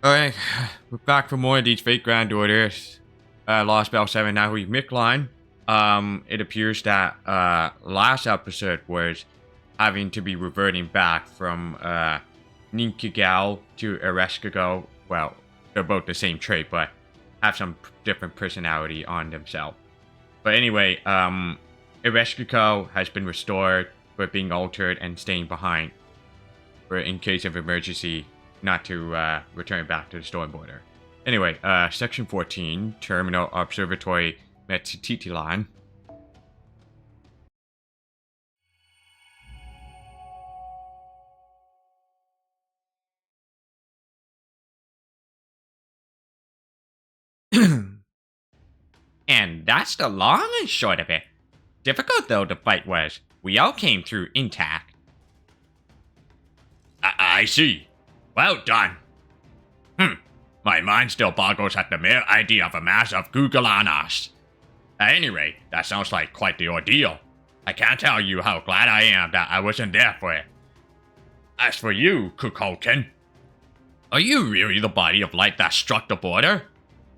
Alright, we're back for more of these fake grand orders. Lostbelt 7 Nahui Mictlan. It appears that last episode was having to be reverting back from Ninkigal to Ereshkigal. Well, they're both the same trait, but have some different personality on themselves. But anyway, Ereshkigal has been restored, but being altered and staying behind for in case of emergency, not to return back to the storm border. Anyway, Section 14, Terminal Observatory Metititilan. And that's the long and short of it. Difficult though the fight was, we all came through intact. I see. Well done. My mind still boggles at the mere idea of a mass of Googleanas. At any rate, that sounds like quite the ordeal. I can't tell you how glad I am that I wasn't there for it. As for you, Kukulkan, are you really the body of light that struck the border?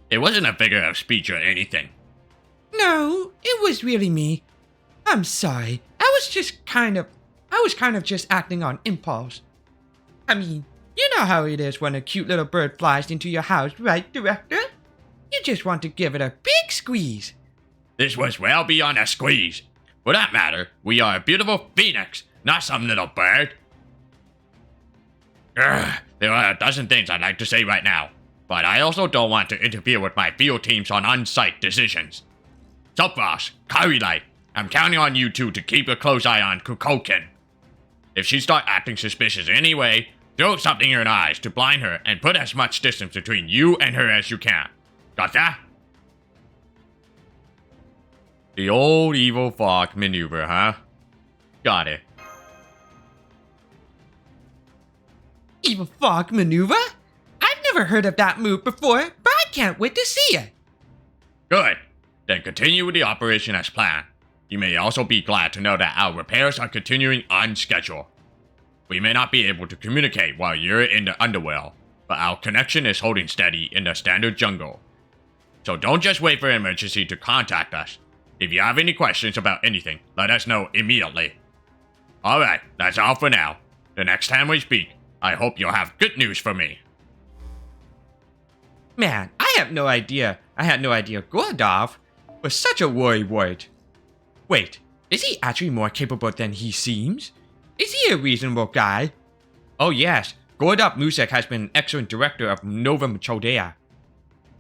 It wasn't a figure of speech or anything. No, it was really me. I'm sorry. I was kind of just acting on impulse. I mean, you know how it is when a cute little bird flies into your house, right, Director? You just want to give it a big squeeze. This was well beyond a squeeze. For that matter, we are a beautiful phoenix, not some little bird. There are a dozen things I'd like to say right now, but I also don't want to interfere with my field teams on on-site decisions. Subross, Karilite, I'm counting on you two to keep a close eye on Kukulkan. If she starts acting suspicious anyway, throw something in her eyes to blind her and put as much distance between you and her as you can. Got that? The old evil fog maneuver, huh? Got it. Evil fog maneuver? I've never heard of that move before, but I can't wait to see it. Good. Then continue with the operation as planned. You may also be glad to know that our repairs are continuing on schedule. We may not be able to communicate while you're in the underworld, but our connection is holding steady in the standard jungle. So don't just wait for emergency to contact us. If you have any questions about anything, let us know immediately. Alright, that's all for now. The next time we speak, I hope you'll have good news for me. Man, I had no idea Gordov was such a worrywart. Wait, is he actually more capable than he seems? Is he a reasonable guy? Oh yes, Gordov Musek has been an excellent director of Nova Chodea.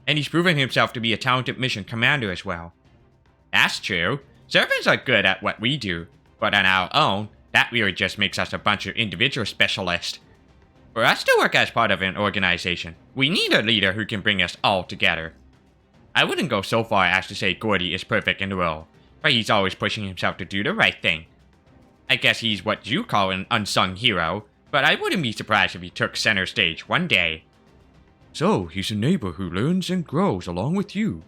And he's proven himself to be a talented mission commander as well. That's true. Servants are good at what we do, but on our own, that really just makes us a bunch of individual specialists. For us to work as part of an organization, we need a leader who can bring us all together. I wouldn't go so far as to say Gordy is perfect in the role, but he's always pushing himself to do the right thing. I guess he's what you call an unsung hero, but I wouldn't be surprised if he took center stage one day. So, he's a neighbor who learns and grows along with you.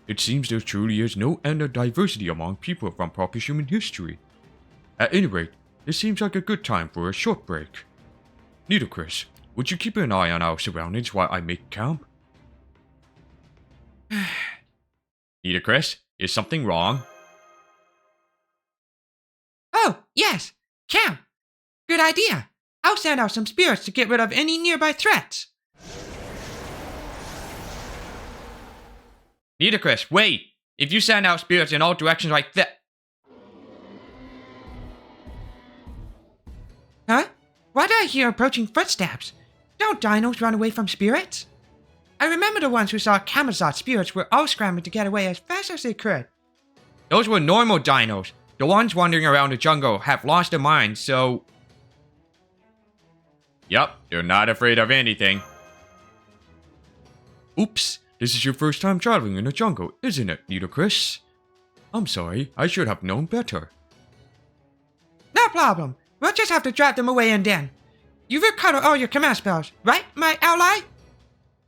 It seems there truly is no end of diversity among people from proper human history. At any rate, this seems like a good time for a short break. Nitocris, would you keep an eye on our surroundings while I make camp? Nitocris, is something wrong? Oh, yes, camp. Good idea. I'll send out some spirits to get rid of any nearby threats. Nitocris, wait! If you send out spirits in all directions like that... Huh? Why do I hear approaching footsteps? Don't dinos run away from spirits? I remember the ones who saw Kamazot spirits were all scrambling to get away as fast as they could. Those were normal dinos. The ones wandering around the jungle have lost their minds, so... Yup, they're not afraid of anything. Oops, this is your first time traveling in the jungle, isn't it, Nitocris? I'm sorry, I should have known better. No problem. We'll just have to drive them away and then. You've recovered all your command spells, right, my ally?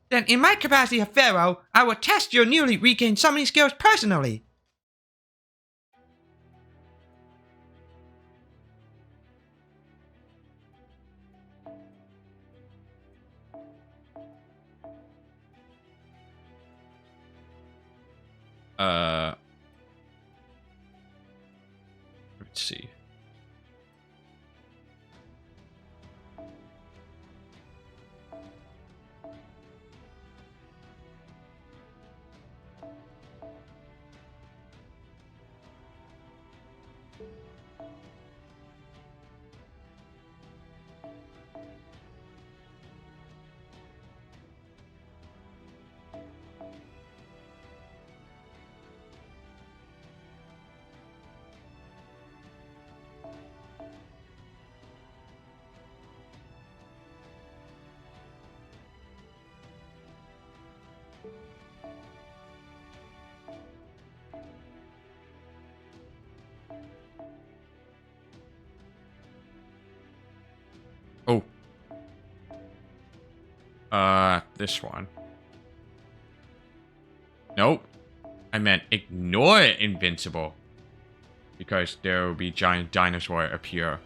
Then in my capacity of Pharaoh, I will test your newly regained summoning skills personally. Let's see. Oh. This one. Nope. I meant ignore invincible. Because there will be giant dinosaur appear.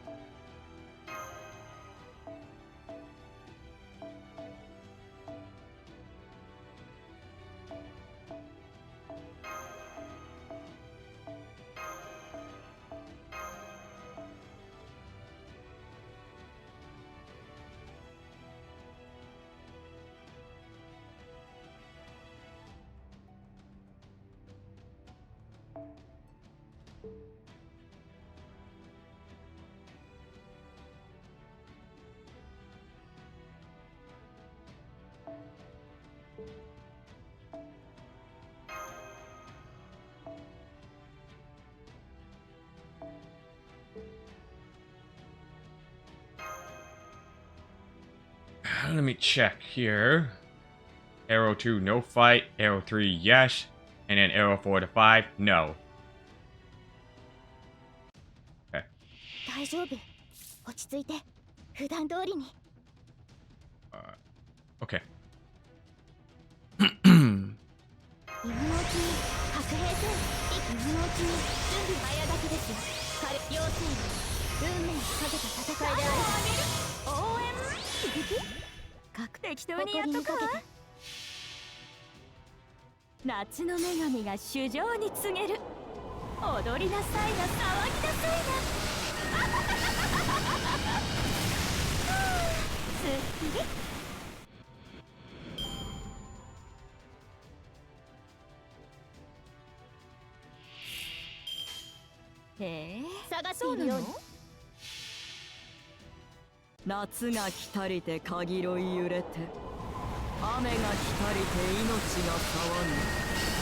Let me check here. Arrow 2, no fight. Arrow 3, yes. And then arrow 4 to 5, no. Okay. 大丈夫。落ち着いて。普段通りに。Okay. 今のうちに白兵戦。今のうちに準備早だけですよ。彼、妖精運命をかけた戦いである。応援。適当にやっとくわ。夏の女神が主情に告げる。踊りなさいな、騒ぎなさいな。すっきり。へえ、探しているように。夏が来たりてかぎろい揺れて、雨が来たりて命が騒ぐ。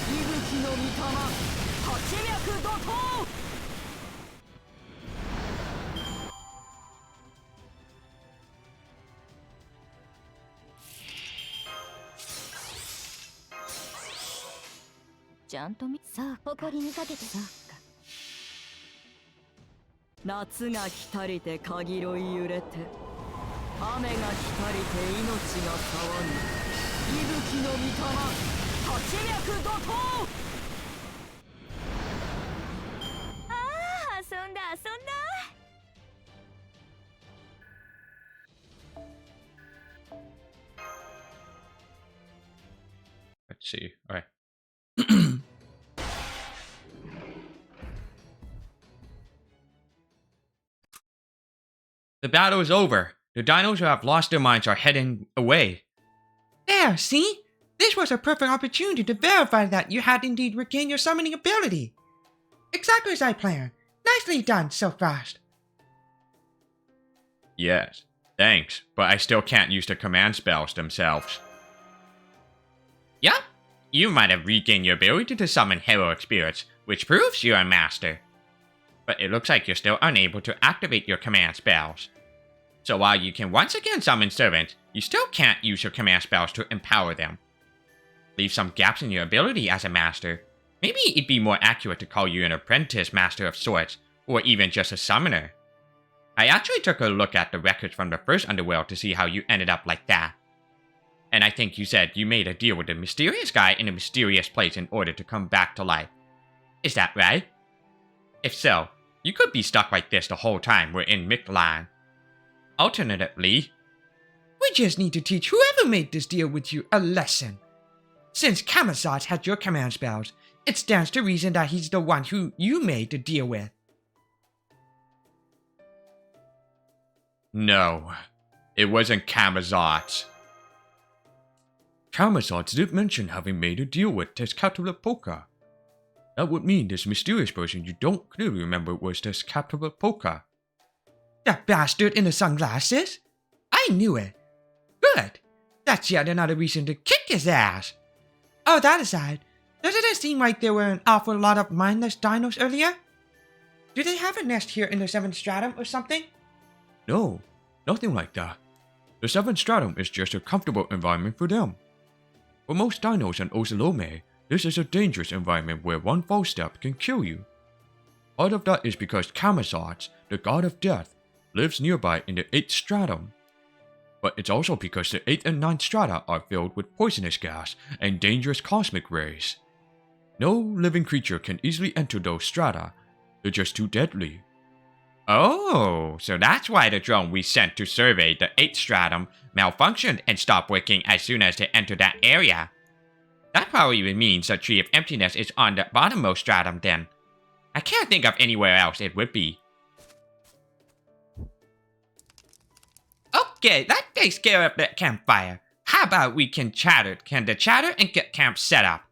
息吹の御霊、八脈怒涛。ちゃんとさあ、誇りにかけて。そうか。夏が来たりてかぎろい揺れて、雨が来たりて命が騒ぐ。息吹の御霊、八脈怒涛。ああ、遊んだ遊んだ。Let's see. Alright. The battle is over. The dinos who have lost their minds are heading away. There, see? This was a perfect opportunity to verify that you had indeed regained your summoning ability. Exactly as I planned. Nicely done so fast. Yes, thanks, but I still can't use the command spells themselves. Yup, you might have regained your ability to summon heroic spirits, which proves you're a master. But it looks like you're still unable to activate your command spells. So while you can once again summon servants, you still can't use your command spells to empower them. Leave some gaps in your ability as a master. Maybe it'd be more accurate to call you an apprentice master of sorts, or even just a summoner. I actually took a look at the records from the first Underworld to see how you ended up like that. And I think you said you made a deal with a mysterious guy in a mysterious place in order to come back to life. Is that right? If so, you could be stuck like this the whole time we're in Mictlan. Alternatively, We just need to teach whoever made this deal with you a lesson. Since Kamazat had your command spells, it stands to reason that he's the one who you made to deal with. No, it wasn't Kamazot. Kamazot did mention having made a deal with Tezcatlipoca. That would mean this mysterious person you don't clearly remember was Tezcatlipoca. That bastard in the sunglasses? I knew it. Good. That's yet another reason to kick his ass. Oh, that aside, doesn't it seem like there were an awful lot of mindless dinos earlier? Do they have a nest here in the 7th stratum or something? No, nothing like that. The 7th stratum is just a comfortable environment for them. For most dinos and Ocelome, this is a dangerous environment where one false step can kill you. Part of that is because Kamazot, the god of death, lives nearby in the 8th stratum. But it's also because the 8th and 9th strata are filled with poisonous gas and dangerous cosmic rays. No living creature can easily enter those strata. They're just too deadly. Oh, so that's why the drone we sent to survey the 8th stratum malfunctioned and stopped working as soon as they entered that area. That probably means the Tree of Emptiness is on the bottommost stratum then. I can't think of anywhere else it would be. Okay, that takes care of that campfire. How about we can chatter and get camp set up?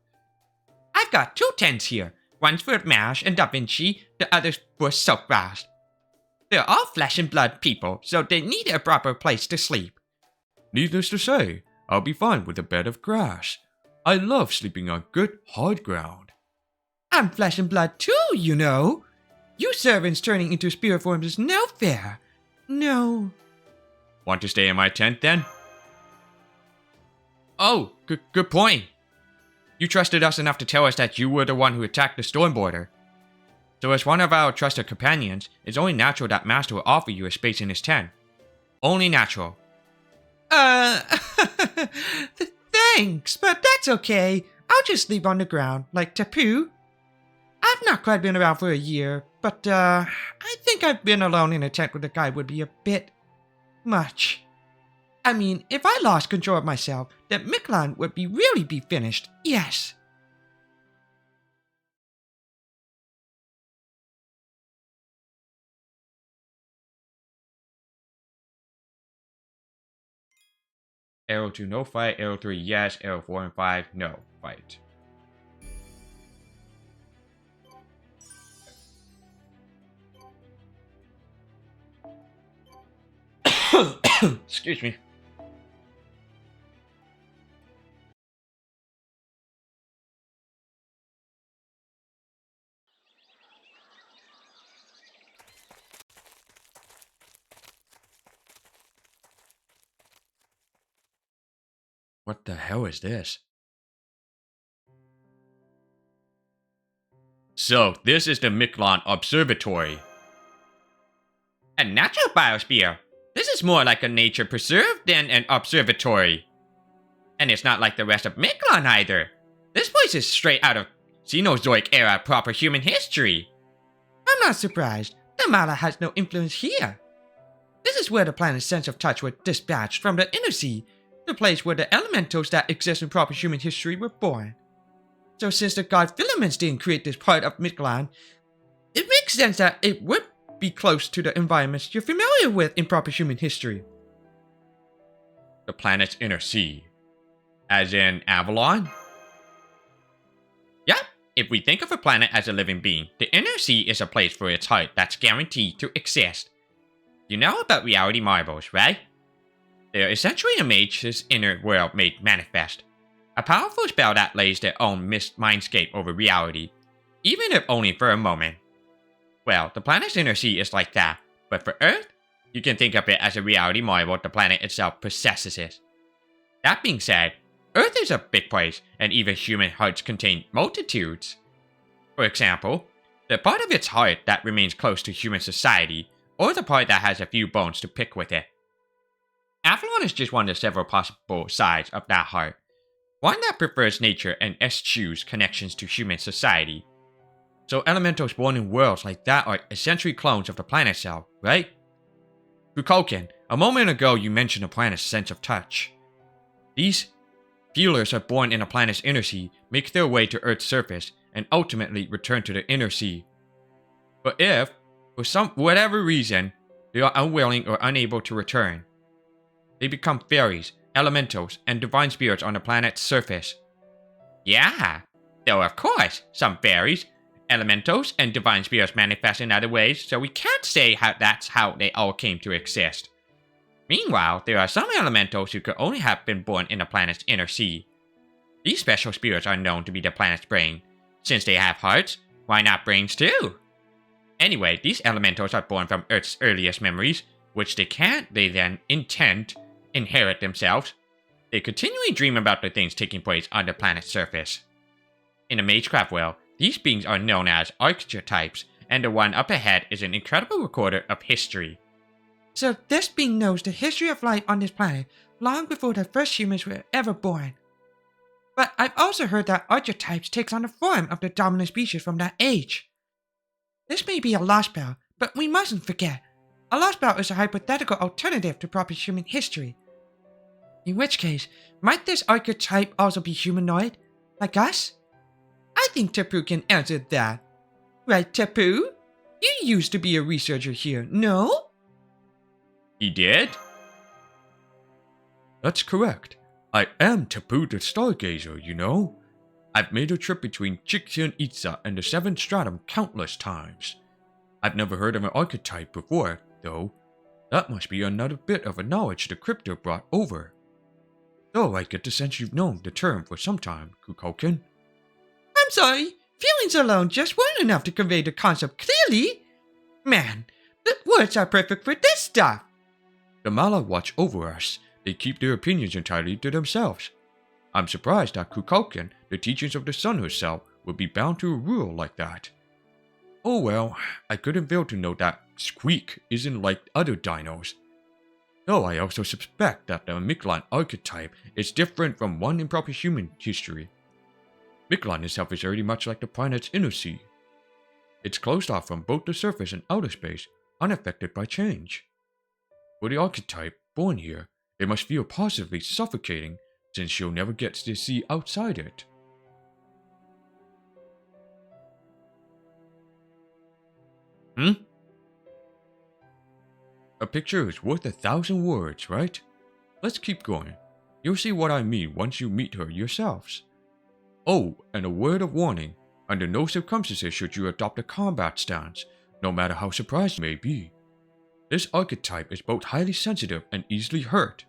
I've got 2 tents here. One's for Mash and Da Vinci, the other's for Soapgrass. They're all flesh and blood people, so they need a proper place to sleep. Needless to say, I'll be fine with a bed of grass. I love sleeping on good, hard ground. I'm flesh and blood too, you know. You servants turning into spirit forms is no fair. No. Want to stay in my tent then? Oh, good point. You trusted us enough to tell us that you were the one who attacked the Stormborder. So as one of our trusted companions, it's only natural that Master will offer you a space in his tent. Only natural. Thanks, but that's okay. I'll just sleep on the ground, like Tapu. I've not quite been around for a year, but I think I've been alone in a tent with a guy would be a bit much. I mean, if I lost control of myself, then Mictlan would really be finished, yes. Arrow 2, no fight. Arrow 3, yes. Arrow 4 and 5, no fight. Excuse me. What the hell is this? So, this is the Mictlan Observatory. A natural biosphere. This is more like a nature preserve than an observatory. And it's not like the rest of Mictlan either. This place is straight out of Cenozoic era proper human history. I'm not surprised. The Mala has no influence here. This is where the planet's sense of touch was dispatched from the inner sea, the place where the elementals that exist in proper human history were born. So since the god Filaments didn't create this part of Mictlan, it makes sense that it would be close to the environments you're familiar with in proper human history. The planet's inner sea. As in Avalon? Yep, if we think of a planet as a living being, the inner sea is a place for its heart that's guaranteed to exist. You know about reality marbles, right? They're essentially a mage's inner world made manifest. A powerful spell that lays their own mindscape over reality, even if only for a moment. Well, the planet's inner sea is like that, but for Earth, you can think of it as a reality marble the planet itself possesses it. That being said, Earth is a big place, and even human hearts contain multitudes. For example, the part of its heart that remains close to human society, or the part that has a few bones to pick with it. Avalon is just one of several possible sides of that heart. One that prefers nature and eschews connections to human society. So elementals born in worlds like that are essentially clones of the planet itself, right? Fukoken, a moment ago you mentioned the planet's sense of touch. These feelers are born in a planet's inner sea, make their way to Earth's surface, and ultimately return to the inner sea. But if, for whatever reason, they are unwilling or unable to return, they become fairies, elementals, and divine spirits on the planet's surface. Yeah, though of course, some fairies, elementals, and divine spirits manifest in other ways, so we can't say that's how they all came to exist. Meanwhile, there are some elementals who could only have been born in the planet's inner sea. These special spirits are known to be the planet's brain. Since they have hearts, why not brains too? Anyway, these elementals are born from Earth's earliest memories, which they then inherit themselves. They continually dream about the things taking place on the planet's surface. In the Magecraft world, these beings are known as archetypes, and the one up ahead is an incredible recorder of history. So this being knows the history of life on this planet long before the first humans were ever born. But I've also heard that archetypes takes on the form of the dominant species from that age. This may be a Lostbelt, but we mustn't forget, a Lostbelt is a hypothetical alternative to proper human history. In which case, might this archetype also be humanoid, like us? I think Tapu can answer that. Right, Tapu? You used to be a researcher here, no? He did? That's correct. I am Tapu the Stargazer, you know. I've made a trip between Chichen Itza and the Seventh Stratum countless times. I've never heard of an archetype before, though. That must be another bit of a knowledge the crypto brought over. Though I get the sense you've known the term for some time, Kukulkan. I'm sorry, feelings alone just weren't enough to convey the concept clearly. Man, the words are perfect for this stuff. The Mala watch over us. They keep their opinions entirely to themselves. I'm surprised that Kukulkan, the teachings of the sun herself, would be bound to a rule like that. Oh well, I couldn't fail to note that Squeak isn't like other dinos. Though I also suspect that the Mictlan archetype is different from one in proper human history. Mictlan itself is already much like the planet's inner sea. It's closed off from both the surface and outer space, unaffected by change. For the archetype born here, it must feel positively suffocating, since she'll never get to see outside it. A picture is worth 1,000 words, right? Let's keep going. You'll see what I mean once you meet her yourselves. Oh, and a word of warning. Under no circumstances should you adopt a combat stance, no matter how surprised you may be. This archetype is both highly sensitive and easily hurt.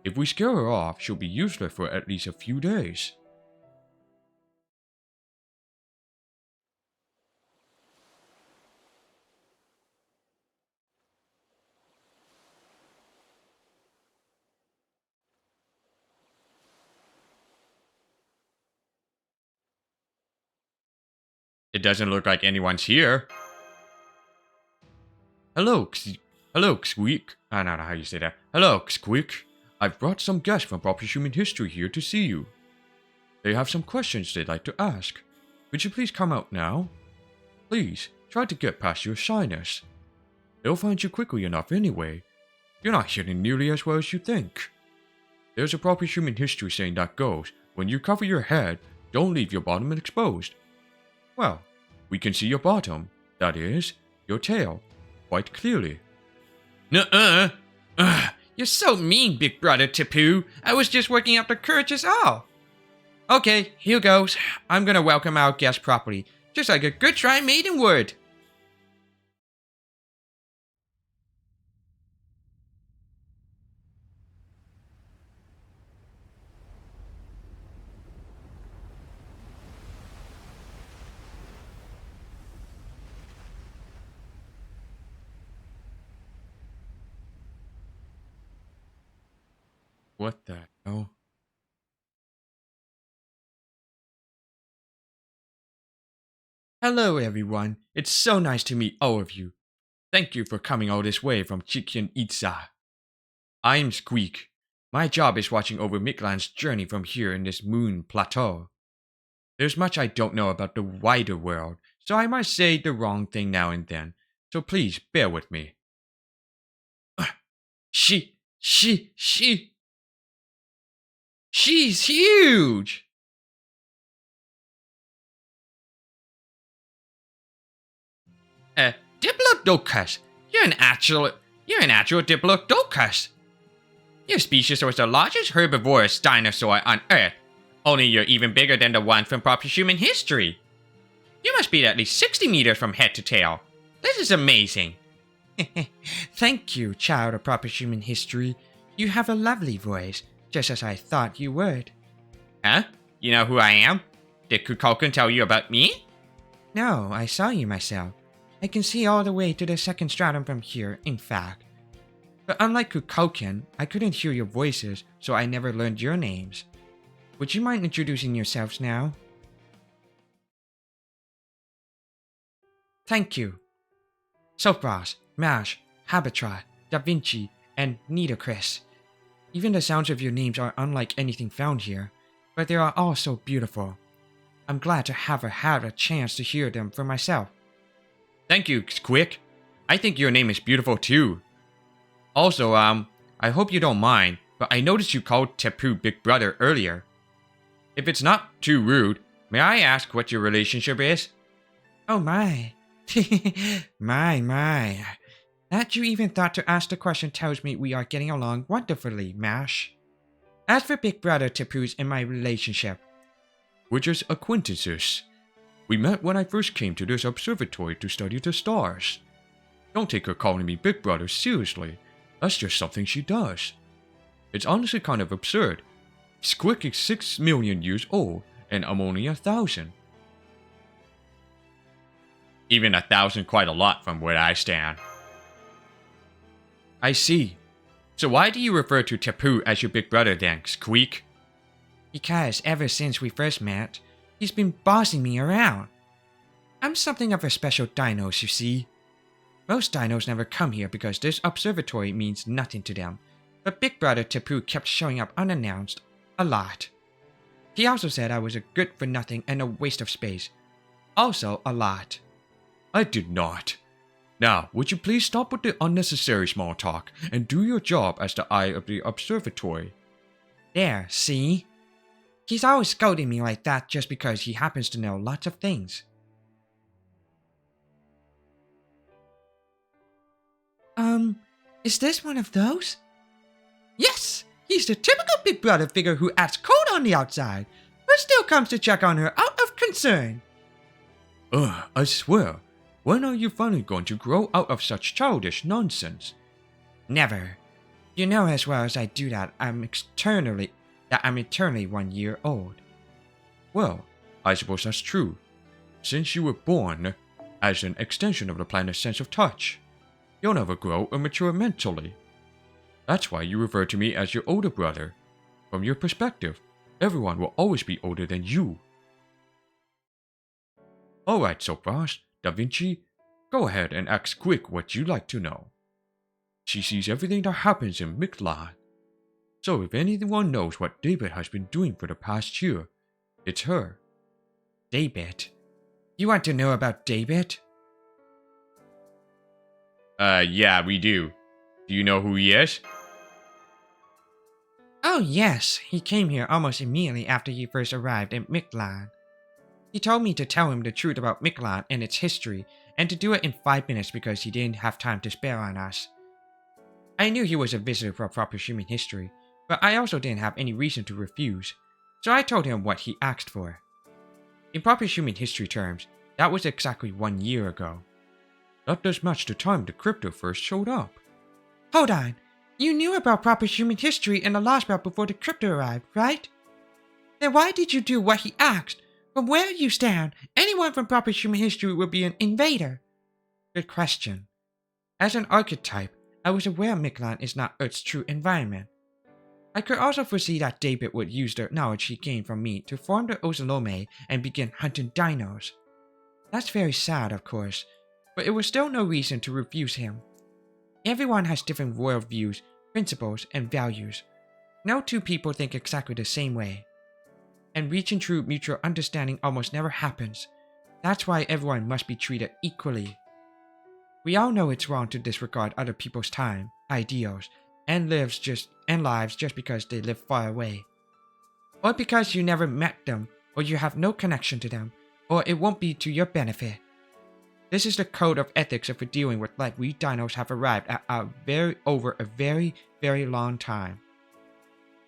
If we scare her off, she'll be useless for at least a few days. It doesn't look like anyone's here. Hello, Squeak. I don't know how you say that. Hello, Squeak. I've brought some guests from proper human history here to see you. They have some questions they'd like to ask. Could you please come out now? Please, try to get past your shyness. They'll find you quickly enough anyway. You're not hidden nearly as well as you think. There's a proper human history saying that goes, when you cover your head, don't leave your bottom exposed. Well, we can see your bottom, that is, your tail, quite clearly. Nuh-uh. You're so mean, big brother Tapu. I was just working up the courage is all. Okay, here goes. I'm gonna welcome our guest properly, just like a good try maiden would. What the hell? Hello, everyone. It's so nice to meet all of you. Thank you for coming all this way from Chichen Itza. I'm Squeak. My job is watching over Mictlan's journey from here in this moon plateau. There's much I don't know about the wider world, so I might say the wrong thing now and then, so please bear with me. She's huge! Diplodocus. You're an actual Diplodocus. Your species was the largest herbivorous dinosaur on Earth. Only you're even bigger than the one from proper human history. You must be at least 60 meters from head to tail. This is amazing. Thank you, child of proper human history. You have a lovely voice, just as I thought you would. Huh? You know who I am? Did Kukulkan tell you about me? No, I saw you myself. I can see all the way to the second stratum from here, in fact. But unlike Kukulkan, I couldn't hear your voices, so I never learned your names. Would you mind introducing yourselves now? Thank you. Sophros, Mash, Habitrat, Da Vinci, and Nitocris. Even the sounds of your names are unlike anything found here, but they are all so beautiful. I'm glad to have had a chance to hear them for myself. Thank you, Squick. I think your name is beautiful too. Also, I hope you don't mind, but I noticed you called Tepu Big Brother earlier. If it's not too rude, may I ask what your relationship is? Oh my. my. That you even thought to ask the question tells me we are getting along wonderfully, Mash. As for Big Brother Tepu's and my relationship, we're just acquaintances. We met when I first came to this observatory to study the stars. Don't take her calling me Big Brother seriously. That's just something she does. It's honestly kind of absurd. Squick is 6 million years old, and I'm only 1,000. Even 1,000 quite a lot from where I stand. I see. So why do you refer to Tepu as your big brother then, Squeak? Because ever since we first met, he's been bossing me around. I'm something of a special dinos, you see. Most dinos never come here because this observatory means nothing to them, but Big Brother Tepu kept showing up unannounced a lot. He also said I was a good for nothing and a waste of space. Also a lot. I did not. Now, would you please stop with the unnecessary small talk and do your job as the eye of the observatory? There, see? He's always scolding me like that just because he happens to know lots of things. Is this one of those? Yes! He's the typical Big Brother figure who acts cold on the outside, but still comes to check on her out of concern. I swear, when are you finally going to grow out of such childish nonsense? Never. You know as well as I do that I'm eternally 1 year old. Well, I suppose that's true, since you were born as an extension of the planet's sense of touch. You'll never grow or mature mentally. That's why you refer to me as your older brother. From your perspective, everyone will always be older than you. Alright, Sophros, Da Vinci, go ahead and ask Quick what you'd like to know. She sees everything that happens in Mictlan. So if anyone knows what David has been doing for the past year, it's her. David? You want to know about David? Yeah, we do. Do you know who he is? Oh yes, he came here almost immediately after he first arrived in Mictlan. He told me to tell him the truth about Mictlan and its history, and to do it in 5 minutes because he didn't have time to spare on us. I knew he was a visitor for proper human history, but I also didn't have any reason to refuse, so I told him what he asked for. In proper human history terms, that was exactly 1 year ago. That does match the time the crypto first showed up. Hold on, you knew about proper human history and the Lostbelt before the crypto arrived, right? Then why did you do what he asked? From where you stand, anyone from proper human history would be an invader. Good question. As an archetype, I was aware Mictlan is not Earth's true environment. I could also foresee that David would use the knowledge he gained from me to form the Ozolome and begin hunting dinos. That's very sad, of course, but it was still no reason to refuse him. Everyone has different worldviews, principles, and values. No two people think exactly the same way. And reaching true mutual understanding almost never happens. That's why everyone must be treated equally. We all know it's wrong to disregard other people's time, ideals, and lives just because they live far away. Or because you never met them, or you have no connection to them, or it won't be to your benefit. This is the code of ethics for dealing with life we dinos have arrived at over a very, very long time.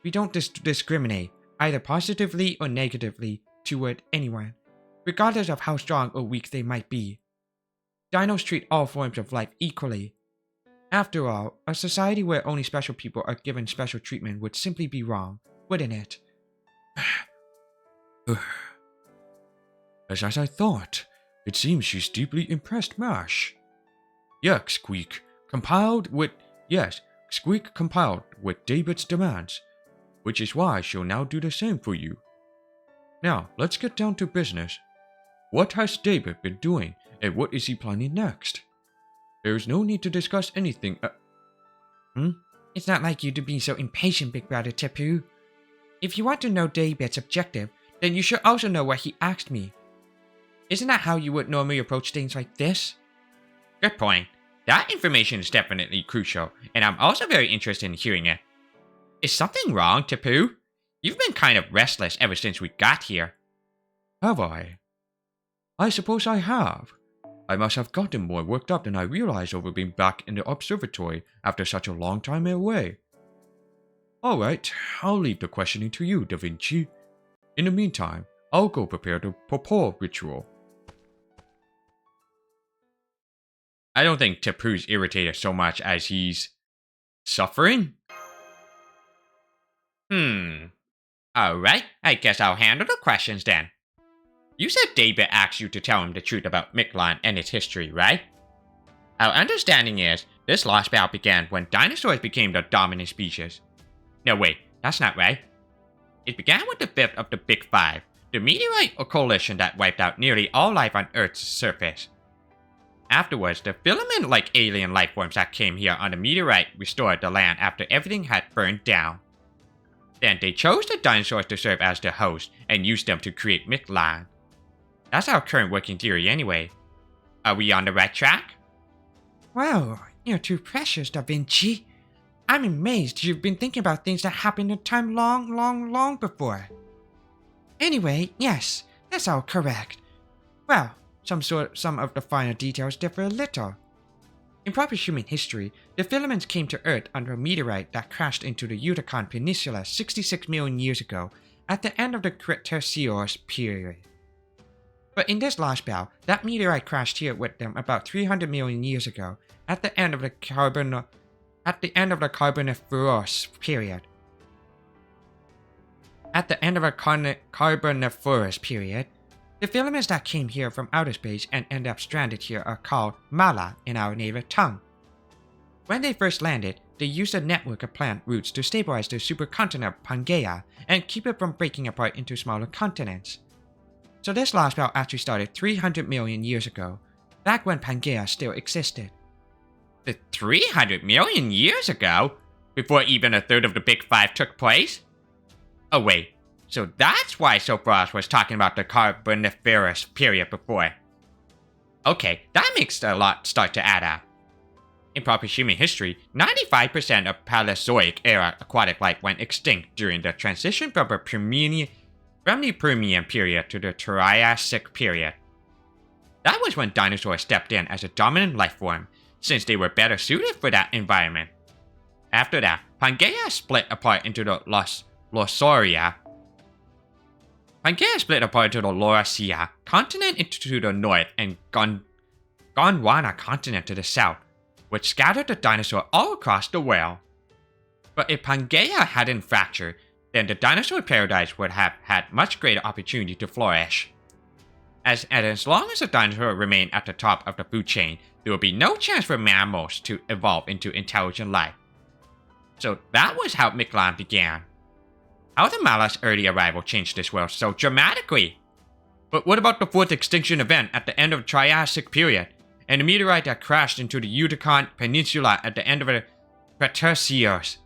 We don't discriminate, either positively or negatively, toward anyone, regardless of how strong or weak they might be. Dinos treat all forms of life equally. After all, a society where only special people are given special treatment would simply be wrong, wouldn't it? As I thought, it seems she's deeply impressed, Mash. Squeak compiled with David's demands, which is why she'll now do the same for you. Now, let's get down to business. What has David been doing, and what is he planning next? There is no need to discuss anything. It's not like you to be so impatient, Big Brother Tepu. If you want to know David's objective, then you should also know what he asked me. Isn't that how you would normally approach things like this? Good point. That information is definitely crucial, and I'm also very interested in hearing it. Is something wrong, Tapu? You've been kind of restless ever since we got here. Have I? I suppose I have. I must have gotten more worked up than I realized over being back in the observatory after such a long time away. Alright, I'll leave the questioning to you, Da Vinci. In the meantime, I'll go prepare the purple ritual. I don't think Tapu's irritated so much as he's suffering. Alright, I guess I'll handle the questions then. You said David asked you to tell him the truth about Mictlan and its history, right? Our understanding is this Lostbelt began when dinosaurs became the dominant species. No, wait, that's not right. It began with the birth of the Big Five, the meteorite or coalition that wiped out nearly all life on Earth's surface. Afterwards, the filament-like alien life forms that came here on the meteorite restored the land after everything had burned down. Then they chose the dinosaurs to serve as the host and used them to create Mictlan. That's our current working theory anyway. Are we on the right track? Wow, you're too precious, Da Vinci. I'm amazed you've been thinking about things that happened a time long before. Anyway, yes, that's all correct. Well, some of the finer details differ a little. In proper human history, the filaments came to Earth under a meteorite that crashed into the Yucatan Peninsula 66 million years ago at the end of the Cretaceous period. But in this Lostbelt, that meteorite crashed here with them about 300 million years ago at the end of the Carboniferous period. At the end of the Carboniferous period, the filaments that came here from outer space and ended up stranded here are called mala in our native tongue. When they first landed, they used a network of plant roots to stabilize the supercontinent of Pangaea and keep it from breaking apart into smaller continents. So this Lostbelt actually started 300 million years ago, back when Pangaea still existed. The 300 million years ago? Before even a third of the Big Five took place? Oh wait, so that's why Sophros was talking about the Carboniferous period before. Okay, that makes a lot start to add up. In proper human history, 95% of Paleozoic era aquatic life went extinct during the transition from the Permian period to the Triassic period. That was when dinosaurs stepped in as a dominant life form, since they were better suited for that environment. After that, Pangaea split apart into the Lauracea continent to the north and Gondwana continent to the south, which scattered the dinosaur all across the world. But if Pangaea hadn't fractured, then the dinosaur paradise would have had much greater opportunity to flourish. As long as the dinosaur remained at the top of the food chain, there would be no chance for mammals to evolve into intelligent life. So that was how Mictlan began. How the Mala's early arrival changed this world so dramatically. But what about the fourth extinction event at the end of the Triassic period, and the meteorite that crashed into the Yucatan Peninsula at the end of the Cretaceous?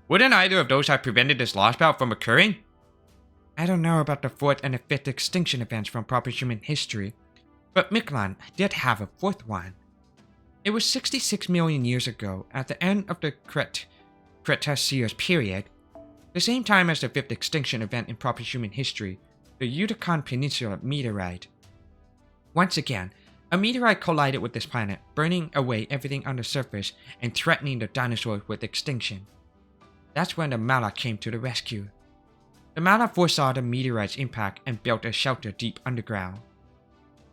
Wouldn't either of those have prevented this Lostbelt from occurring? I don't know about the fourth and the fifth extinction events from proper human history, but Mictlan did have a fourth one. It was 66 million years ago, at the end of the Cretaceous period, the same time as the fifth extinction event in proper human history, the Yucatan Peninsula meteorite. Once again, A meteorite collided with this planet, burning away everything on the surface and threatening the dinosaurs with extinction. That's when the Mala came to the rescue. The Mala foresaw the meteorite's impact and built a shelter deep underground.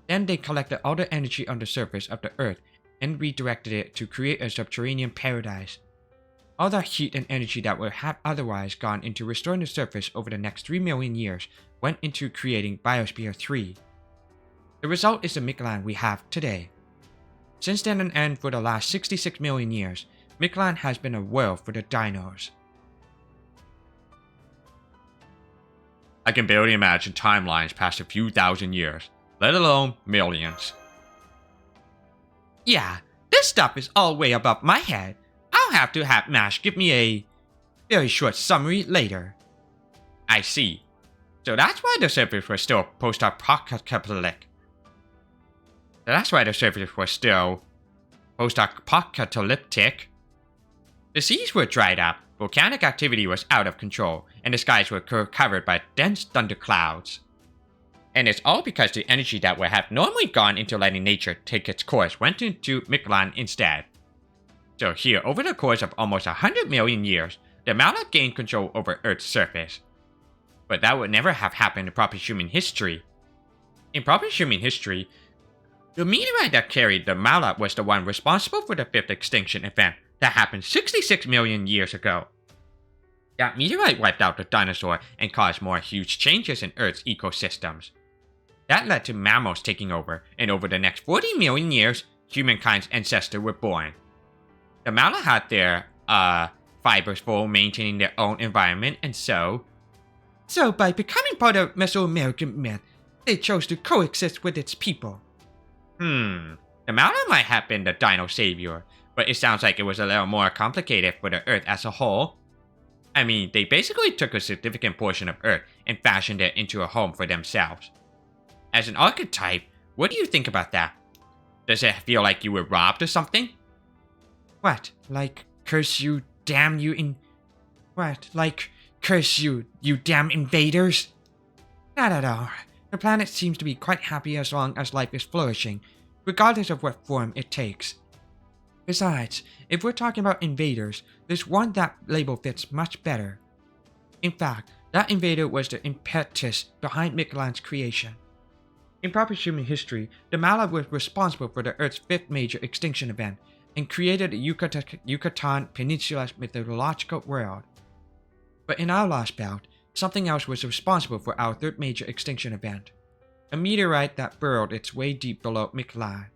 Then they collected all the energy on the surface of the Earth and redirected it to create a subterranean paradise. All the heat and energy that would have otherwise gone into restoring the surface over the next 3 million years went into creating Biosphere 3. The result is the Mictlan we have today. Since then and for the last 66 million years, Mictlan has been a world for the dinos. I can barely imagine timelines past a few thousand years, let alone millions. Yeah, this stuff is all way above my head. I'll have to have Mash give me a very short summary later. I see. So that's why the surface was still post-apocalyptic. The seas were dried up, volcanic activity was out of control, and the skies were covered by dense thunderclouds. And it's all because the energy that would have normally gone into letting nature take its course went into Mictlan instead. So here, over the course of almost 100 million years, the Mala gained control over Earth's surface. But that would never have happened in proper human history. In proper human history, the meteorite that carried the Mala was the one responsible for the 5th extinction event that happened 66 million years ago. That meteorite wiped out the dinosaur and caused more huge changes in Earth's ecosystems. That led to mammals taking over, and over the next 40 million years, humankind's ancestors were born. The Mala had their, fibers full, maintaining their own environment, and so by becoming part of Mesoamerican myth, they chose to coexist with its people. The Mala might have been the dino savior, but it sounds like it was a little more complicated for the Earth as a whole. I mean, they basically took a significant portion of Earth and fashioned it into a home for themselves. As an archetype, what do you think about that? Does it feel like you were robbed or something? What, like, curse you, damn you curse you, you damn invaders? Not at all. The planet seems to be quite happy as long as life is flourishing, regardless of what form it takes. Besides, if we're talking about invaders, there's one that label fits much better. In fact, that invader was the impetus behind Mictlan's creation. In proper human history, the Mala was responsible for the Earth's 5th major extinction event and created the Yucatan Peninsula's mythological world. But in our Lostbelt, something else was responsible for our 3rd major extinction event, a meteorite that burrowed its way deep below Mictlan.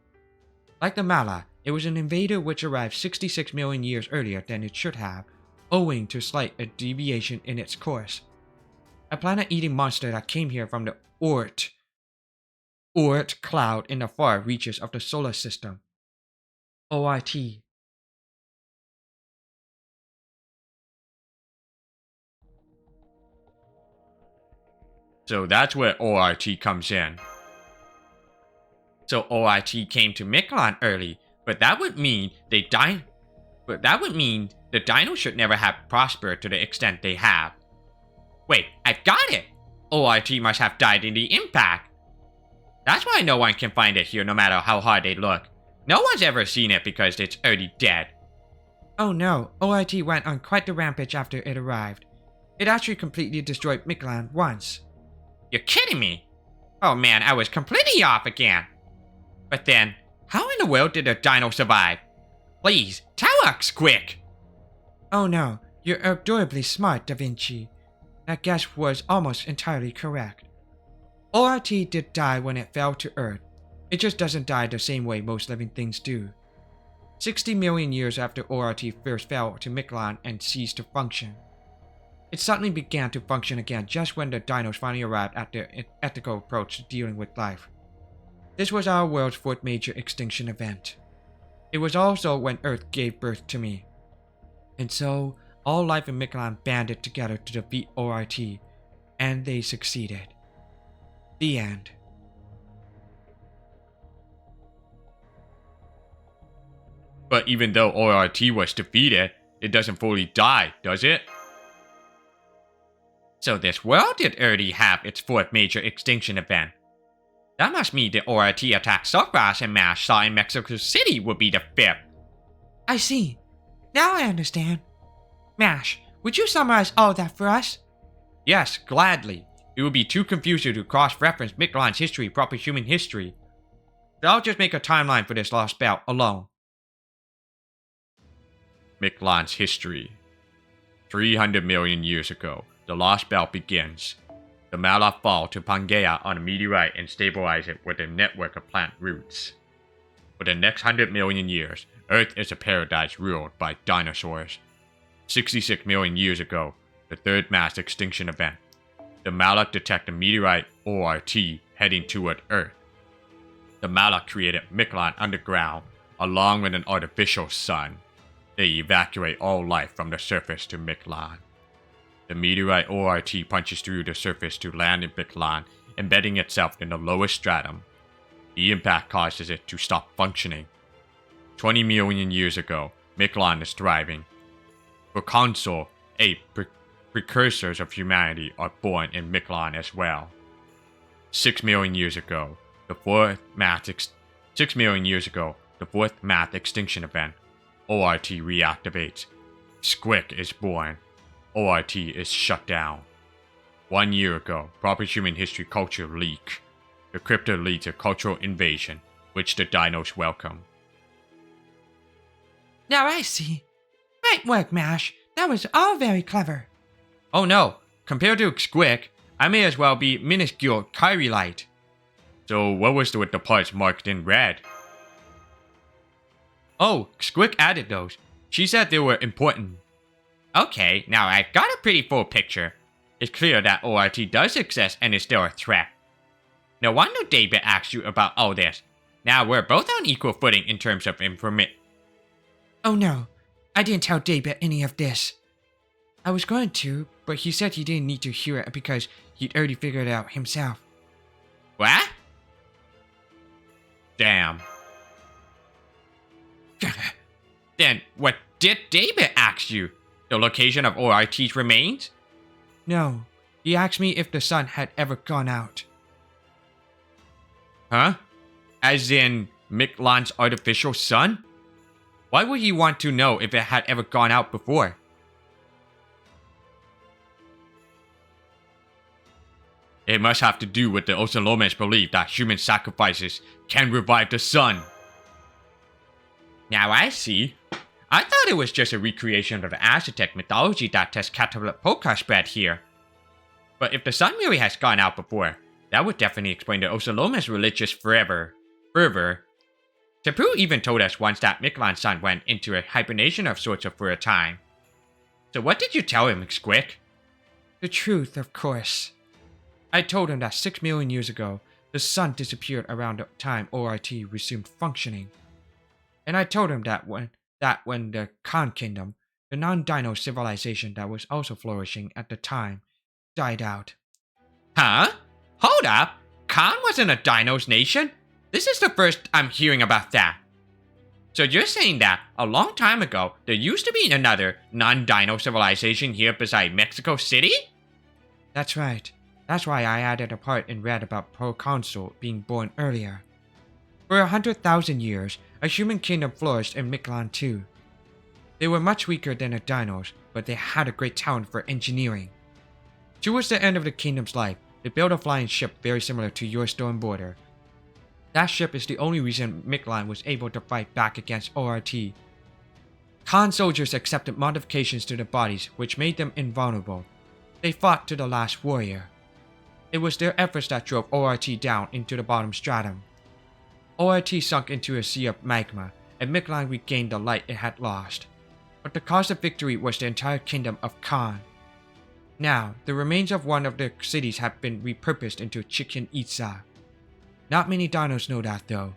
Like the Mala, it was an invader which arrived 66 million years earlier than it should have, owing to slight deviation in its course. A planet-eating monster that came here from the Oort cloud in the far reaches of the solar system. OIT. So that's where ORT comes in. So OIT came to Mictlan early, but that would mean the dinos should never have prospered to the extent they have. Wait, I've got it! OIT must have died in the impact. That's why no one can find it here no matter how hard they look. No one's ever seen it because it's already dead. Oh no, OIT went on quite the rampage after it arrived. It actually completely destroyed Mictlan once. You're kidding me! Oh man, I was completely off again. But then, how in the world did a dino survive? Please, tell us quick! Oh no, you're adorably smart, Da Vinci. That guess was almost entirely correct. ORT did die when it fell to Earth. It just doesn't die the same way most living things do. 60 million years after ORT first fell to Mictlan and ceased to function. It suddenly began to function again just when the dinos finally arrived at their ethical approach to dealing with life. This was our world's 4th major extinction event. It was also when Earth gave birth to me. And so, all life in Mictlan banded together to defeat ORT, and they succeeded. The end. But even though ORT was defeated, it doesn't fully die, does it? So this world did already have its 4th major extinction event. That must mean the ORT attack Suckgrass and Mash saw in Mexico City would be the 5th. I see. Now I understand. Mash, would you summarize all that for us? Yes, gladly. It would be too confusing to cross-reference Mictlan's history, proper human history. So I'll just make a timeline for this Lostbelt alone. Mictlan's history. 300 million years ago, the Lostbelt begins. The Mala fall to Pangaea on a meteorite and stabilize it with a network of plant roots. For the next 100 million years, Earth is a paradise ruled by dinosaurs. 66 million years ago, the third mass extinction event. The Mala detect a meteorite ORT heading toward Earth. The Mala created Mictlan underground, along with an artificial sun. They evacuate all life from the surface to Mictlan. The meteorite ORT punches through the surface to land in Mictlan, embedding itself in the lowest stratum. The impact causes it to stop functioning. 20 million years ago, Mictlan is thriving. For Console, 8 precursors of humanity are born in Mictlan as well. 6 million years ago, the fourth mass extinction event, ORT reactivates. Squick is born. ORT is shut down. 1 year ago, proper human history culture leak. The crypto leads a cultural invasion, which the dinos welcome. Now I see. Great work, Mash. That was all very clever. Oh no, compared to Squick, I may as well be minuscule Kyrie Light. So what was with the parts marked in red? Oh, Squick added those. She said they were important. Okay, now I've got a pretty full picture. It's clear that ORT does exist and is still a threat. No wonder David asked you about all this. Now we're both on equal footing in terms of information. Oh no, I didn't tell David any of this. I was going to, but he said he didn't need to hear it because he'd already figured it out himself. What? Damn. Then what did David ask you? The location of ORT's remains? No, he asked me if the sun had ever gone out. Huh? As in Mictlan's artificial sun? Why would he want to know if it had ever gone out before? It must have to do with the Osalome's belief that human sacrifices can revive the sun. Now I see. I thought it was just a recreation of the Aztec mythology that Tezcatlipoca spread here. But if the sun really has gone out before, that would definitely explain the Osalome's religious fervor. Tapu even told us once that Mictlan's sun went into a hibernation of sorts for a time. So what did you tell him, Squick? The truth, of course. I told him that 6 million years ago, the sun disappeared around the time ORT resumed functioning. And I told him that when the Khan Kingdom, the non-dino civilization that was also flourishing at the time, died out. Huh? Hold up! Khan wasn't a dino's nation? This is the first I'm hearing about that. So you're saying that a long time ago, there used to be another non-dino civilization here beside Mexico City? That's right. That's why I added a part in red about Proconsul being born earlier. For 100,000 years, a human kingdom flourished in Mictlan too. They were much weaker than the dinos, but they had a great talent for engineering. Towards the end of the kingdom's life, they built a flying ship very similar to your stone border. That ship is the only reason Mictlan was able to fight back against ORT. Khan soldiers accepted modifications to their bodies which made them invulnerable. They fought to the last warrior. It was their efforts that drove ORT down into the bottom stratum. ORT sunk into a sea of magma, and Mictlan regained the light it had lost. But the cause of victory was the entire kingdom of Khan. Now, the remains of one of the cities have been repurposed into Chichen Itza. Not many dinos know that though.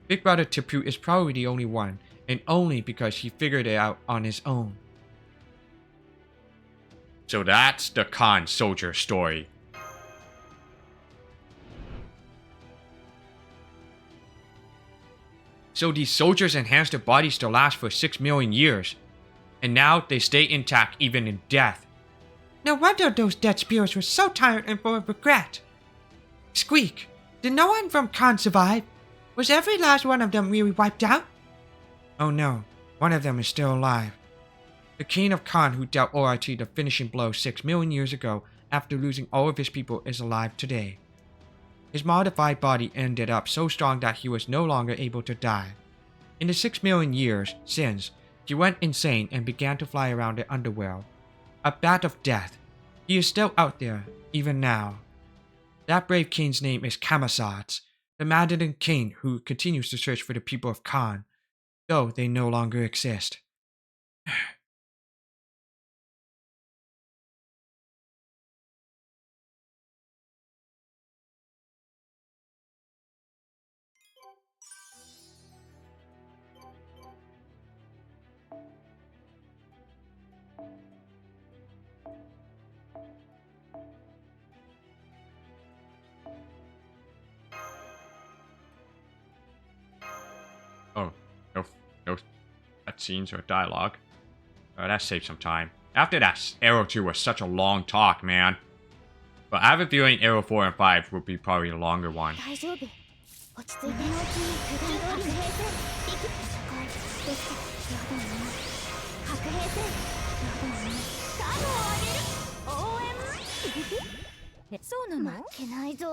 Big Brother Tapu is probably the only one, and only because he figured it out on his own. So that's the Khan soldier story. So these soldiers enhanced their bodies to last for 6 million years. And now they stay intact even in death. No wonder those dead spirits were so tired and full of regret. Squeak, Did no one from Khan survive? Was every last one of them really wiped out? Oh no, one of them is still alive. The king of Khan who dealt ORT the finishing blow 6 million years ago after losing all of his people is alive today. His modified body ended up so strong that he was no longer able to die. In the 6 million years since, he went insane and began to fly around the underworld. A bat of death. He is still out there, even now. That brave king's name is Kamasats, the maddening king who continues to search for the people of Khan, though they no longer exist. Oh, no cutscenes or dialogue. That saved some time. After that, Arrow 2 was such a long talk, man. But I have a feeling Arrow 4 and 5 will be probably a longer one. 大丈夫落ち着いて普段通りの白兵戦生き戦いできたやだね白兵戦やだねタグを上げる応援そうなの負けないぞ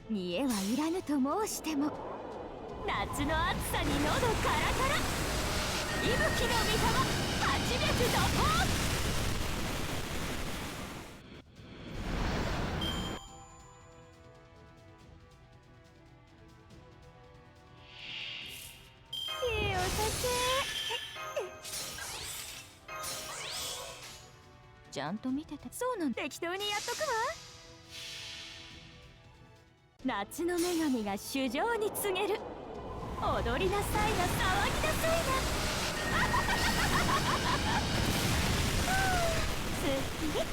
見えはいらぬと申しても夏の暑さに喉カラカラ息吹の御霊8脈怒涛ちゃんと見ててそうなん適当にやっとくわ夏の女神が主情に告げる踊りなさいな騒ぎなさいなすっきり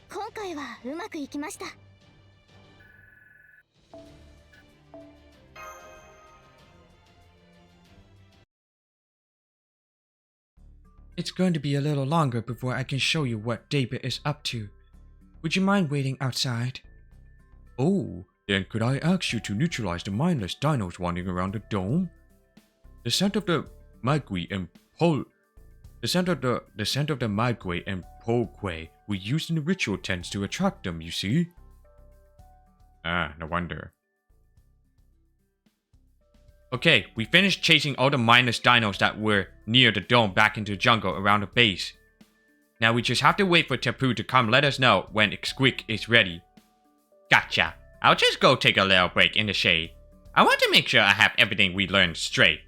今回はうまくいきました It's going to be a little longer before I can show you what David is up to. Would you mind waiting outside? Oh, then could I ask you to neutralize the mindless dinos wandering around the dome? The scent of the Magui and the scent of the Magui and Pokwe we used in the ritual tends to attract them, you see? Ah, no wonder. Okay, we finished chasing all the mindless dinos that were near the dome back into the jungle around the base. Now we just have to wait for Tapu to come let us know when Squeak is ready. Gotcha. I'll just go take a little break in the shade. I want to make sure I have everything we learned straight.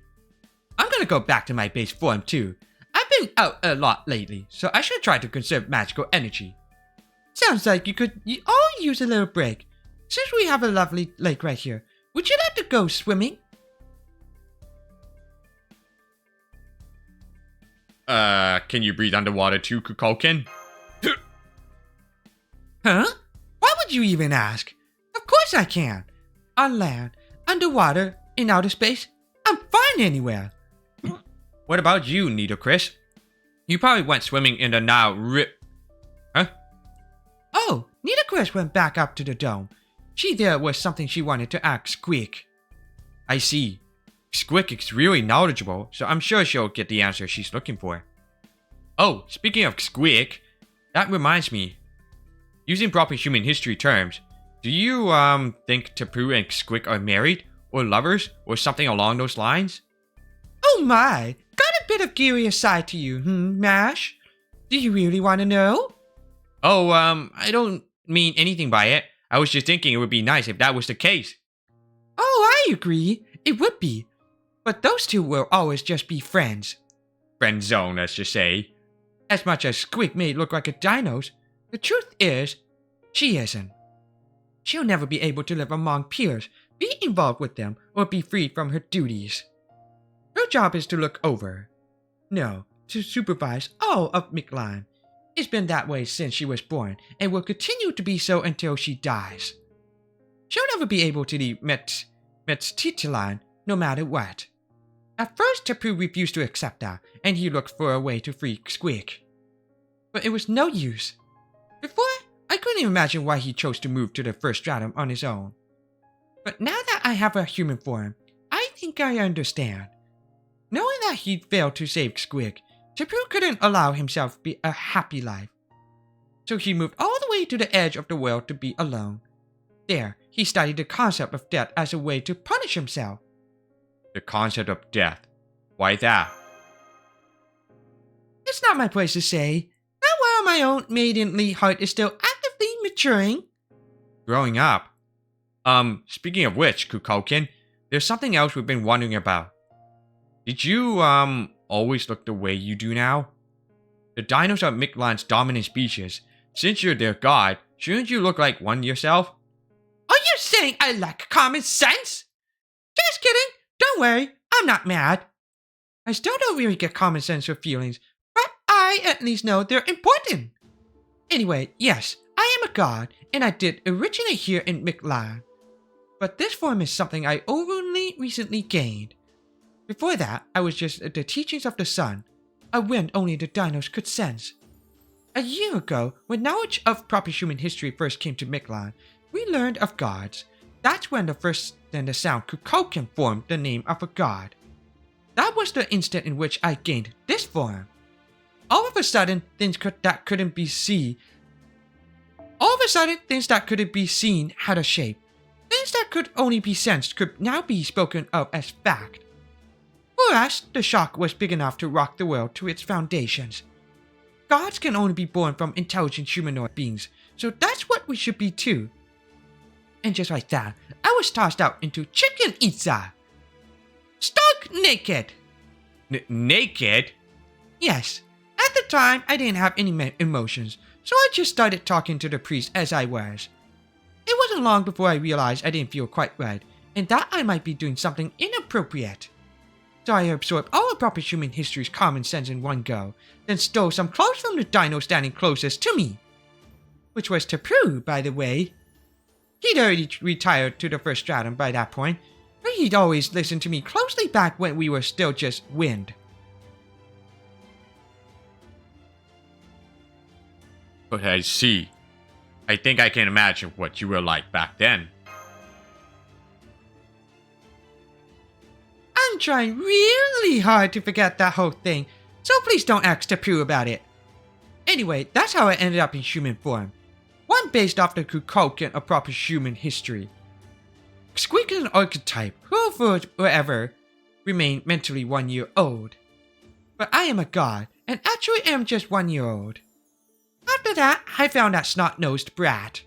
I'm gonna go back to my base form too. I've been out a lot lately, so I should try to conserve magical energy. Sounds like you could all use a little break. Since we have a lovely lake right here, would you like to go swimming? Can you breathe underwater too, Kukulkan? Huh? Why would you even ask? Of course I can. On land, underwater, in outer space, I'm fine anywhere. What about you, Needle Chris? You probably went swimming in the Nile Huh? Oh, Nita Chris went back up to the dome. There was something she wanted to ask Squeak. I see. Squeak is really knowledgeable, so I'm sure she'll get the answer she's looking for. Oh, speaking of Squeak, that reminds me. Using proper human history terms, do you, think Tapu and Squeak are married, or lovers, or something along those lines? Oh my, got a bit of curious side to you, Mash? Do you really want to know? Oh, I don't mean anything by it. I was just thinking it would be nice if that was the case. Oh, I agree. It would be. But those two will always just be friends. Friend zone, let's just say. As much as Squeak may look like a dinos, the truth is, she isn't. She'll never be able to live among peers, be involved with them, or be freed from her duties. Her job is to look over. No, to supervise all of Mictlan. It's been that way since she was born, and will continue to be so until she dies. She'll never be able to leave Mictlan, no matter what. At first, Tapu refused to accept that, and he looked for a way to free Squeak. but it was no use. Before, I couldn't imagine why he chose to move to the first stratum on his own. But now that I have a human form, I think I understand. Knowing that he'd failed to save Squig, Tapu couldn't allow himself to be a happy life. So he moved all the way to the edge of the world to be alone. There, he studied the concept of death as a way to punish himself. The concept of death. Why that? It's not my place to say. Not while my own maidenly heart is still actively maturing. Growing up. Speaking of which, Kukulkan, there's something else we've been wondering about. Did you, always look the way you do now? The dinos are Mictlan's dominant species. Since you're their god, shouldn't you look like one yourself? Are you saying I lack common sense? Just kidding. Don't worry. I'm not mad. I still don't really get common sense or feelings, but I at least know they're important. Anyway, yes, I am a god, and I did originate here in Mictlan. But this form is something I only recently gained. Before that, I was just the teachings of the sun, a wind only the dinos could sense. A year ago, when knowledge of proper human history first came to Mictlan, we learned of gods. That's when the first then the sound Kukulkan formed the name of a god. That was the instant in which I gained this form. All of a sudden, things that couldn't be seen had a shape. Things that could only be sensed could now be spoken of as fact. For us, the shock was big enough to rock the world to its foundations. Gods can only be born from intelligent humanoid beings, so that's what we should be too. And just like that, I was tossed out into Chicken Itza. Stark naked! Naked? Yes. At the time, I didn't have any emotions, so I just started talking to the priest as I was. It wasn't long before I realized I didn't feel quite right, and that I might be doing something inappropriate. So I absorbed all of proper human history's common sense in one go, then stole some clothes from the dino standing closest to me. Which was Tapu, by the way. He'd already retired to the first stratum by that point, but he'd always listened to me closely back when we were still just wind. But I see. I think I can imagine what you were like back then. I'm trying really hard to forget that whole thing, so please don't ask Tapu about it. Anyway, that's how I ended up in human form. One based off the Kukulkan of proper human history. Squeak is an archetype who forever remained mentally 1 year old. But I am a god, and actually am just 1 year old. After that, I found that snot-nosed brat.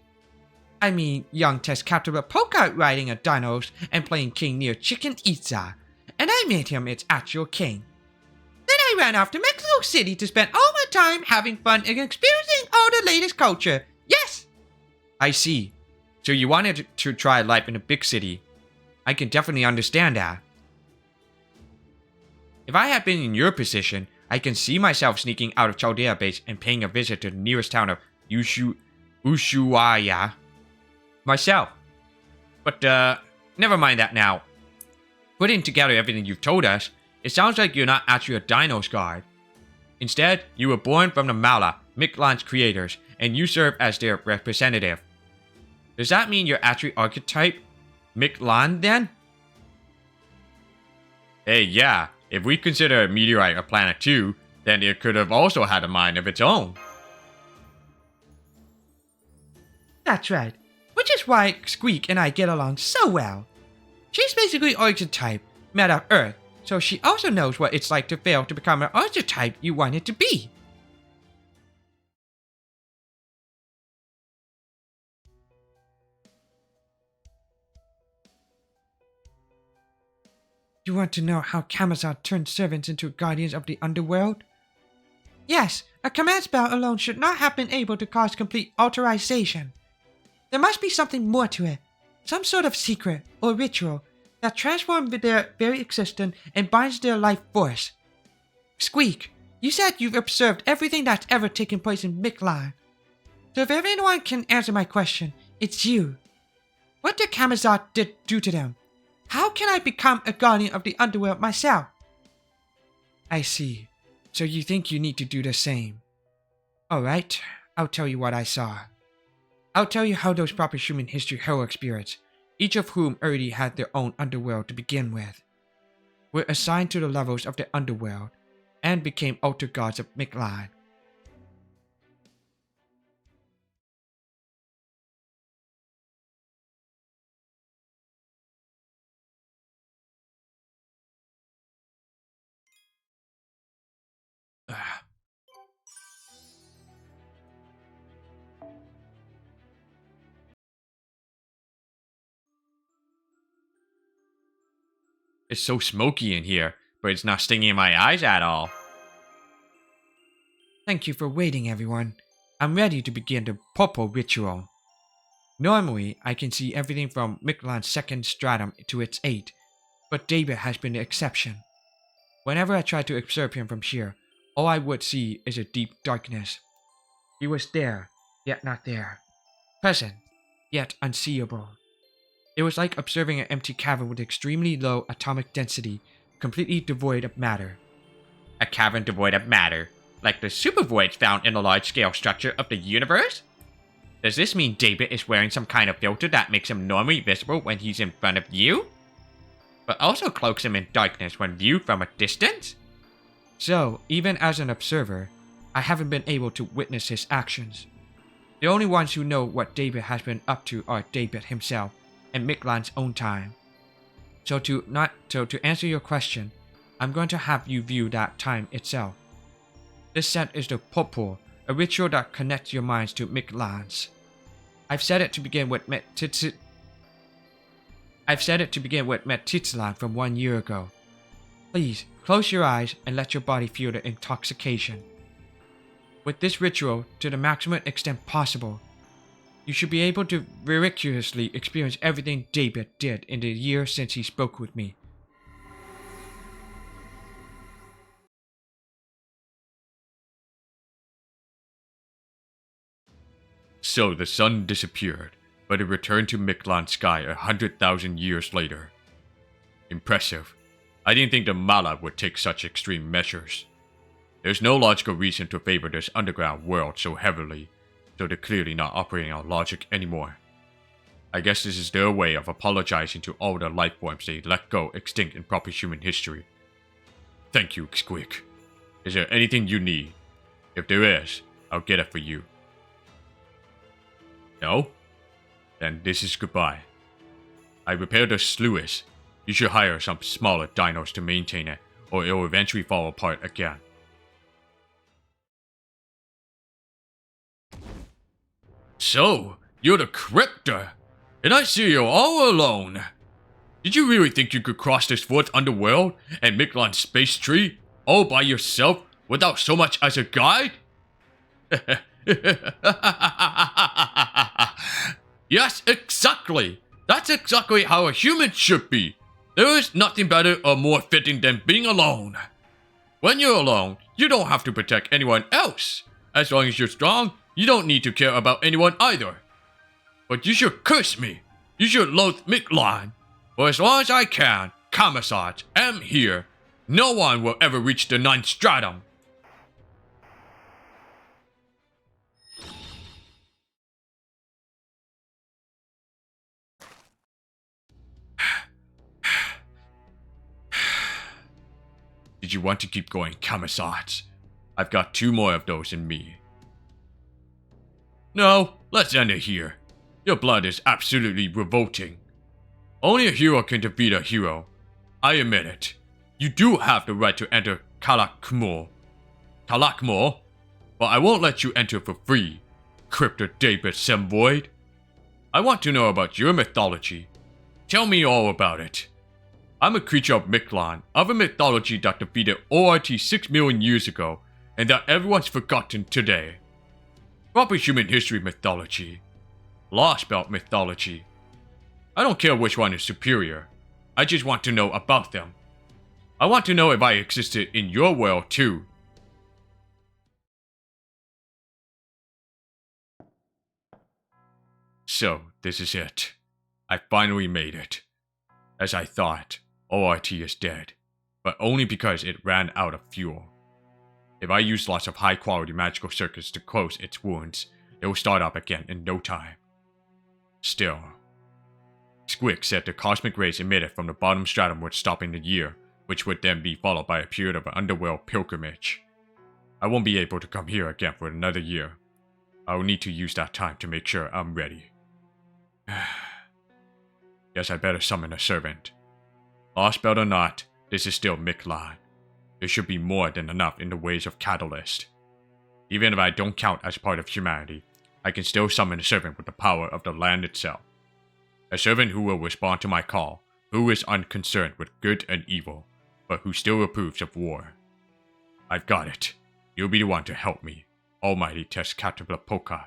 I mean, young test captain of Poke riding a dinos and playing king near Chicken Itza, and I made him its actual king. Then I ran off to Mexico City to spend all my time having fun and experiencing all the latest culture. Yes! I see. So you wanted to try life in a big city. I can definitely understand that. If I had been in your position, I can see myself sneaking out of Chaldea base and paying a visit to the nearest town of Ushuaia myself. But never mind that now. Putting together everything you've told us, it sounds like you're not actually a Dino's guard. Instead, you were born from the Mala, Mictlan's creators, and you serve as their representative. Does that mean you're actually archetype Mictlan then? Hey, yeah. If we consider a meteorite a planet too, then it could have also had a mind of its own. That's right. Which is why Squeak and I get along so well. She's basically archetype, made of Earth, so she also knows what it's like to fail to become an archetype you wanted to be. You want to know how Camazotz turned servants into guardians of the underworld? Yes, a command spell alone should not have been able to cause complete alteration. There must be something more to it, some sort of secret or ritual that transforms their very existence and binds their life force. Squeak, you said you've observed everything that's ever taken place in Mictlan. So if anyone can answer my question, it's you. What did Camazotz do to them? How can I become a guardian of the underworld myself? I see. So you think you need to do the same. Alright, I'll tell you what I saw. I'll tell you how those proper human history heroic spirits, each of whom already had their own underworld to begin with, were assigned to the levels of the underworld and became altar gods of Mictlan. It's so smoky in here, but it's not stinging in my eyes at all. Thank you for waiting, everyone. I'm ready to begin the Popo ritual. Normally, I can see everything from Mictlan's second stratum to its 8, but David has been the exception. Whenever I try to observe him from here, all I would see is a deep darkness. He was there, yet not there. Present, yet unseeable. It was like observing an empty cavern with extremely low atomic density, completely devoid of matter. A cavern devoid of matter, like the supervoids found in the large-scale structure of the universe? Does this mean David is wearing some kind of filter that makes him normally visible when he's in front of you, but also cloaks him in darkness when viewed from a distance? So, even as an observer, I haven't been able to witness his actions. The only ones who know what David has been up to are David himself and Mictlan's own time. So to answer your question, I'm going to have you view that time itself. This set is the Popo, a ritual that connects your minds to Mictlan's. I've set it to begin with Mictlan from 1 year ago. Please, close your eyes and let your body feel the intoxication. With this ritual, to the maximum extent possible, you should be able to miraculously experience everything David did in the year since he spoke with me. So the sun disappeared, but it returned to Mictlan's sky 100,000 years later. Impressive. I didn't think the Mala would take such extreme measures. There's no logical reason to favor this underground world so heavily, so they're clearly not operating on logic anymore. I guess this is their way of apologizing to all the life forms they let go extinct in proper human history. Thank you, Squeak. Is there anything you need? If there is, I'll get it for you. No? Then this is goodbye. I repaired the sluice. You should hire some smaller dinos to maintain it, or it will eventually fall apart again. So, you're the Cryptor, and I see you all alone. Did you really think you could cross this fourth underworld and Mictlan's space tree all by yourself without so much as a guide? Yes, exactly. That's exactly how a human should be. There is nothing better or more fitting than being alone. When you're alone, you don't have to protect anyone else. As long as you're strong, you don't need to care about anyone either. But you should curse me. You should loathe Mictlan. For as long as I can, Kamazats, am here. No one will ever reach the 9th stratum. Did you want to keep going, Kamazats? I've got 2 more of those in me. No, let's end it here. Your blood is absolutely revolting. Only a hero can defeat a hero. I admit it. You do have the right to enter Kalakmor. But I won't let you enter for free, Cryptor David Semvoid. I want to know about your mythology. Tell me all about it. I'm a creature of Mictlan, of a mythology that defeated ORT 6 million years ago, and that everyone's forgotten today. Proper human history mythology. Lostbelt mythology. I don't care which one is superior. I just want to know about them. I want to know if I existed in your world too. So, this is it. I finally made it. As I thought, ORT is dead, but only because it ran out of fuel. If I use lots of high-quality magical circuits to close its wounds, it will start up again in no time. Still, Squick said the cosmic rays emitted from the bottom stratum would stop in a year, which would then be followed by a period of an underworld pilgrimage. I won't be able to come here again for another year. I will need to use that time to make sure I'm ready. Guess I better summon a servant. Lostbelt or not, this is still Mictlan. There should be more than enough in the ways of Catalyst. Even if I don't count as part of humanity, I can still summon a servant with the power of the land itself. A servant who will respond to my call, who is unconcerned with good and evil, but who still approves of war. I've got it. You'll be the one to help me, Almighty Tezcatlipoca.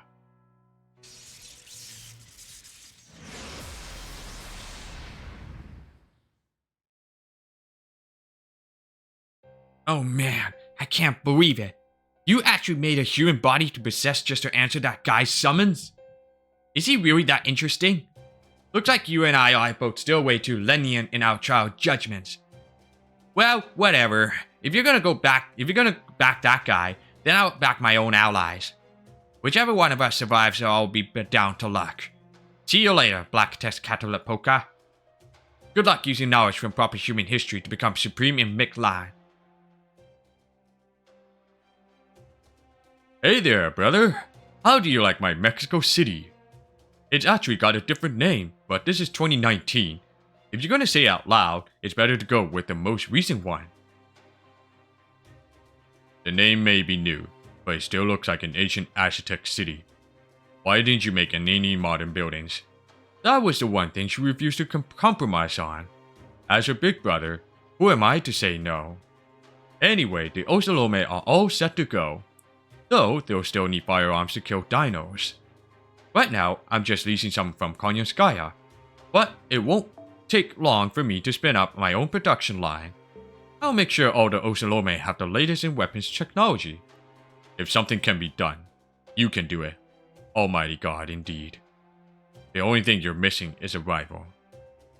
Oh man, I can't believe it. You actually made a human body to possess just to answer that guy's summons? Is he really that interesting? Looks like you and I are both still way too lenient in our trial judgments. Well, whatever. If you're gonna back that guy, then I'll back my own allies. Whichever one of us survives, I'll be down to luck. See you later, Black Tezcatlipoca. Good luck using knowledge from proper human history to become supreme in Mictlan. Hey there, brother. How do you like my Mexico City? It's actually got a different name, but this is 2019. If you're gonna say it out loud, it's better to go with the most recent one. The name may be new, but it still looks like an ancient Aztec city. Why didn't you make any modern buildings? That was the one thing she refused to compromise on. As her big brother, who am I to say no? Anyway, the Osalome are all set to go. Though, they'll still need firearms to kill dinos. Right now, I'm just leasing some from Konyanskaya. But it won't take long for me to spin up my own production line. I'll make sure all the Osalome have the latest in weapons technology. If something can be done, you can do it. Almighty God, indeed. The only thing you're missing is a rival.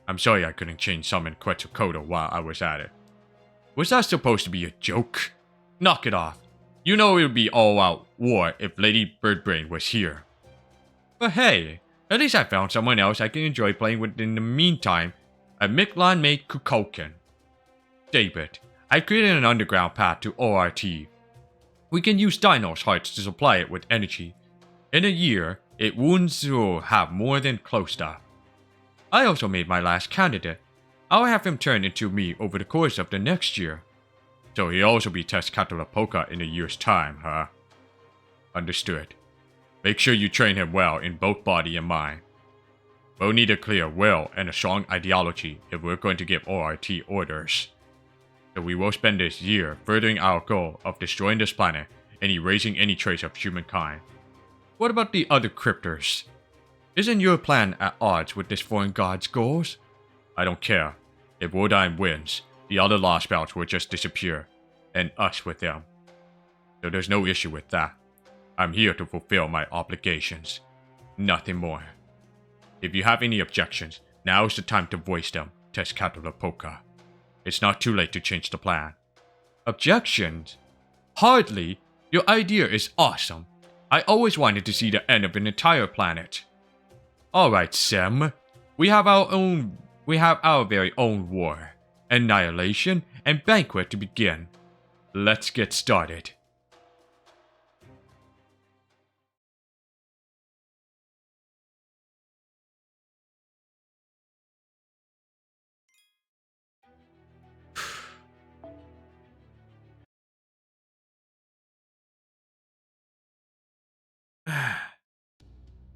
I'm sorry I couldn't chain summon Quetzalcoatl while I was at it. Was that supposed to be a joke? Knock it off. You know it would be all-out war if Lady Birdbrain was here. But hey, at least I found someone else I can enjoy playing with in the meantime, a Mictlan-made Kukulkan. David, I've created an underground path to ORT. We can use Dino's hearts to supply it with energy. In a year, it wounds will have more than close stuff. I also made my last candidate. I'll have him turn into me over the course of the next year. So he'll also be Tezcatlipoca in a year's time, huh? Understood. Make sure you train him well in both body and mind. We'll need a clear will and a strong ideology if we're going to give ORT orders. So we will spend this year furthering our goal of destroying this planet and erasing any trace of humankind. What about the other cryptors? Isn't your plan at odds with this foreign god's goals? I don't care. If Wodan wins, the other Lostbelts will just disappear, and us with them. So there's no issue with that. I'm here to fulfill my obligations. Nothing more. If you have any objections, now is the time to voice them, Tezcatlipoca. It's not too late to change the plan. Objections? Hardly. Your idea is awesome. I always wanted to see the end of an entire planet. Alright, Sem. We have our very own war, annihilation, and banquet to begin. Let's get started.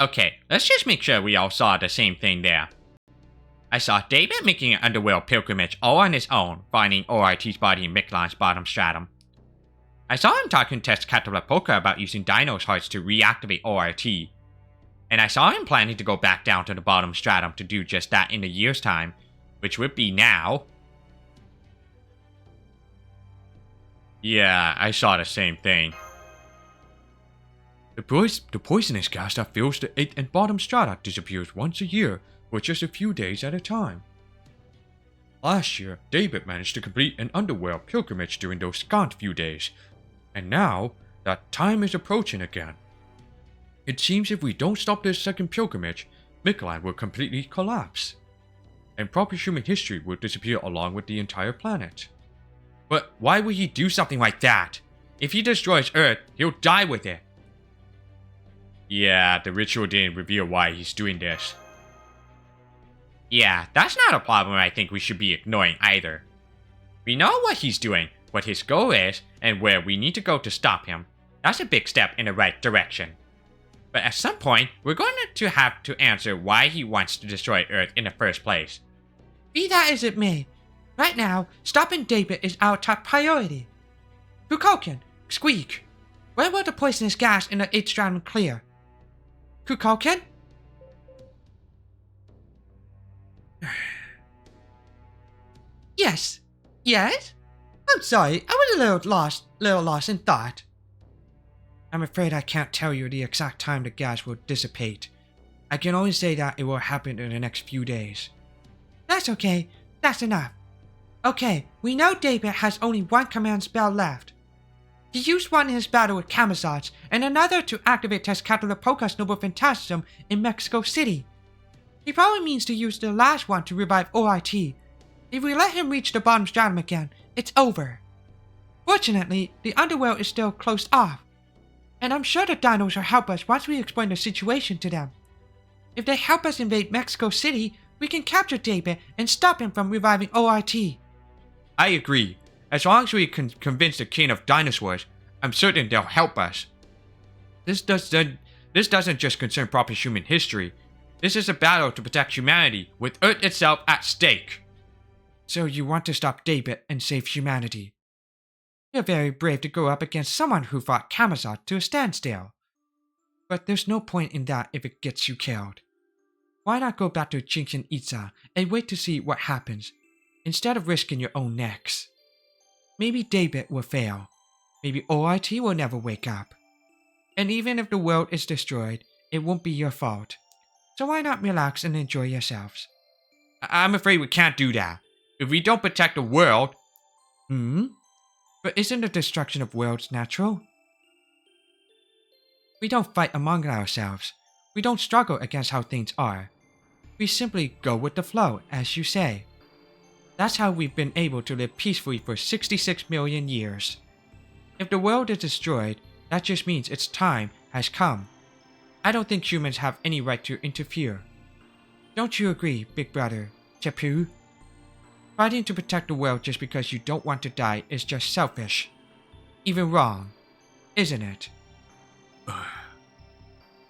Okay, let's just make sure we all saw the same thing there. I saw David making an underworld pilgrimage all on his own, finding ORT's body in Mictlan's bottom stratum. I saw him talking to Tezcatlipoca about using Dino's hearts to reactivate ORT. And I saw him planning to go back down to the bottom stratum to do just that in a year's time, which would be now. Yeah, I saw the same thing. The poisonous gas that fills the 8th and bottom strata disappears once a year for just a few days at a time. Last year, David managed to complete an underworld pilgrimage during those scant few days, And now, that time is approaching again. It seems if we don't stop this second pilgrimage, Mictlan will completely collapse. And proper human history will disappear along with the entire planet. But why would he do something like that? If he destroys Earth, he'll die with it. Yeah, the ritual didn't reveal why he's doing this. Yeah, that's not a problem I think we should be ignoring either. We know what he's doing, what his goal is, and where we need to go to stop him. That's a big step in the right direction. But at some point, we're going to have to answer why he wants to destroy Earth in the first place. Be that as it may, right now, stopping David is our top priority. Kukulkan, Squeak, where will the poisonous gas in the 8th Stratum clear? Kukulkan? Yes. Yes? I'm sorry, I was a little lost in thought. I'm afraid I can't tell you the exact time the gas will dissipate. I can only say that it will happen in the next few days. That's okay. That's enough. Okay, we know David has only one command spell left. He used one in his battle with Camazots, and another to activate Tezcatlipoca's Noble Phantasm in Mexico City. He probably means to use the last one to revive OIT. If we let him reach the bottom stratum again, it's over. Fortunately, the underworld is still closed off. And I'm sure the dinos will help us once we explain the situation to them. If they help us invade Mexico City, we can capture David and stop him from reviving OIT. I agree. As long as we can convince the king of dinosaurs, I'm certain they'll help us. This doesn't just concern proper human history. This is a battle to protect humanity, with Earth itself at stake. So you want to stop David and save humanity. You're very brave to go up against someone who fought Camazot to a standstill. But there's no point in that if it gets you killed. Why not go back to Chichen Itza and wait to see what happens, instead of risking your own necks? Maybe David will fail. Maybe OIT will never wake up. And even if the world is destroyed, it won't be your fault. So why not relax and enjoy yourselves? I'm afraid we can't do that. If we don't protect the world... But isn't the destruction of worlds natural? We don't fight among ourselves. We don't struggle against how things are. We simply go with the flow, as you say. That's how we've been able to live peacefully for 66 million years. If the world is destroyed, that just means its time has come. I don't think humans have any right to interfere. Don't you agree, Big Brother, Tepu? Fighting to protect the world just because you don't want to die is just selfish. Even wrong, isn't it?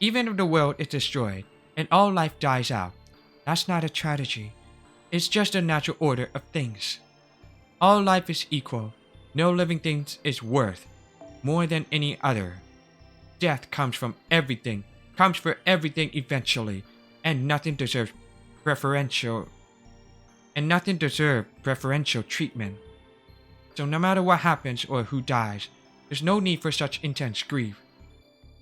Even if the world is destroyed and all life dies out, that's not a tragedy. It's just a natural order of things. All life is equal. No living thing is worth more than any other. Death comes for everything eventually, and nothing deserves preferential treatment. So no matter what happens or who dies, there's no need for such intense grief.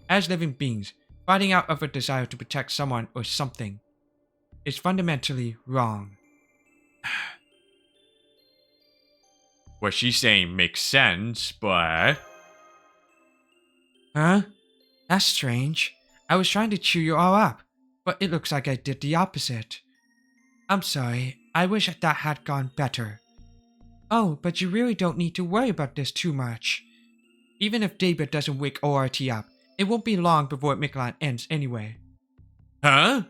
As living beings, fighting out of a desire to protect someone or something is fundamentally wrong. What she's saying makes sense, but... Huh? That's strange. I was trying to cheer you all up, but it looks like I did the opposite. I'm sorry. I wish that had gone better. Oh, but you really don't need to worry about this too much. Even if David doesn't wake ORT up, it won't be long before Mictlan ends anyway. Huh?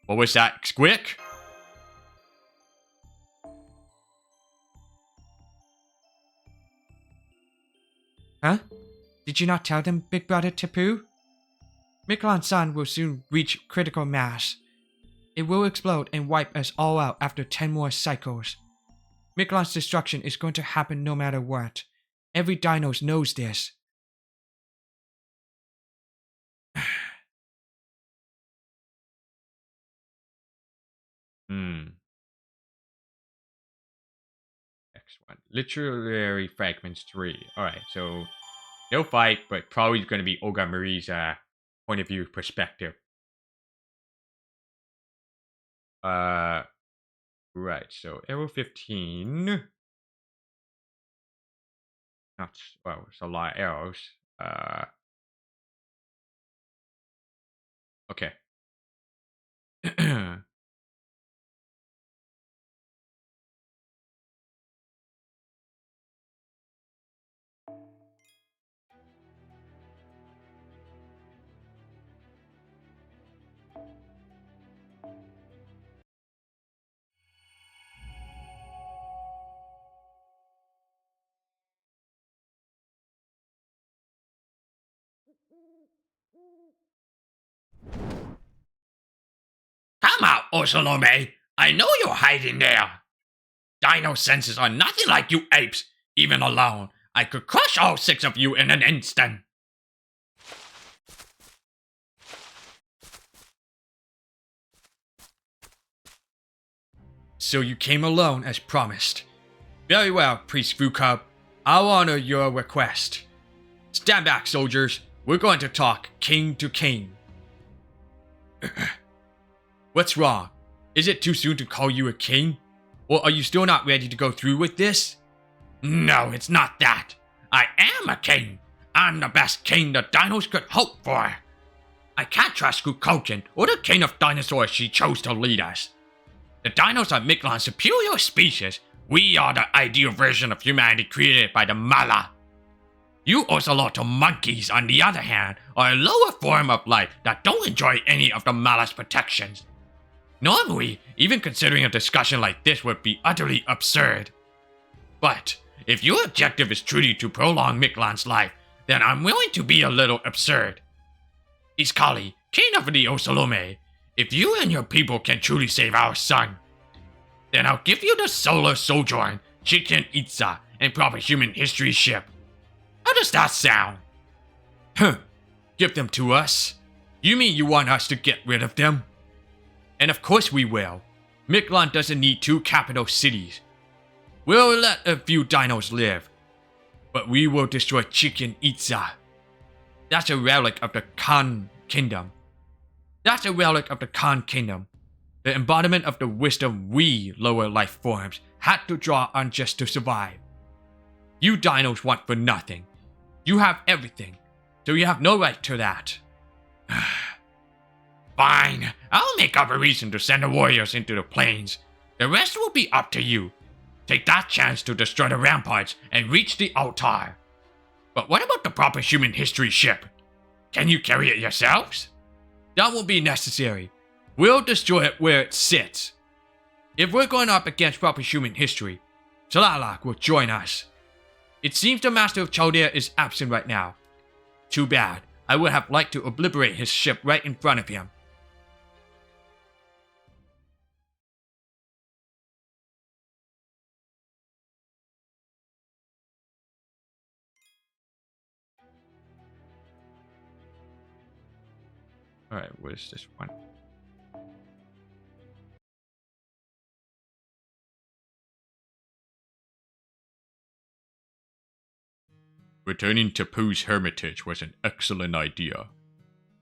What was that, Squick? Huh? Did you not tell them, Big Brother Tepu? Mictlan's sun will soon reach critical mass. It will explode and wipe us all out after 10 more cycles. Mictlan's destruction is going to happen no matter what. Every dino knows this. Next one. Literary Fragments 3. Alright, so no fight, but probably going to be Olga Marie's point of view perspective. Right, so Arrow 15. Not, well, it's a lot of arrows. Okay. Come out, Osalome! I know you're hiding there! Dino senses are nothing like you apes! Even alone, I could crush all 6 of you in an instant! So you came alone as promised. Very well, Priest Vukub. I'll honor your request. Stand back, soldiers. We're going to talk king to king. What's wrong? Is it too soon to call you a king? Or are you still not ready to go through with this? No, it's not that. I am a king. I'm the best king the dinos could hope for. I can't trust Kukoken or the king of dinosaurs she chose to lead us. The dinos are Mictlan's superior species. We are the ideal version of humanity created by the Mala. You ocelotl monkeys, on the other hand, are a lower form of life that don't enjoy any of the Mala's protections. Normally, even considering a discussion like this would be utterly absurd. But, if your objective is truly to prolong Mictlan's life, then I'm willing to be a little absurd. Iskali, king of the Osalome, if you and your people can truly save our son, then I'll give you the Solar Sojourn, Chicken Itza, and proper human history ship. How does that sound? Huh. Give them to us? You mean you want us to get rid of them? And of course we will. Mictlan doesn't need 2 capital cities. We'll let a few dinos live. But we will destroy Chicken Itza. That's a relic of the Khan Kingdom. The embodiment of the wisdom we lower life forms had to draw on just to survive. You dinos want for nothing. You have everything, so you have no right to that. Fine, I'll make up a reason to send the warriors into the plains. The rest will be up to you. Take that chance to destroy the ramparts and reach the altar. But what about the proper human history ship? Can you carry it yourselves? That won't be necessary. We'll destroy it where it sits. If we're going up against proper human history, Talalak will join us. It seems the Master of Chaldea is absent right now. Too bad. I would have liked to obliterate his ship right in front of him. Alright, what is this one? Returning to Pooh's hermitage was an excellent idea.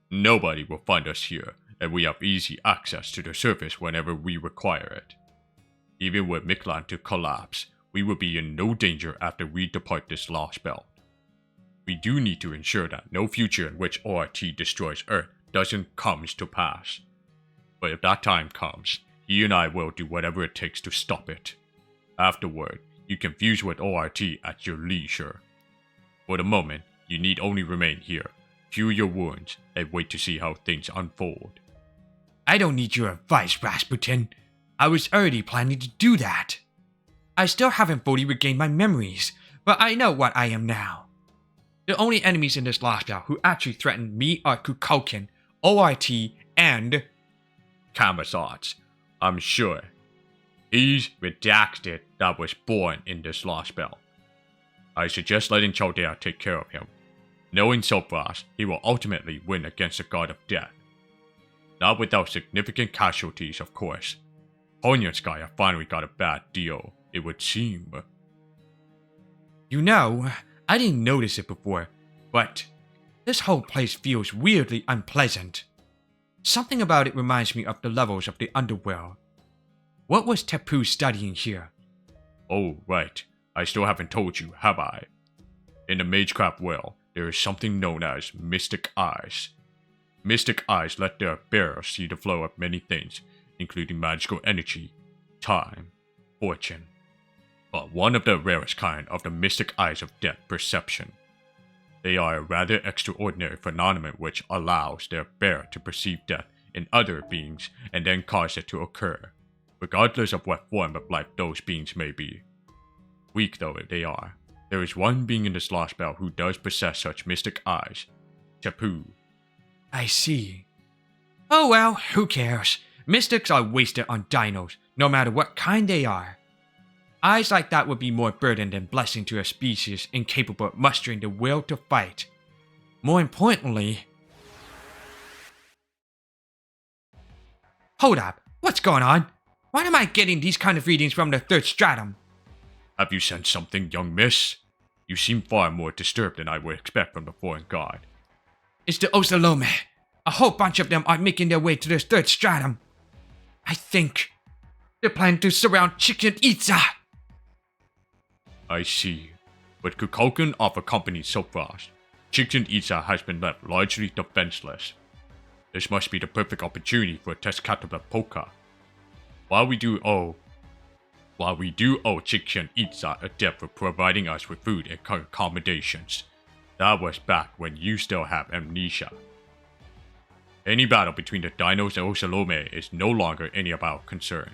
Nobody will find us here, and we have easy access to the surface whenever we require it. Even with Mictlan to collapse, we will be in no danger after we depart this Lostbelt. We do need to ensure that no future in which ORT destroys Earth doesn't come to pass. But if that time comes, he and I will do whatever it takes to stop it. Afterward, you can fuse with ORT at your leisure. For the moment, you need only remain here, cure your wounds, and wait to see how things unfold. I don't need your advice, Rasputin. I was already planning to do that. I still haven't fully regained my memories, but I know what I am now. The only enemies in this Lostbelt who actually threaten me are Kukoken, ORT, and Kamazotz, I'm sure. He's redacted that was born in this Lostbelt. I suggest letting Chaldea take care of him. Knowing Sopras, he will ultimately win against the God of Death. Not without significant casualties, of course. Honyansky have finally got a bad deal, it would seem. You know, I didn't notice it before, but this whole place feels weirdly unpleasant. Something about it reminds me of the levels of the underworld. What was Tepu studying here? Oh, right. I still haven't told you, have I? In the Magecraft world, there is something known as Mystic Eyes. Mystic Eyes let their bearer see the flow of many things, including magical energy, time, fortune. But one of the rarest kind of the Mystic Eyes of depth perception. They are a rather extraordinary phenomenon which allows their bearer to perceive death in other beings and then cause it to occur, regardless of what form of life those beings may be. Weak though they are, there is one being in this Lostbelt who does possess such mystic eyes. Tapu. I see. Oh well, who cares? Mystics are wasted on dinos, no matter what kind they are. Eyes like that would be more burden than blessing to a species incapable of mustering the will to fight. More importantly... Hold up, what's going on? Why am I getting these kind of readings from the third stratum? Have you sensed something, young miss? You seem far more disturbed than I would expect from the foreign god. It's the Osalome. A whole bunch of them are making their way to the third stratum. I think they're planning to surround Chicken Itza. I see. But Kukulkan of a company so fast, Chicken Itza has been left largely defenseless. This must be the perfect opportunity for Tezcatlipoca Polka. While we do owe Chicken Itza a debt for providing us with food and accommodations, that was back when you still have amnesia. Any battle between the dinos and Osalome is no longer any of our concern.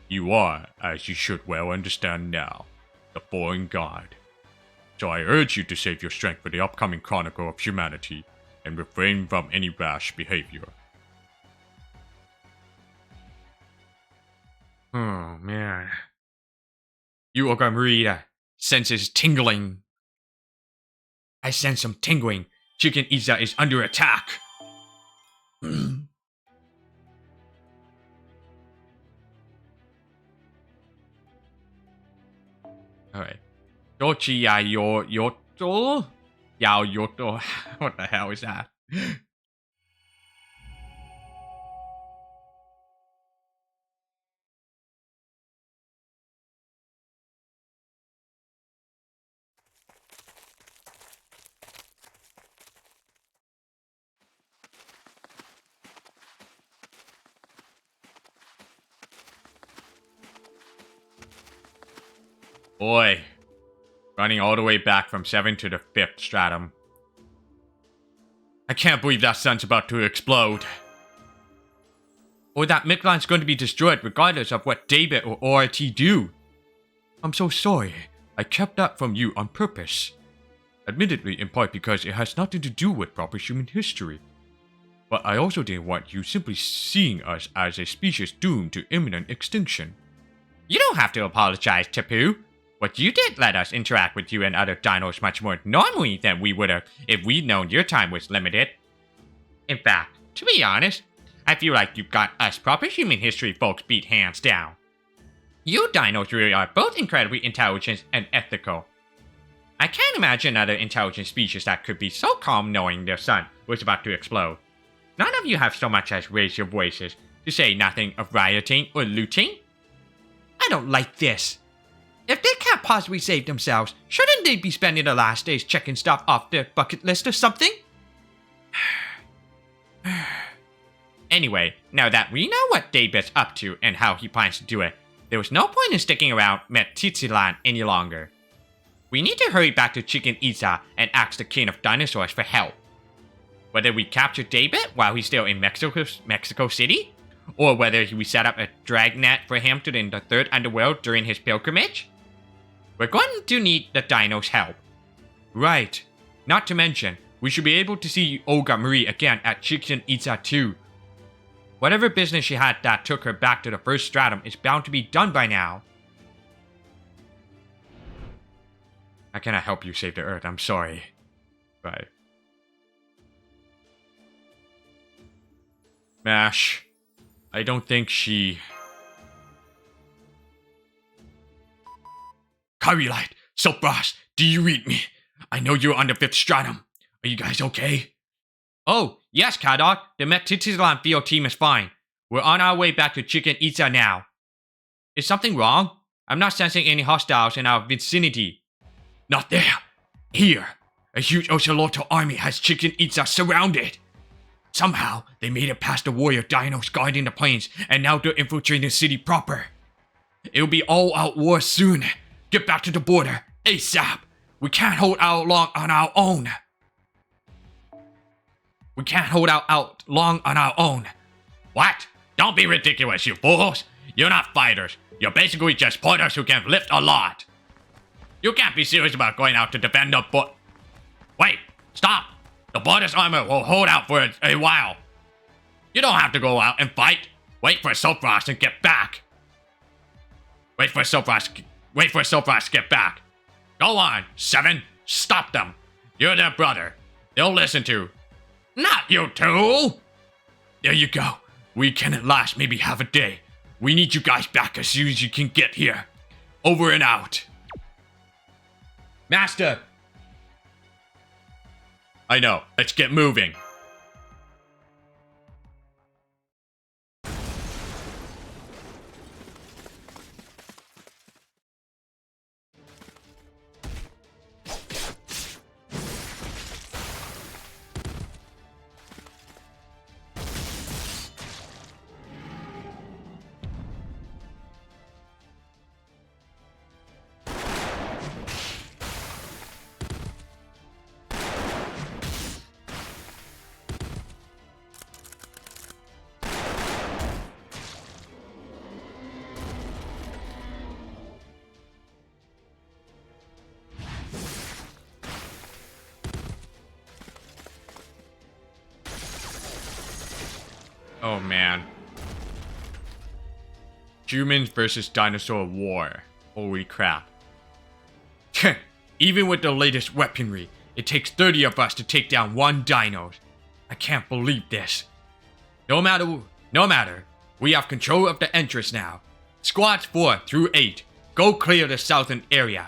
You are, as you should well understand now, the foreign god. So I urge you to save your strength for the upcoming Chronicle of Humanity and refrain from any rash behavior. Oh, man. You Ogamurita senses tingling. I sense some tingling. Chicken Itza is under attack. Alright. Dochi ya yoto? Yao yoto. What the hell is that? Boy, running all the way back from 7 to the 5th stratum. I can't believe that sun's about to explode. Or that Mictlan's going to be destroyed regardless of what David or ORT do. I'm so sorry. I kept that from you on purpose. Admittedly, in part because it has nothing to do with proper human history. But I also didn't want you simply seeing us as a species doomed to imminent extinction. You don't have to apologize, Tapu. But you did let us interact with you and other dinos much more normally than we would have if we'd known your time was limited. In fact, to be honest, I feel like you've got us proper human history folks beat hands down. You dinos really are both incredibly intelligent and ethical. I can't imagine another intelligent species that could be so calm knowing their sun was about to explode. None of you have so much as raised your voices, to say nothing of rioting or looting. I don't like this. If they can't possibly save themselves, shouldn't they be spending the last days checking stuff off their bucket list or something? Anyway, now that we know what David's up to and how he plans to do it, there was no point in sticking around Mictlan any longer. We need to hurry back to Chicken Itza and ask the King of Dinosaurs for help. Whether we capture David while he's still in Mexico City, or whether we set up a dragnet for him to the third underworld during his pilgrimage, we're going to need the dinos' help. Right. Not to mention, we should be able to see Olga Marie again at Chichen Itza too. Whatever business she had that took her back to the first stratum is bound to be done by now. I cannot help you save the Earth, I'm sorry. Right. Mash, I don't think she... Kyrillite, Silfrost, do you read me? I know you're on the 5th stratum. Are you guys okay? Oh, yes, Kadok. The Mictlan field team is fine. We're on our way back to Chicken Itza now. Is something wrong? I'm not sensing any hostiles in our vicinity. Not there. Here, a huge Oceloto army has Chicken Itza surrounded. Somehow, they made it past the warrior dinos guarding the plains, and now they're infiltrating the city proper. It'll be all-out war soon. Get back to the border, ASAP. We can't hold out long on our own. We can't hold out long on our own. What? Don't be ridiculous, you fools. You're not fighters. You're basically just porters who can lift a lot. You can't be serious about going out to defend the Wait, stop. The border's armor will hold out for a while. You don't have to go out and fight. Wait for Sofrost and get back. Wait for Sofrost to get back. Go on, Seven. Stop them. You're their brother. They'll listen to. Not you two. There you go. We can at last maybe have a day. We need you guys back as soon as you can get here. Over and out. Master. I know. Let's get moving. Oh man. Humans versus dinosaur war. Holy crap. Even with the latest weaponry, it takes 30 of us to take down one dino. I can't believe this. No matter. We have control of the entrance now. Squads 4 through 8, go clear the southern area.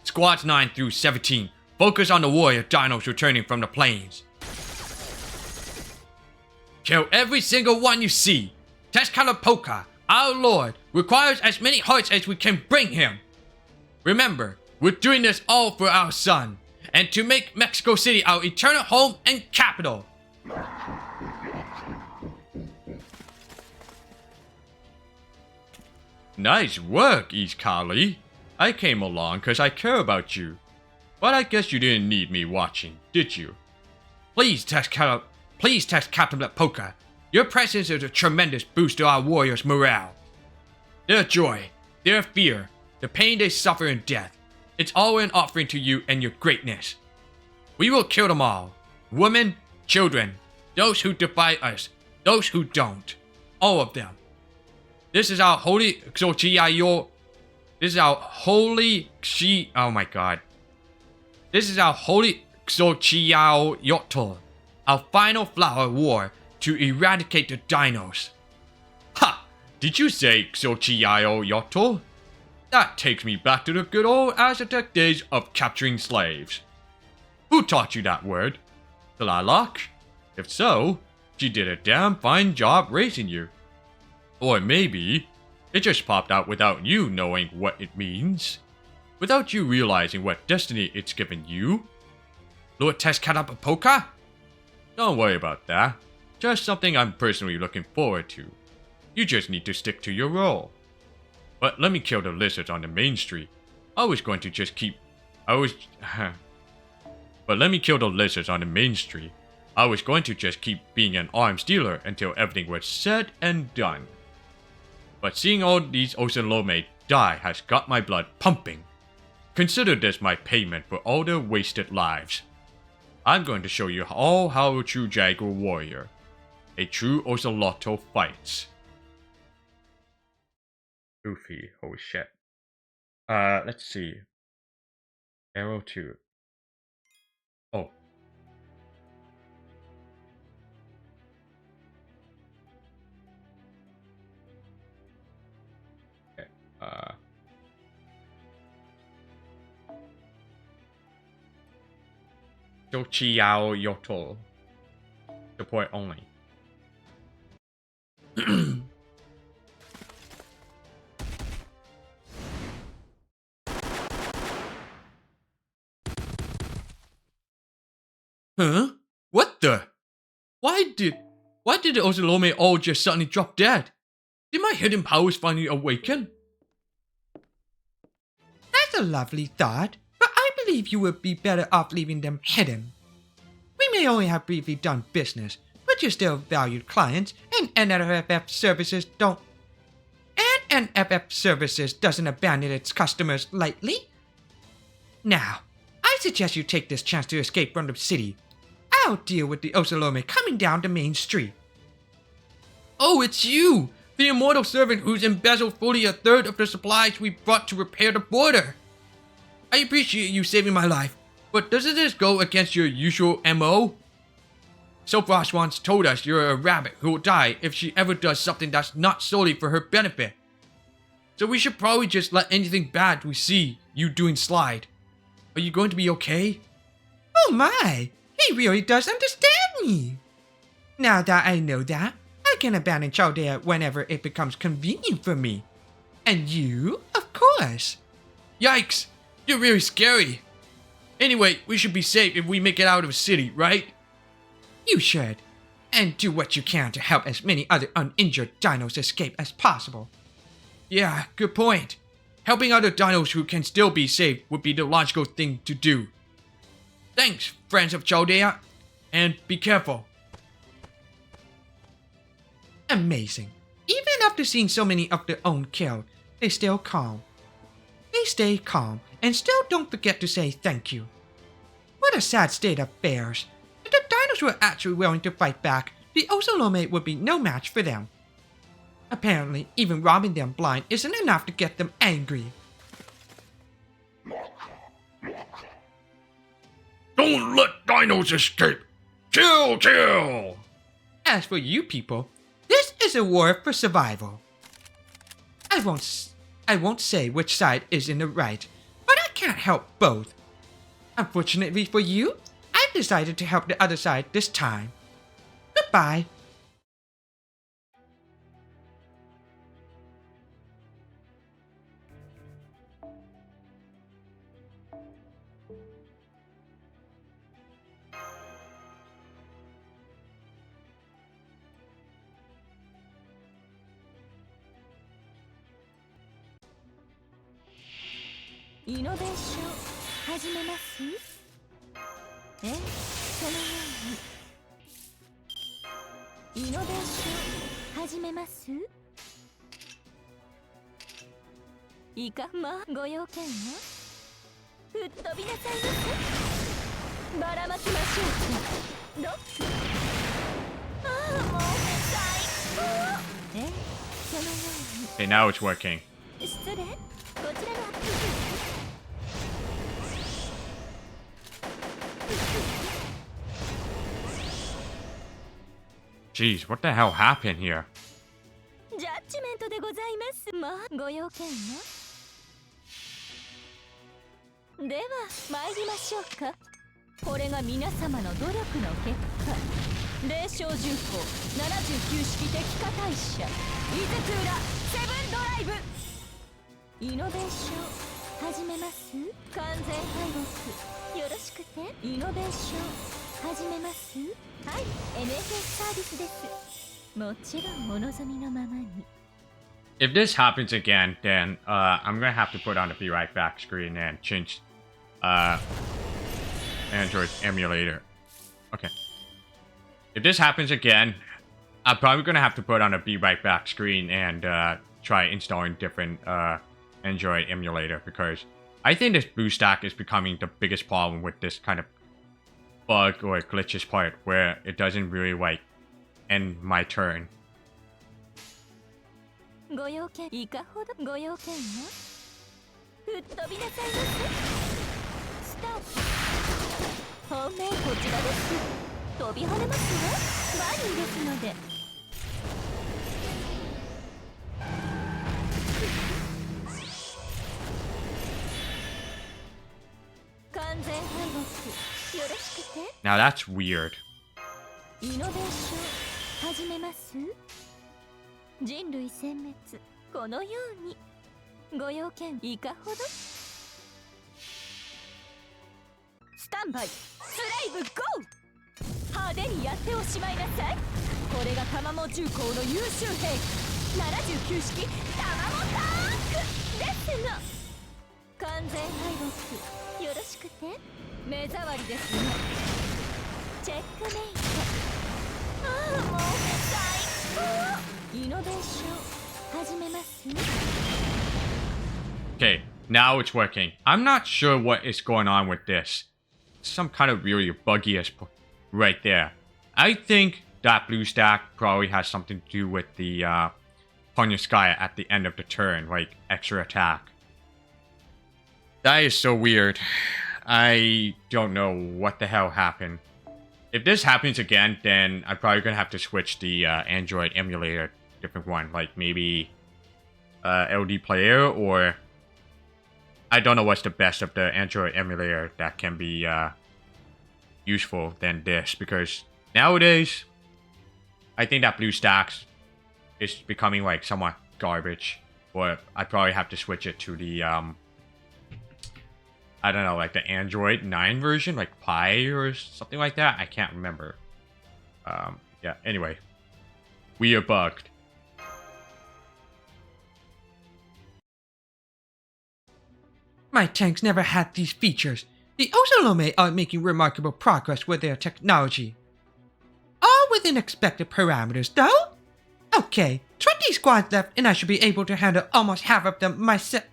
Squads 9 through 17, focus on the warrior dinos returning from the plains. Kill every single one you see. Tezcatlipoca, our lord, requires as many hearts as we can bring him. Remember, we're doing this all for our son, and to make Mexico City our eternal home and capital. Nice work, East Kali. I came along because I care about you. But I guess you didn't need me watching, did you? Please, Tezcatlipoca. Your presence is a tremendous boost to our warriors' morale. Their joy, their fear, the pain they suffer in death, it's all an offering to you and your greatness. We will kill them all. Women, children, those who defy us, those who don't. All of them. This is our holy Xochitl. This is our holy oh my god. This is our holy Xochitl. Our final flower war to eradicate the dinos. Ha! Did you say Xochitl? That takes me back to the good old Aztec days of capturing slaves. Who taught you that word? Tlaloc? If so, she did a damn fine job raising you. Or maybe, it just popped out without you knowing what it means. Without you realizing what destiny it's given you. Lord Tezcatlipoca? Don't worry about that. Just something I'm personally looking forward to. You just need to stick to your role. But let me kill the lizards on the main street. But let me kill the lizards on the main street. I was going to just keep being an arms dealer until everything was said and done. But seeing all these Ocelome die has got my blood pumping. Consider this my payment for all their wasted lives. I'm going to show you all how a true Jaguar warrior, a true Ocelotto fights. Goofy, holy shit. Let's see. Arrow 2. Oh. Okay, Xochitl. Support only. Huh? What the? Why did the Osalome all just suddenly drop dead? Did my hidden powers finally awaken? That's a lovely thought, but I believe you would be better off leaving them hidden. We may only have briefly done business, but you're still valued clients, and NFF Services doesn't abandon its customers lightly. Now, I suggest you take this chance to escape from the city. I'll deal with the Osalome coming down the main street. Oh, it's you! The immortal servant who's embezzled fully a third of the supplies we brought to repair the border. I appreciate you saving my life, but doesn't this go against your usual MO? Sopros once told us you're a rabbit who will die if she ever does something that's not solely for her benefit. So we should probably just let anything bad we see you doing slide. Are you going to be okay? Oh my, he really does understand me. Now that I know that, I can abandon Chaldea whenever it becomes convenient for me. And you, of course. Yikes! You're really scary. Anyway, we should be safe if we make it out of the city, right? You should. And do what you can to help as many other uninjured dinos escape as possible. Yeah, good point. Helping other dinos who can still be saved would be the logical thing to do. Thanks, friends of Chaldea. And be careful. Amazing. Even after seeing so many of their own killed, they still calm. They stay calm and still don't forget to say thank you. What a sad state of affairs. If the dinos were actually willing to fight back, the Osalome would be no match for them. Apparently, even robbing them blind isn't enough to get them angry. Don't let dinos escape! Kill, kill! As for you people, this is a war for survival. I won't say which side is in the right, but I can't help both. Unfortunately for you, I've decided to help the other side this time. Goodbye. Innovation 始めます。そのように。イノベーション始めます。いかまあご用件は吹っ飛びなさいませ。ばらまきましょうか。ああもう最高。そのように。 Okay, now it's working. 失礼。こちらの。Jeez, what the hell happened here? ジャッジメントでございます。まあ、ご用件はでは、参りましょうか。これが皆様の努力の結果。霊障重工79式敵化大社イズクーラセブンドライブイノベーション始めます。完全敗北よろしくて。イノベーション始めます。はい、NFS サービスです。もちろんお望みのままに。 If this happens again, then I'm gonna have to put on the Be Right Back screen and change Android emulator. Okay. If this happens again, I'm probably gonna have to put on a Be Right Back screen and try installing different Android emulator, because I think this boost stack is becoming the biggest problem with this kind of bug or glitches part, where it doesn't really like end my turn. ご用件いかほどご用件は吹っ飛びなさいませ。スタート本命こちらです。飛び跳ねますわ。バニーですので。完全敗北よろしくて。 Now that's weird. イノベーション始めます。人類殲滅このように。ご用件いかほど。スタンバイスライブゴー。派手にやっておしまいなさい。これが玉も重工の優秀兵79式玉もタンクですの。完全敗北よろしくて。目障りですね。チェックメイト。ああもう最高。イノベーション始めますね。 Okay, now it's working. I'm not sure what is going on with this. Some kind of really buggy as right there. I think that blue stack probably has something to do with the Ponyskaya at the end of the turn, like extra attack. That is so weird. I don't know what the hell happened. If this happens again, then I'm probably gonna have to switch the Android emulator, different one, like maybe LD player, or I don't know what's the best of the Android emulator that can be useful than this, because nowadays I think that BlueStacks is becoming like somewhat garbage, or I probably have to switch it to the I don't know, like the Android 9 version, like Pi or something like that. I can't remember. Yeah, anyway. We are bugged. My tanks never had these features. The Osalome are making remarkable progress with their technology. All within expected parameters, though? Okay, 20 squads left and I should be able to handle almost half of them myself.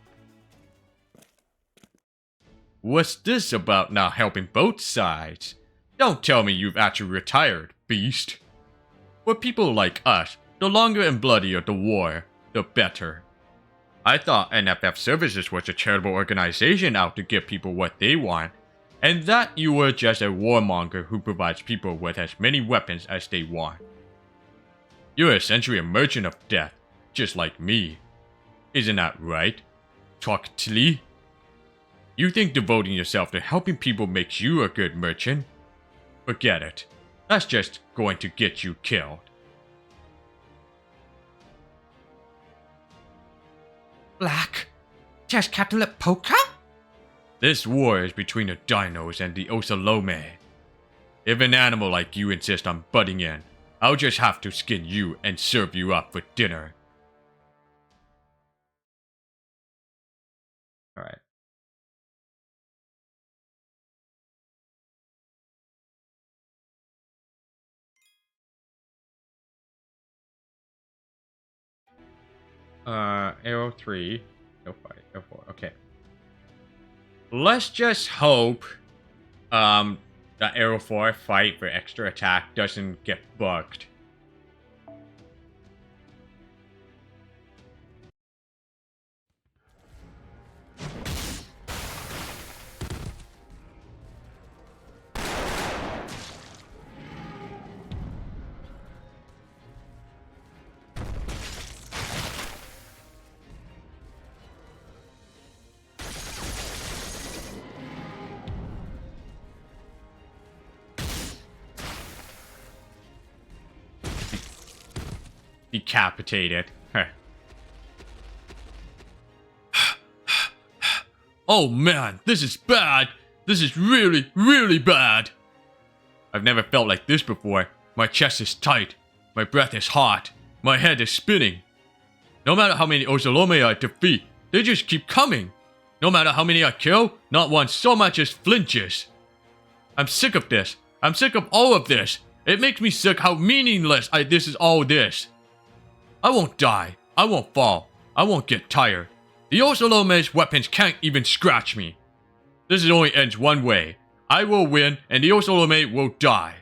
What's this about not helping both sides? Don't tell me you've actually retired, beast. For people like us, the longer and bloodier the war, the better. I thought NFF Services was a charitable organization out to give people what they want, and that you were just a warmonger who provides people with as many weapons as they want. You're essentially a merchant of death, just like me. Isn't that right, Tok'tli? You think devoting yourself to helping people makes you a good merchant? Forget it. That's just going to get you killed. Black? Just Captain Poka? This war is between the dinos and the Osalome. If an animal like you insists on butting in, I'll just have to skin you and serve you up for dinner. Alright. Arrow 3. Go 5. Go 4. Okay. Let's just hope that Arrow 4 fight for extra attack doesn't get bugged. Decapitated. Oh man, this is bad. This is really, really bad. I've never felt like this before. My chest is tight. My breath is hot. My head is spinning. No matter how many Osalome I defeat, they just keep coming. No matter how many I kill, not one so much as flinches. I'm sick of this. I'm sick of all of this. It makes me sick how meaningless this is all this. I won't die. I won't fall. I won't get tired. The Osalome's weapons can't even scratch me. This only ends one way. I will win and the Osalome will die.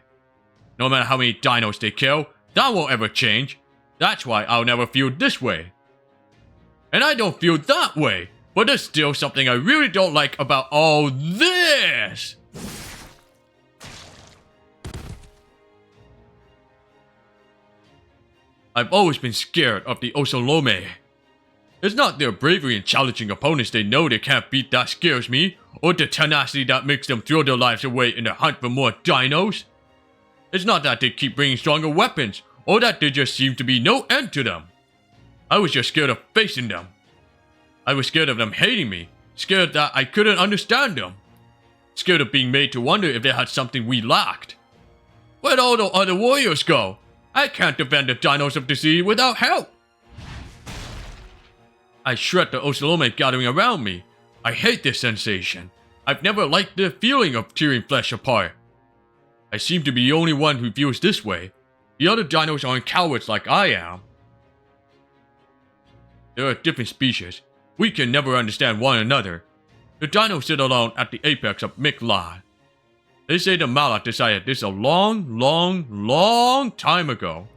No matter how many dinos they kill, that won't ever change. That's why I'll never feel this way. And I don't feel that way. But there's still something I really don't like about all this. I've always been scared of the Osalome. It's not their bravery in challenging opponents they know they can't beat that scares me, or the tenacity that makes them throw their lives away in the hunt for more dinos. It's not that they keep bringing stronger weapons, or that there just seems to be no end to them. I was just scared of facing them. I was scared of them hating me, scared that I couldn't understand them, scared of being made to wonder if they had something we lacked. Where'd all the other warriors go? I can't defend the dinos of the sea without help. I shred the Osalome gathering around me. I hate this sensation. I've never liked the feeling of tearing flesh apart. I seem to be the only one who feels this way. The other dinos aren't cowards like I am. There are different species. We can never understand one another. The dinos sit alone at the apex of Mictlan. They say the Malak decided this a long time ago.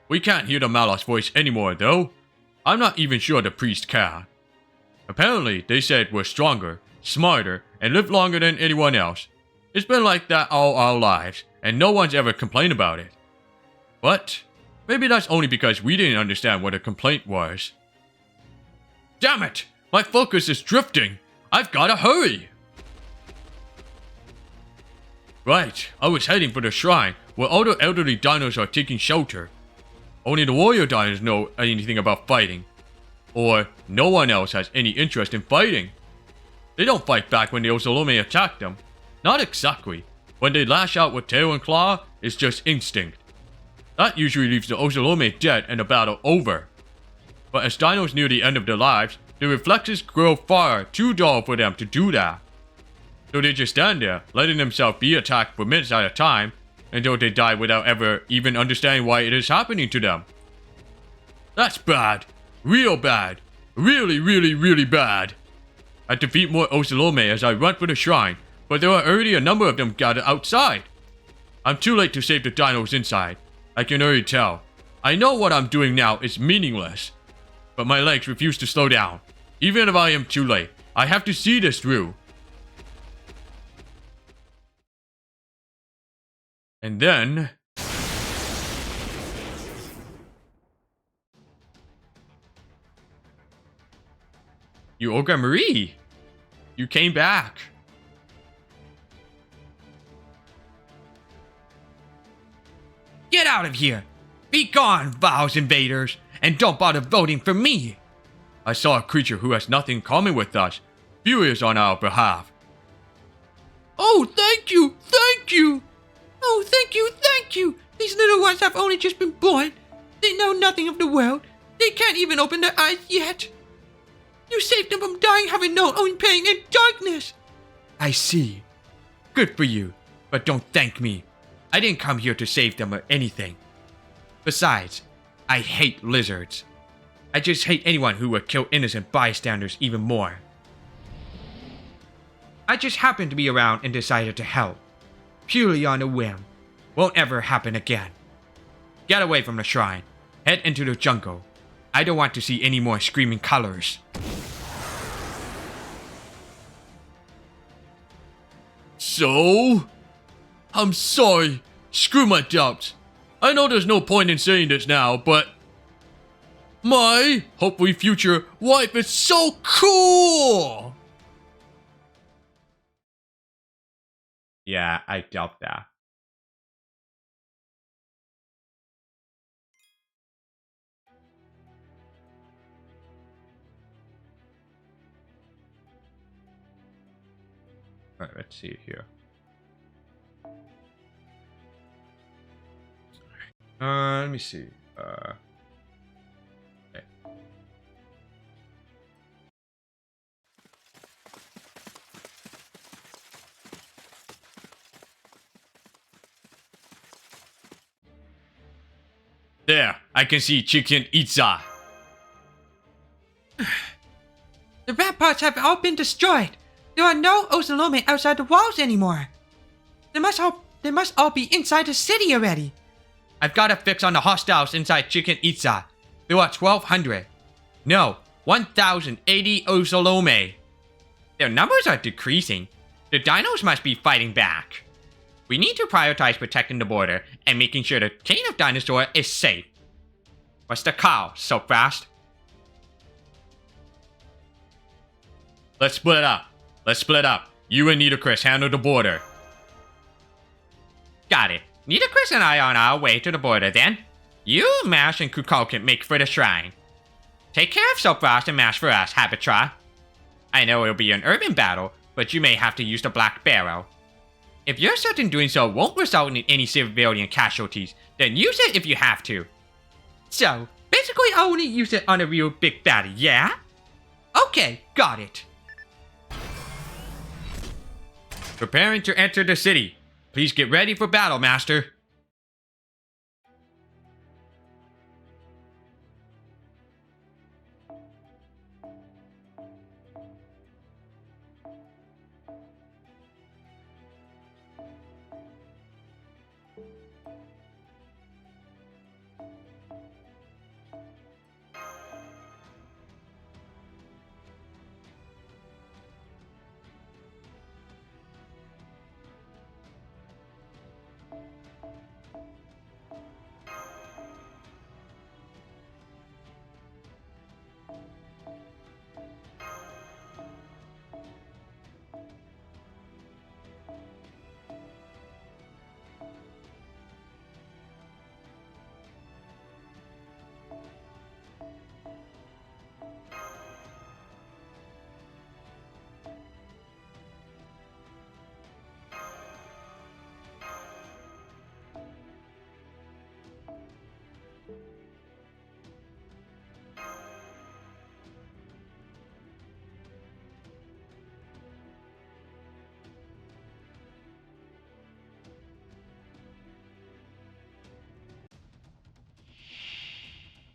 We can't hear the Malak's voice anymore though. I'm not even sure the priest can. Apparently, they said we're stronger, smarter, and live longer than anyone else. It's been like that all our lives, and no one's ever complained about it. But maybe that's only because we didn't understand what a complaint was. Damn it! My focus is drifting! I've gotta hurry! Right, I was heading for the shrine, where all the elderly dinos are taking shelter. Only the warrior dinos know anything about fighting. Or, no one else has any interest in fighting. They don't fight back when the Osalome attack them. Not exactly. When they lash out with tail and claw, it's just instinct. That usually leaves the Osalome dead and the battle over. But as dinos near the end of their lives, their reflexes grow far too dull for them to do that. So they just stand there, letting themselves be attacked for minutes at a time, until they die without ever even understanding why it is happening to them. That's bad. Real bad. Really bad. I defeat more Osalome as I run for the shrine, but there are already a number of them gathered outside. I'm too late to save the dinos inside. I can already tell. I know what I'm doing now is meaningless. But my legs refuse to slow down. Even if I am too late, I have to see this through. And then... You Olga Marie! You came back! Get out of here! Be gone, Vows invaders! And don't bother voting for me! I saw a creature who has nothing in common with us, furious on our behalf. Oh, thank you! Thank you! Oh, thank you, thank you! These little ones have only just been born. They know nothing of the world. They can't even open their eyes yet. You saved them from dying having known only pain and darkness. I see. Good for you, but don't thank me. I didn't come here to save them or anything. Besides, I hate lizards. I just hate anyone who would kill innocent bystanders even more. I just happened to be around and decided to help. Purely on a whim. Won't ever happen again. Get away from the shrine. Head into the jungle. I don't want to see any more screaming colors. So? I'm sorry. Screw my doubts. I know there's no point in saying this now, but... my hopefully future wife is so cool! Yeah, I doubt that. Alright, let's see here. Let me see. Okay. There, I can see Chicken Itza. The ramparts have all been destroyed. There are no Osalome outside the walls anymore. They must all be inside the city already. I've got a fix on the hostiles inside Chicken Itza. There are 1,200. No, 1,080 Osalome. Their numbers are decreasing. The dinos must be fighting back. We need to prioritize protecting the border and making sure the chain of dinosaur is safe. What's the call so fast? Let's split up. You and Nitocris handle the border. Got it. Nitocris and I are on our way to the border then. You, Mash, and Kukul can make for the shrine. Take care of Soapfrost and Mash for us, Habitra. I know it'll be an urban battle, but you may have to use the Black Barrel. If you're certain doing so won't result in any civilian casualties, then use it if you have to. So, basically I only use it on a real big baddie, yeah? Okay, got it. Preparing to enter the city. Please get ready for battle, Master.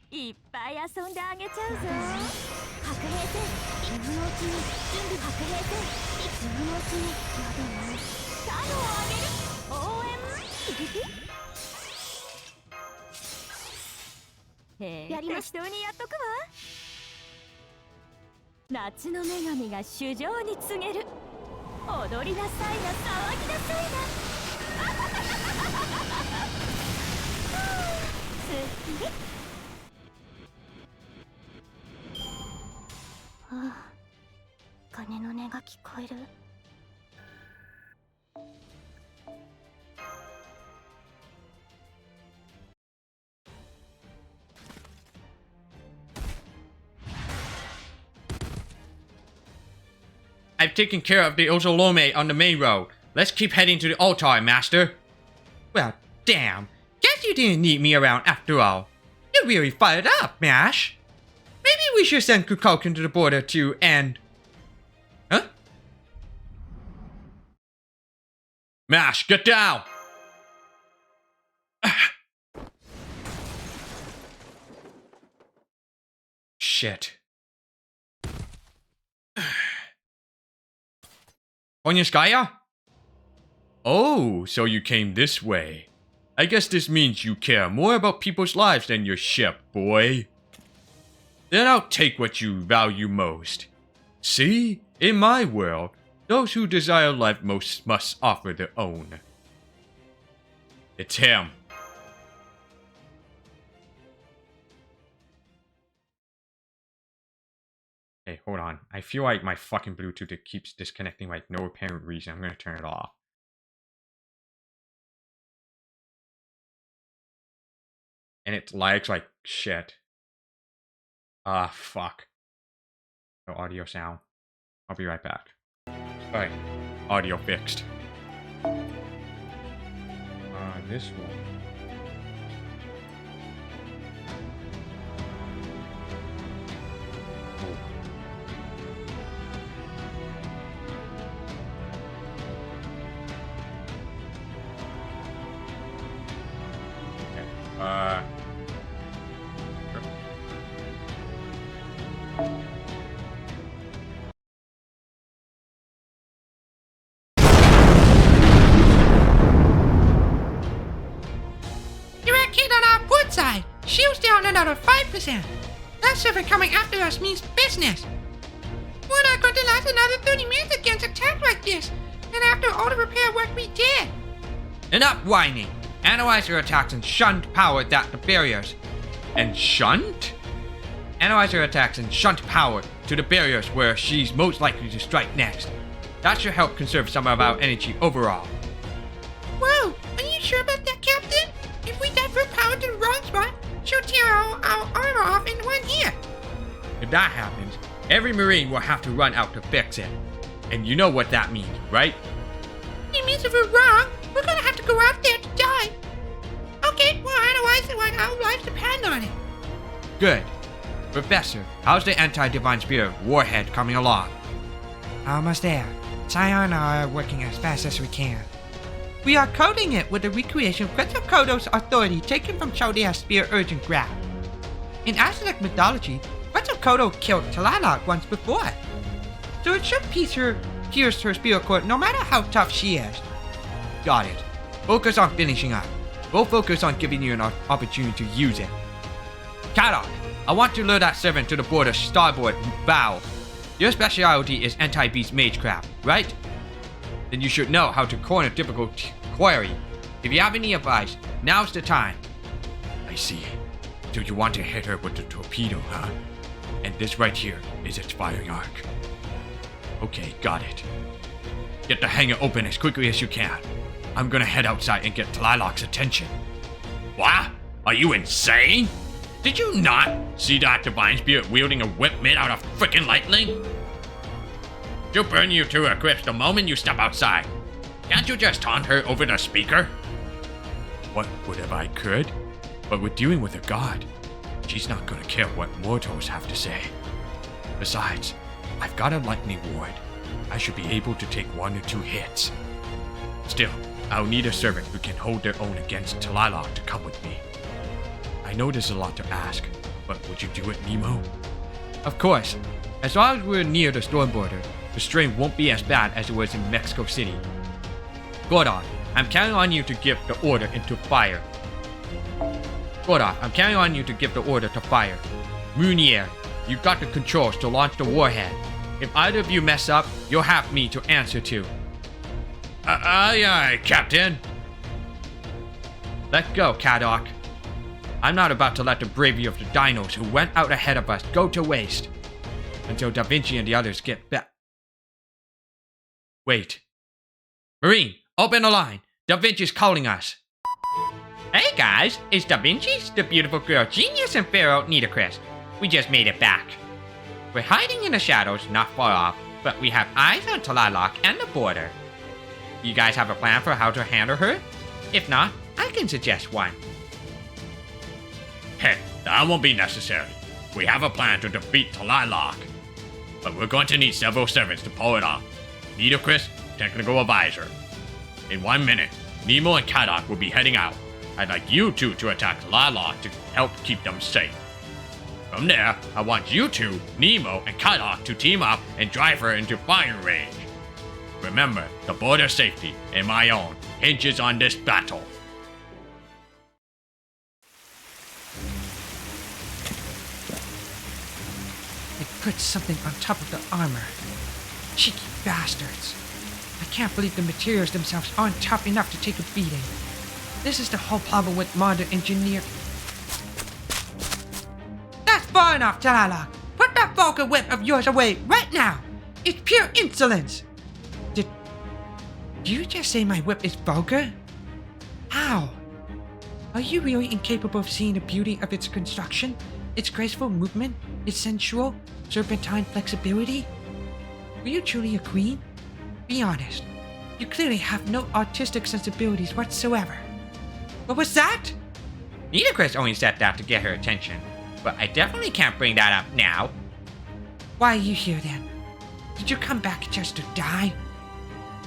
いっぱい遊んであげちゃうぞ。白兵戦今のうちに準備。白兵戦今のうちにターンを上げる応援。へえ、やりました。適当にやっとくわ。夏の女神が主情に告げる。踊りなさいな、騒ぎなさいな。すっきり。はあ、鐘の音が聞こえる。I've taken care of the Osolome on the main road. Let's keep heading to the altar, Master. Well, damn. Guess you didn't need me around after all. You're really fired up, Mash. Maybe we should send Kukulkan to the border too and... Huh? Mash, get down! Shit. Onyaskaya? Oh, so you came this way. I guess this means you care more about people's lives than your ship, boy. Then I'll take what you value most. See? In my world, those who desire life most must offer their own. It's him. Hey, hold on. I feel like my fucking Bluetooth it keeps disconnecting like no apparent reason. I'm gonna turn it off. And it lags like shit. Ah, fuck. No audio sound. I'll be right back. Alright. Audio fixed. This one. You're a kid on our port side. Shield's down another 5%. That server coming after us means business. We're not going to last another 30 minutes against attacks like this. And after all the repair work we did. Enough whining! Analyze your attacks and shunt power that the barriers. And shunt? Analyze her attacks and shunt power to the barriers where she's most likely to strike next. That should help conserve some of our energy overall. Whoa, are you sure about that, Captain? If we divert power to the wrong spot, she'll tear our armor off in one hit. If that happens, every Marine will have to run out to fix it. And you know what that means, right? You mean guess if we're wrong, we're gonna have to go out there to die. Okay, well, otherwise, our lives depend on it. Good. Professor, how's the anti-divine spirit warhead coming along? Almost there. Scion are working as fast as we can. We are coding it with the recreation of Quetzalcoatl's authority taken from Chaldea's Spear Urgent Grab. In Aztec mythology, Quetzalcoatl killed Tlaloc once before, so it should pierce her spirit cord no matter how tough she is. Got it. Focus on finishing up. We'll focus on giving you an opportunity to use it. Kadok, I want to lure that servant to the border starboard bow. Your specialty is anti-beast magecraft, right? Then you should know how to corner difficult quarry. If you have any advice, now's the time. I see. So you want to hit her with the torpedo, huh? And this right here is its firing arc. Okay, got it. Get the hangar open as quickly as you can. I'm gonna head outside and get Tlaloc's attention. What? Are you insane? Did you not see that divine spirit wielding a whip made out of frickin' lightning? She'll burn you to a crisp the moment you step outside. Can't you just taunt her over the speaker? What would if I could? But we're dealing with a god. She's not gonna care what mortals have to say. Besides, I've got a lightning ward. I should be able to take 1 or 2 hits. Still, I'll need a servant who can hold their own against Tlaloc to come with me. I know there's a lot to ask, but would you do it, Nemo? Of course. As long as we're near the storm border, the strain won't be as bad as it was in Mexico City. Gordon, I'm counting on you to give the order into fire. Gordon, I'm counting on you to give the order to fire. Munier, you've got the controls to launch the warhead. If either of you mess up, you'll have me to answer to. Aye, aye, Captain. Let go, Kadok. I'm not about to let the bravery of the dinos who went out ahead of us go to waste. Until Da Vinci and the others get back. Wait. Marine, open the line. Da Vinci's calling us. Hey guys, it's Da Vinci's, the beautiful girl genius and Pharaoh Nitocris. We just made it back. We're hiding in the shadows not far off, but we have eyes on Tlaloc and the border. You guys have a plan for how to handle her? If not, I can suggest one. Hey, that won't be necessary. We have a plan to defeat Tlaloc. But we're going to need several servants to pull it off. Nitocris, technical advisor. In 1 minute, Nemo and Kadok will be heading out. I'd like you two to attack Tlaloc to help keep them safe. From there, I want you two, Nemo and Kadok, to team up and drive her into firing range. Remember, the border safety and my own hinges on this battle. They put something on top of the armor. Cheeky bastards. I can't believe the materials themselves aren't tough enough to take a beating. This is the whole problem with modern engineer. That's far enough, Tlaloc. Put that vulgar whip of yours away right now. It's pure insolence. Did you just say my whip is vulgar? How? Are you really incapable of seeing the beauty of its construction? Its graceful movement? Its sensual, serpentine flexibility? Were you truly a queen? Be honest. You clearly have no artistic sensibilities whatsoever. What was that? Nitocris only said that to get her attention, but I definitely can't bring that up now. Why are you here then? Did you come back just to die?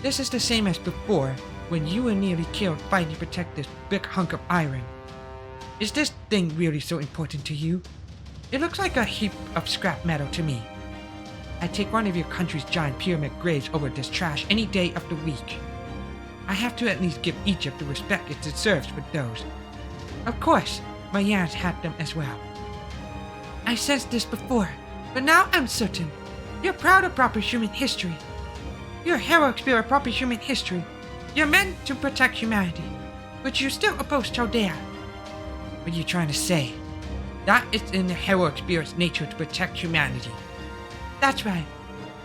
This is the same as before, when you were nearly killed fighting to protect this big hunk of iron. Is this thing really so important to you? It looks like a heap of scrap metal to me. I'd take one of your country's giant pyramid graves over this trash any day of the week. I have to at least give Egypt the respect it deserves for those. Of course, my Yans had them as well. I sensed this before, but now I'm certain. You're proud of proper human history. You're a heroic spirit of proper human history. You're meant to protect humanity, but you still oppose Chaldea. What are you trying to say? That is in the heroic spirit's nature to protect humanity. That's right.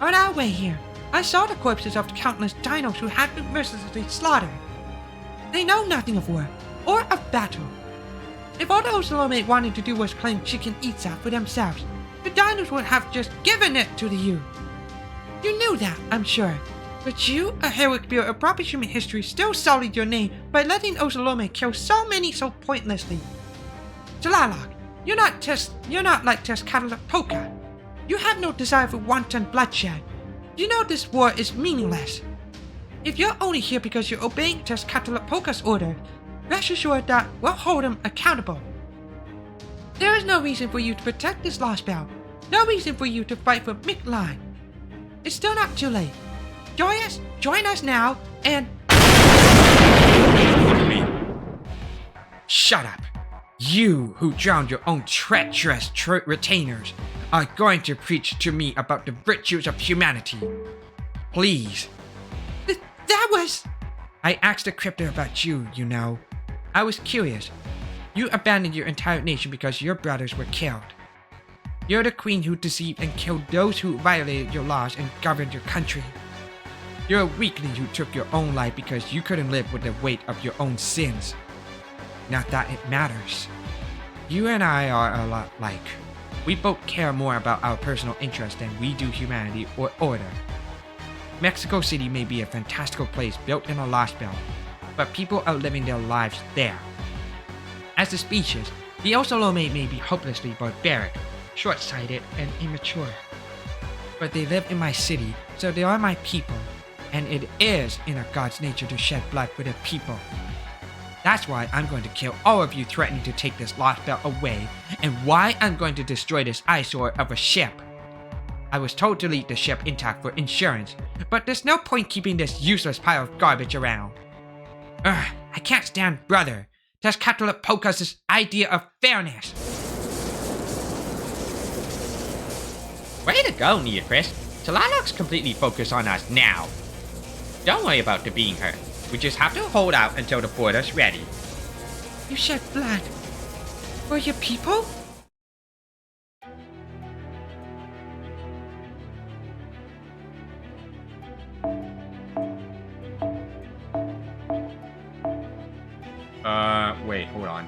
On our way here, I saw the corpses of countless dinos who had been mercilessly slaughtered. They know nothing of war, or of battle. If all the Osalome wanted to do was claim chicken Itza for themselves, the dinos would have just given it to you. You knew that, I'm sure. But you, a heroic builder of proper human history, still sullied your name by letting Osalome kill so many so pointlessly. Talalok, you're not like Tezcatlipoca. You have no desire for wanton bloodshed. You know this war is meaningless. If you're only here because you're obeying Tezcatlipoca's order, rest assured that we'll hold him accountable. There is no reason for you to protect this Lostbelt. No reason for you to fight for Mictlan. It's still not too late. Join us now, and... Shut up. You, who drowned your own treacherous retainers, are going to preach to me about the virtues of humanity. Please. That was... I asked the crypto about you, you know. I was curious. You abandoned your entire nation because your brothers were killed. You're the queen who deceived and killed those who violated your laws and governed your country. You're a weakling who took your own life because you couldn't live with the weight of your own sins. Not that it matters. You and I are a lot like. We both care more about our personal interests than we do humanity or order. Mexico City may be a fantastical place built in a Lostbelt, but people are living their lives there. As a species, the Osalome may be hopelessly barbaric, short-sighted, and immature. But they live in my city, so they are my people, and it is in a god's nature to shed blood for their people. That's why I'm going to kill all of you threatening to take this Lostbelt away, and why I'm going to destroy this eyesore of a ship. I was told to leave the ship intact for insurance, but there's no point keeping this useless pile of garbage around. Ugh, I can't stand brother. Tezcatlipoca's idea of fairness. Way to go, Nia Chris. Talalok's completely focused on us now. Don't worry about defeating her. We just have to hold out until the border's ready. You shed blood. For your people? Wait, hold on.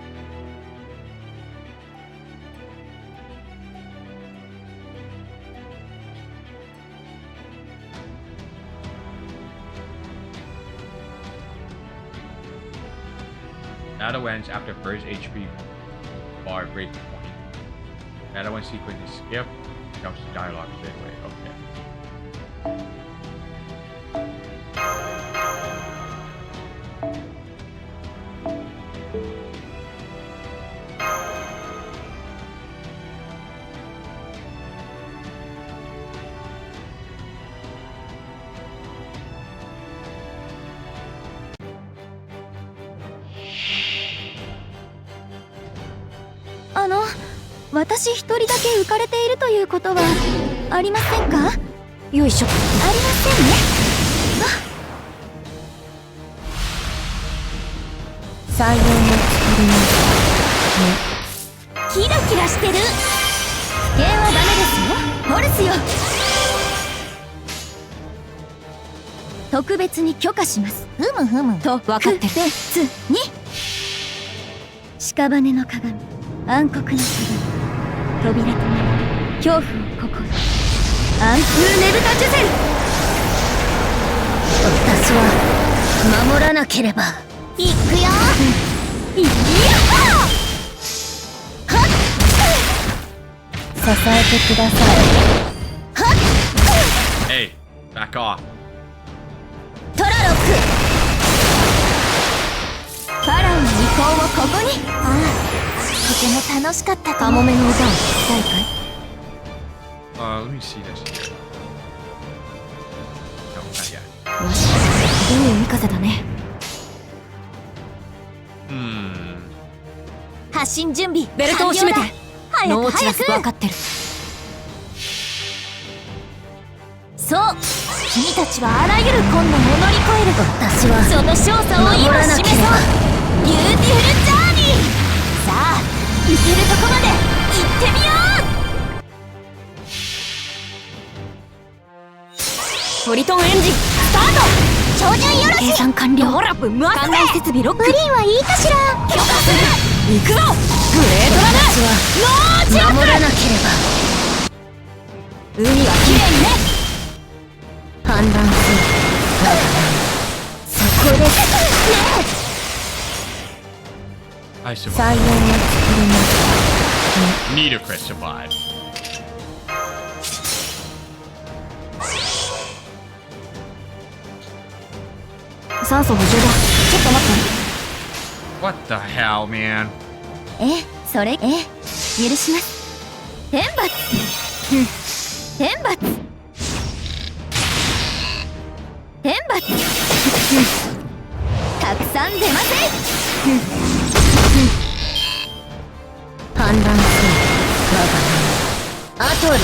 Battle ends after first HP bar break point. Battle when sequence is skipped. Jumps to dialogue straight away. Okay.あの、私一人だけ浮かれているということはありませんか？よいしょ。ありませんね。採用の作ります。キラキラしてる。否定はダメですよ。ホルスよ。特別に許可します。ふむふむと分かってる。別に屍の鏡、暗黒の鏡、扉となる恐怖をここに。暗風ネブタジュゼル。私は守らなければ。いくよ。いやはっ。支えてください。はっ。 Hey, back off. トラロック。ファラオの遺構をここに。ああ、とても楽しかったかもめの歌を聞きたいかい？ Let me see this here. No, not yet. よし、いい海風だね。発進準備。ベルトを締めて。ノーチラス分かってる。そう、君たちはあらゆる困難を乗り越える。私はその勝利を今示そう。ビューティフルジャーニー。さあ、行けるとこまで行ってみよう。トリトンエンジンスタート。照準よろし。計算完了。ほら、関連設備ロック。グリーンはいいかしら。許可する。行くぞ。グレートラム。ノーチラス。守らなければ。海はきれいにね。判断する。I 再 survived. 現を作ります Neither Chris survived. 酸素補充だちょっと待っ What the hell, man? てそれ許します天罰天罰天罰たくさん出ませ反乱せよ我が名アトル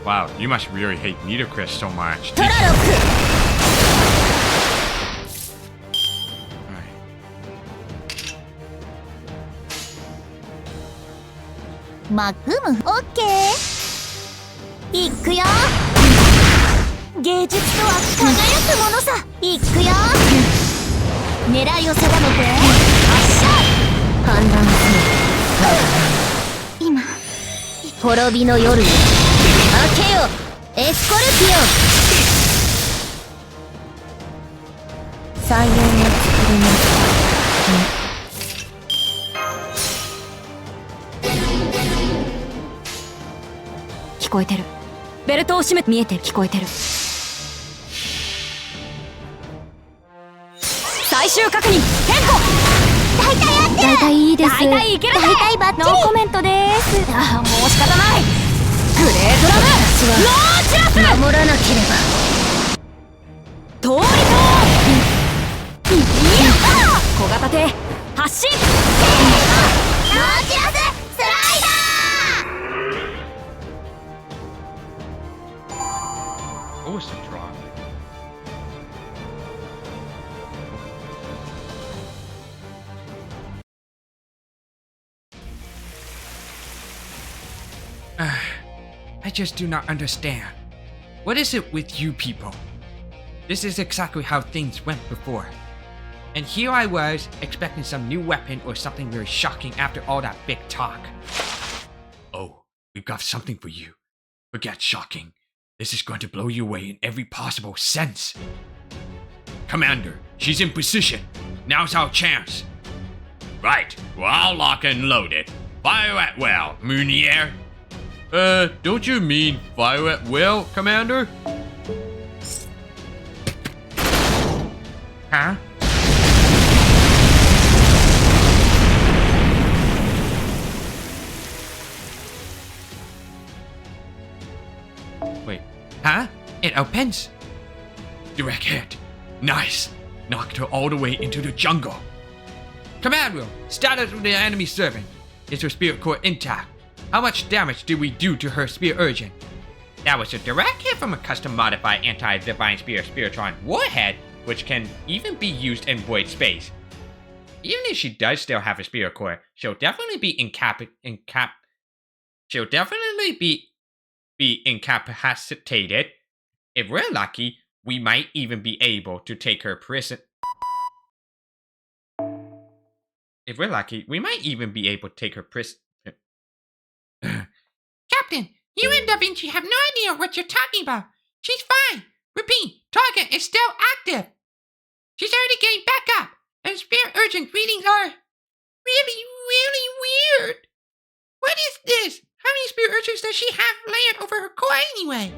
Wow, you must really hate Neither Chris so much. トラロック Alright. マクムオッケーいくよ芸術とは輝くものさいくよ狙いを定めて発射反乱せよ我が名今滅びの夜よ明けよエスコルピオン再現を作ります聞こえてるベルトを締め見えて聞こえてる最終確認変更大体合ってる大体いいです大体いける大体バッチリノーコメントですもう仕方ないグレートラムローチラス守らなければ通りといや小型艇発進ローチラススライダー What was the draw? I just do not understand. What is it with you people? This is exactly how things went before. And here I was, expecting some new weapon or something very shocking after all that big talk. Oh, we've got something for you. Forget shocking. This is going to blow you away in every possible sense. Commander, she's in position. Now's our chance. Right, we're all locked and loaded. Fire at will, Moonier. Don't you mean fire at will, Commander? Huh? Wait, Huh? It opens. direct hit. Nice. Knocked her all the way into the jungle. Command room, status of the enemy servant. Is her spirit core intact? How much damage did we do to her spirit urgent? That was a direct hit from a custom modified anti-divine spear Spiritron warhead, which can even be used in void space. Even if she does still have a spirit core, she'll definitely be incapacitated. If we're lucky, we might even be able to take her prison. If we're lucky, we might even be able to take her prison. Captain, you and Da Vinci have no idea what you're talking about. She's fine. Repeat, target is still active. She's already getting back up, and spirit urgent readings are really, really weird. What is this? How many spirit urgents does she have layered over her core anyway?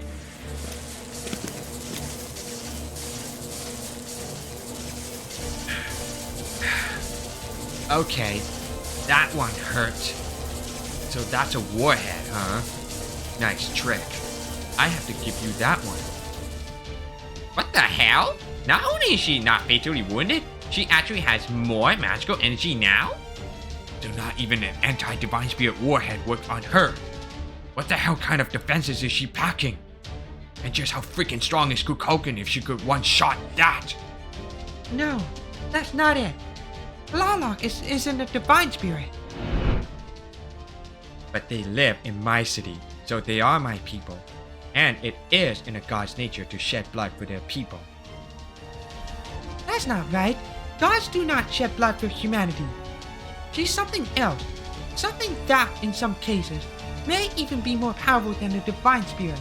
Okay, that one hurt. So that's a warhead, huh? Nice trick. I have to give you that one. What the hell? Not only is she not fatally wounded, she actually has more magical energy now? So not even an anti-divine spirit warhead worked on her. What the hell kind of defenses is she packing? And just how freaking strong is Kukoken if she could one-shot that? No, that's not it. Lawlock isn't a divine spirit. But they live in my city, so they are my people. And it is in a god's nature to shed blood for their people. That's not right. Gods do not shed blood for humanity. She's something else. Something that, in some cases, may even be more powerful than a divine spirit.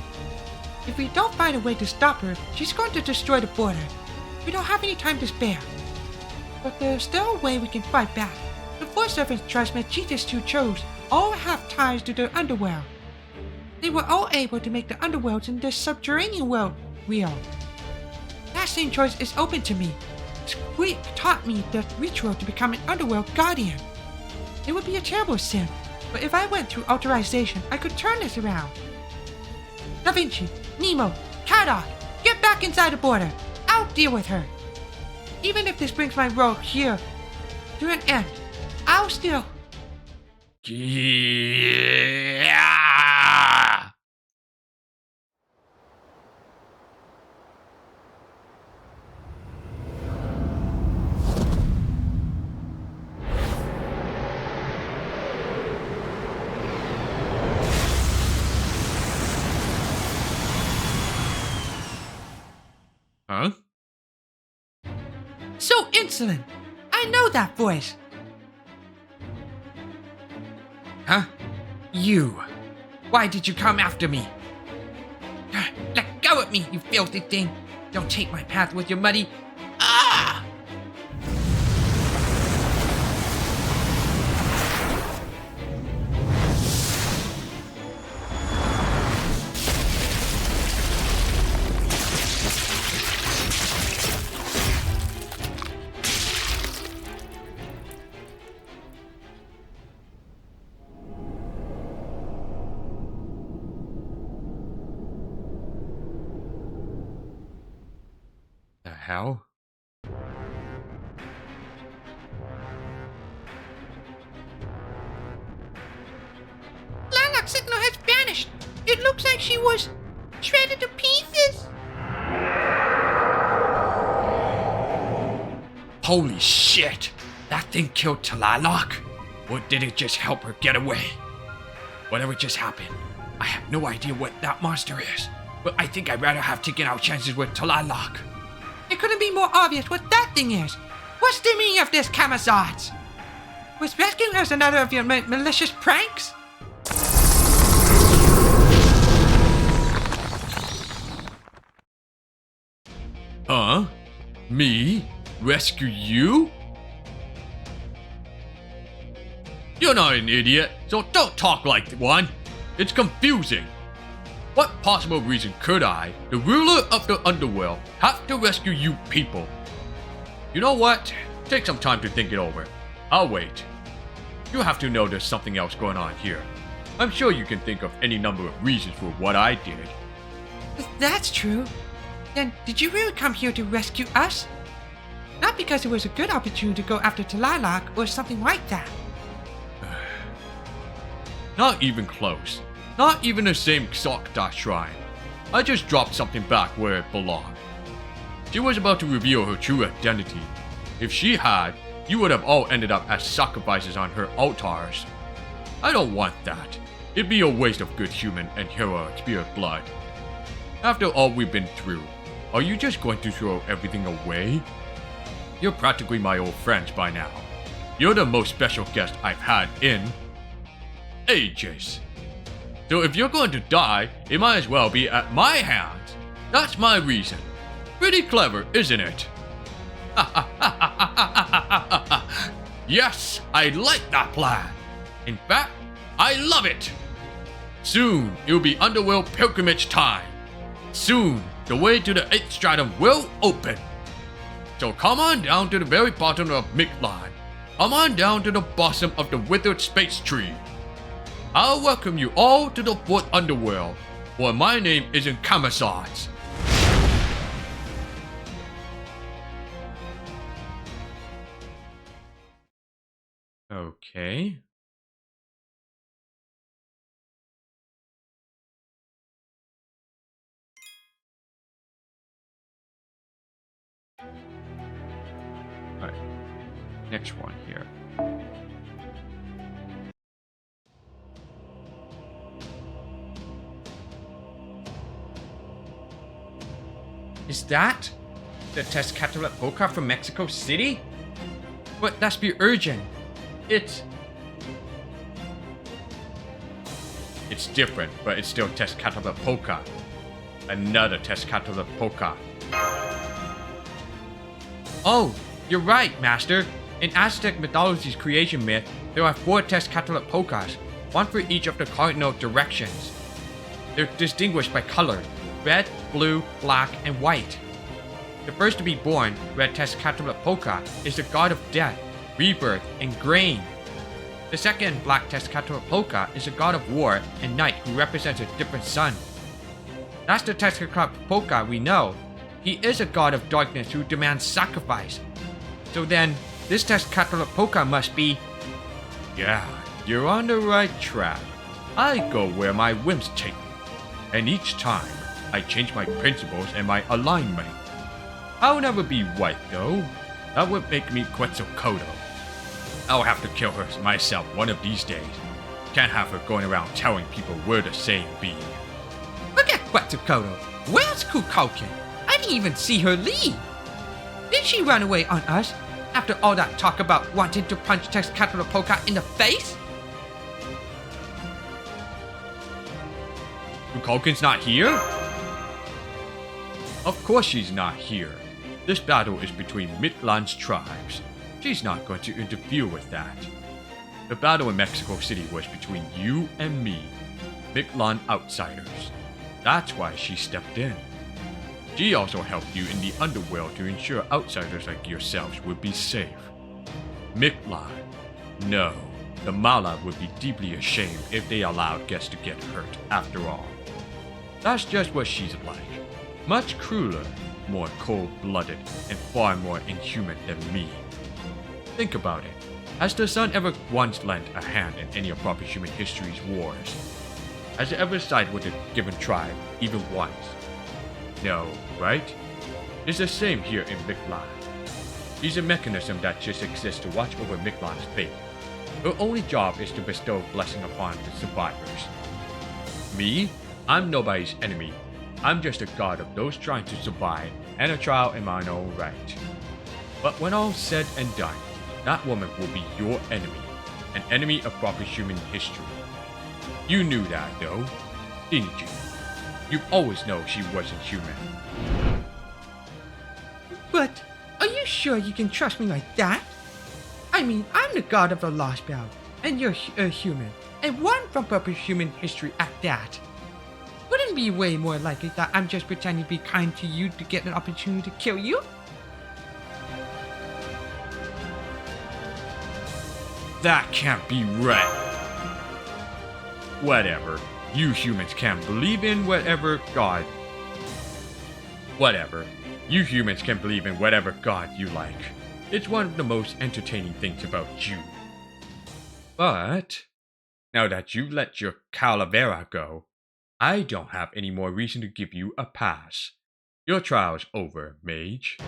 If we don't find a way to stop her, she's going to destroy the border. We don't have any time to spare. But there's still a way we can fight back. The Force Servants transmit cheaters to chose all have ties to the underworld. They were all able to make the underworlds in this subterranean world real. That same choice is open to me. Squeak taught me the ritual to become an underworld guardian. It would be a terrible sin, but if I went through authorization, I could turn this around. Da Vinci, Nemo, Caddock, get back inside the border. I'll deal with her. Even if this brings my role here to an end, I'll still... Yeah. Huh? So insolent! I know that voice! Huh? You! Why did you come after me? Let go of me, you filthy thing! Don't take my path with your muddy... Ah! The hell? Lilac Signal has vanished! It looks like she was shredded to pieces! Holy shit! That thing killed Tlaloc? Or did it just help her get away? Whatever just happened, I have no idea what that monster is, but I think I'd rather have taken our chances with Tlaloc. It couldn't be more obvious what that thing is. What's the meaning of this, Camazotz? Was rescuing us another of your malicious pranks? Huh? Me? Rescue you? You're not an idiot, so don't talk like one. It's confusing. What possible reason could I, the ruler of the underworld, have to rescue you people? You know what? Take some time to think it over. I'll wait. You have to know there's something else going on here. I'm sure you can think of any number of reasons for what I did. If that's true, then did you really come here to rescue us? Not because it was a good opportunity to go after Tlaloc or something like that. Not even close. Not even the same Xokta shrine. I just dropped something back where it belonged. She was about to reveal her true identity. If she had, you would have all ended up as sacrifices on her altars. I don't want that. It'd be a waste of good human and heroic spirit blood. After all we've been through, are you just going to throw everything away? You're practically my old friends by now. You're the most special guest I've had in ages. So if you're going to die, it might as well be at my hands. That's my reason. Pretty clever, isn't it? Yes, I like that plan. In fact, I love it. Soon, it'll be underworld pilgrimage time. Soon, the way to the 8th stratum will open. So come on down to the very bottom of Mictlan. Come on down to the bottom of the withered space tree. I'll welcome you all to the 4th underworld, where my name isn't Camazotz. Okay. Alright. Next one here. Is that the Tezcatlipoca from Mexico City? But that's be urgent. It's different, but it's still Tezcatlipoca. Another Tezcatlipoca. Oh, You're right, Master. In Aztec mythology's creation myth, there are 4 Tezcatlipoca, one for each of the cardinal directions. They're distinguished by color: red, blue, black, and white. The first to be born, Red Tezcatlipoca, is the god of death, rebirth, and grain. The second, Black Tezcatlipoca, is the god of war and night who represents a different sun. That's the Tezcatlipoca we know. He is a god of darkness who demands sacrifice. So then, this Tezcatlipoca must be... Yeah, you're on the right track. I go where my whims take me. And each time, I change my principles and my alignment. I'll never be white, though. That would make me Quetzalcoatl. I'll have to kill her myself one of these days. Can't have her going around telling people we're the same being. Look at Quetzalcoatl. Where's Kukulkan? I didn't even see her leave. Did she run away on us after all that talk about wanting to punch Tezcatlipoca in the face? Kukulkan's not here? Of course she's not here. This battle is between Mictlan's tribes. She's not going to interfere with that. The battle in Mexico City was between you and me, Mictlan outsiders. That's why she stepped in. She also helped you in the underworld to ensure outsiders like yourselves would be safe. Mictlan, no, the Mala would be deeply ashamed if they allowed guests to get hurt after all. That's just what she's like. Much crueler, more cold-blooded, and far more inhuman than me. Think about it. Has the Sun ever once lent a hand in any of proper human history's wars? Has it ever sided with a given tribe, even once? No, right? It's the same here in Mictlan. She's a mechanism that just exists to watch over Mictlan's fate. Her only job is to bestow blessing upon the survivors. Me? I'm nobody's enemy. I'm just a god of those trying to survive, and a trial in my own right. But when all's said and done, that woman will be your enemy, an enemy of proper human history. You knew that, though, didn't you? You've always known she wasn't human. But are you sure you can trust me like that? I mean, I'm the god of the Lostbelt, and you're a human, and one from proper human history at that. Wouldn't it be way more likely that I'm just pretending to be kind to you to get an opportunity to kill you? That can't be right. Whatever. You humans can believe in whatever god. Whatever. You humans can believe in whatever god you like. It's one of the most entertaining things about you. But now that you let your calavera go, I don't have any more reason to give you a pass. Your trial's over, mage.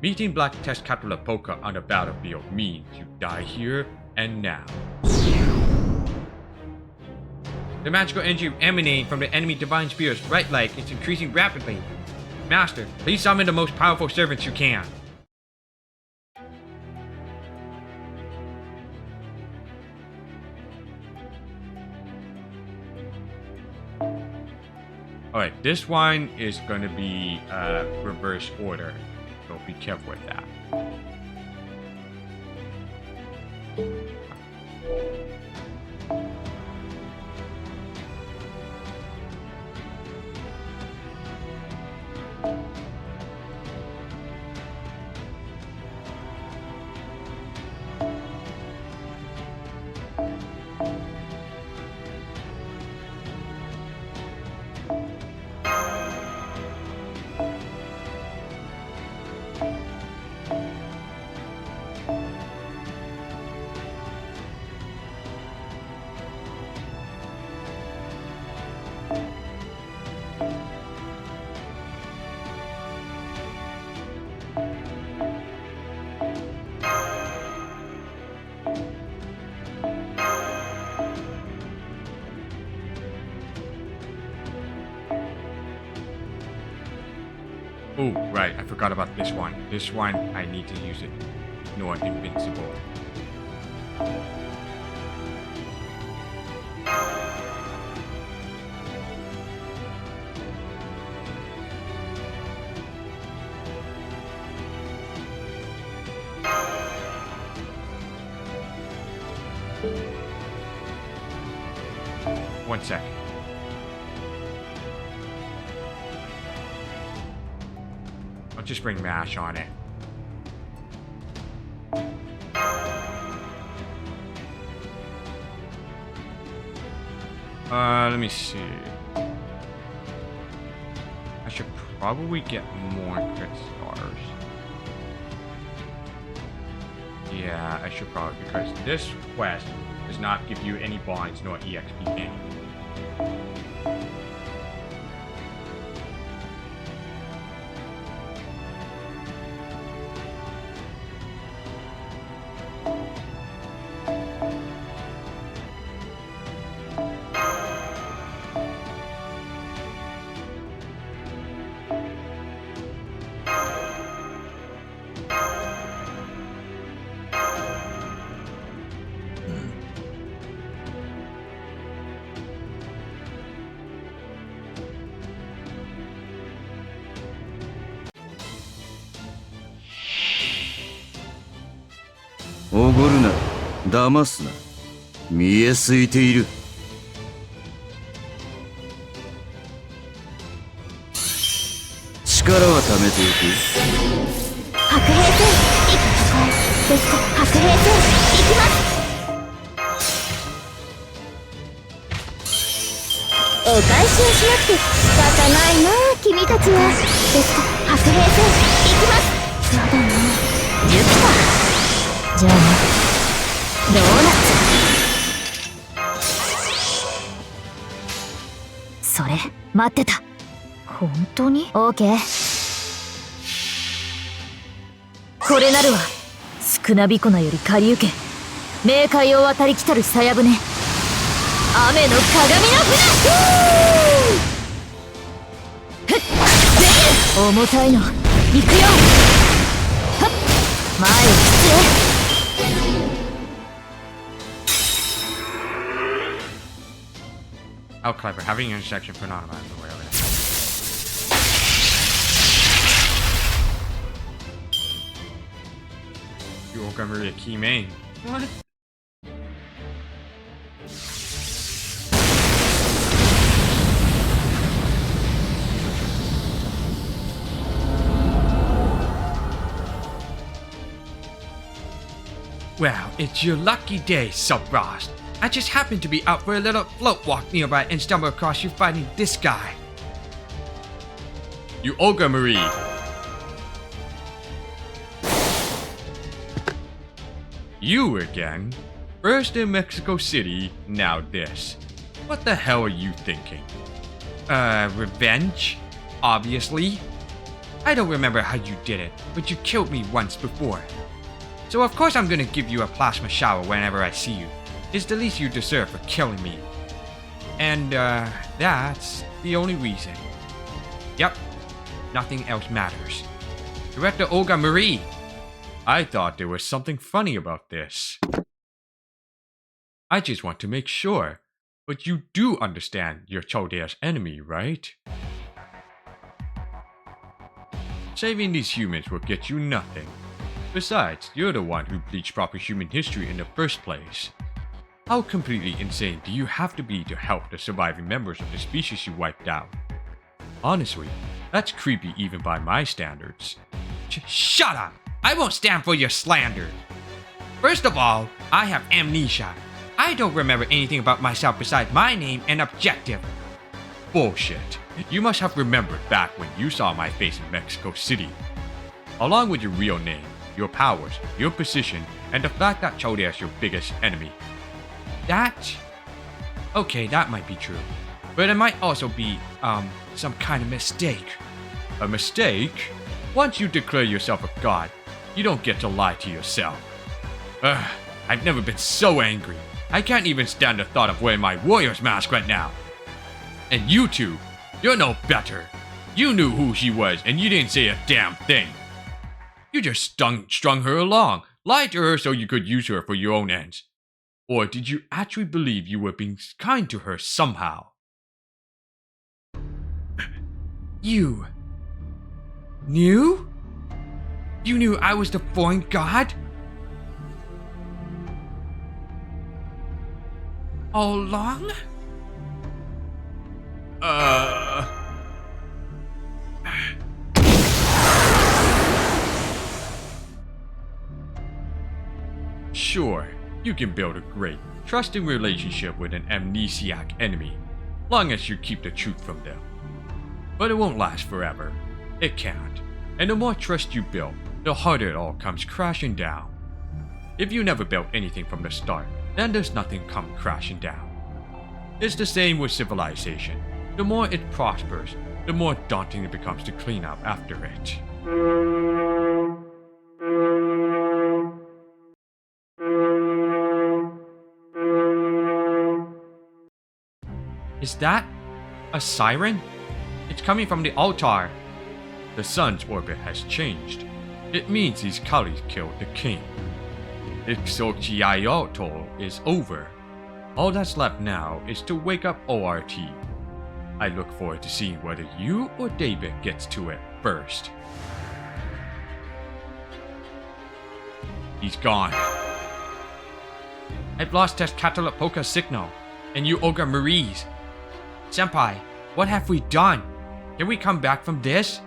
Meeting Black Tezcatlipoca on the battlefield means you die here and now. The magical energy emanating from the enemy divine spear's right leg is increasing rapidly. Master, please summon the most powerful servants you can. Alright, this one is going to be reverse order, so be careful with that. Oh, right, I forgot about this one. This one, I need to use it. Ignore invincible. 1 second. I'll just bring MASH on it. Let me see. I should probably get more crit stars. Yeah, I should probably, because this quest does not give you any bonds nor EXP gain.おごるな、騙すな。見えすいている。力は貯めていく。白兵戦、いく抱え。ですか、白兵戦、いきます。お返しをしなくて仕方ないな、君たちは。ですか、白兵戦、いきます。そうだな、ユキタ。じゃあね、ドーナツ。それ待ってた。本当に OK。 これなるわ。少なびこなより借り受け、冥界を渡り来たる鞘船、雨の鏡の船。ふっ、重たいの、行くよ。はっ、前へ失礼。Oh, clever. Having an intersection for not, I'm aware of it. You are gonna be a key main. What? Well, it's your lucky day, Subrost. I just happened to be out for a little float walk nearby and stumbled across you fighting this guy. You Olga Marie. You again? First in Mexico City, now this. What the hell are you thinking? Revenge? Obviously. I don't remember how you did it, but you killed me once before. So of course I'm gonna give you a plasma shower whenever I see you. It's the least you deserve for killing me. And, that's the only reason. Yep. Nothing else matters. Director Olga Marie. I thought there was something funny about this. I just want to make sure. But you do understand you're Chaldea's enemy, right? Saving these humans will get you nothing. Besides, you're the one who bleached proper human history in the first place. How completely insane do you have to be to help the surviving members of the species you wiped out? Honestly, that's creepy even by my standards. Shut up! I won't stand for your slander. First of all, I have amnesia. I don't remember anything about myself besides my name and objective. Bullshit. You must have remembered back when you saw my face in Mexico City. Along with your real name, your powers, your position, and the fact that Chaldea is your biggest enemy. That? Okay, that might be true. But it might also be, some kind of mistake. A mistake? Once you declare yourself a god, you don't get to lie to yourself. I've never been so angry. I can't even stand the thought of wearing my warrior's mask right now. And you two, you're no better. You knew who she was and you didn't say a damn thing. You just strung her along, lied to her so you could use her for your own ends. Or did you actually believe you were being kind to her somehow? You knew? You knew I was the foreign god? All along? Sure, you can build a great, trusting relationship with an amnesiac enemy, long as you keep the truth from them. But it won't last forever. It can't. And the more trust you build, the harder it all comes crashing down. If you never built anything from the start, then there's nothing come crashing down. It's the same with civilization. The more it prospers, the more daunting it becomes to clean up after it. Is that a siren? It's coming from the altar. The sun's orbit has changed. It means these Kalis killed the king. Ixochiayotl is over. All that's left now is to wake up ORT. I look forward to seeing whether you or David gets to it first. He's gone. I've lost Tezcatlipoca's signal, and you Ogre Marie's. Senpai, what have we done? Can we come back from this?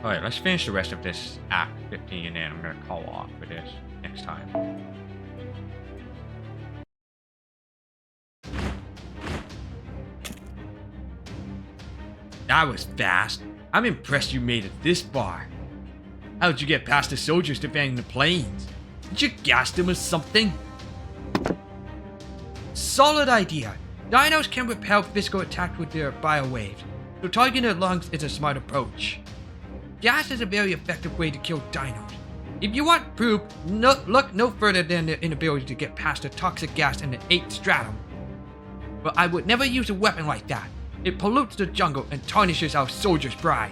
Alright, let's finish the rest of this Act 15 and then I'm gonna call off for this next time. That was fast. I'm impressed you made it this far. How'd you get past the soldiers defending the planes? Did you gas them or something? Solid idea. Dinos can repel physical attacks with their biowaves, so targeting their lungs is a smart approach. Gas is a very effective way to kill dinos. If you want proof, look no further than their inability to get past the toxic gas in the 8th stratum. But I would never use a weapon like that. It pollutes the jungle and tarnishes our soldiers' pride.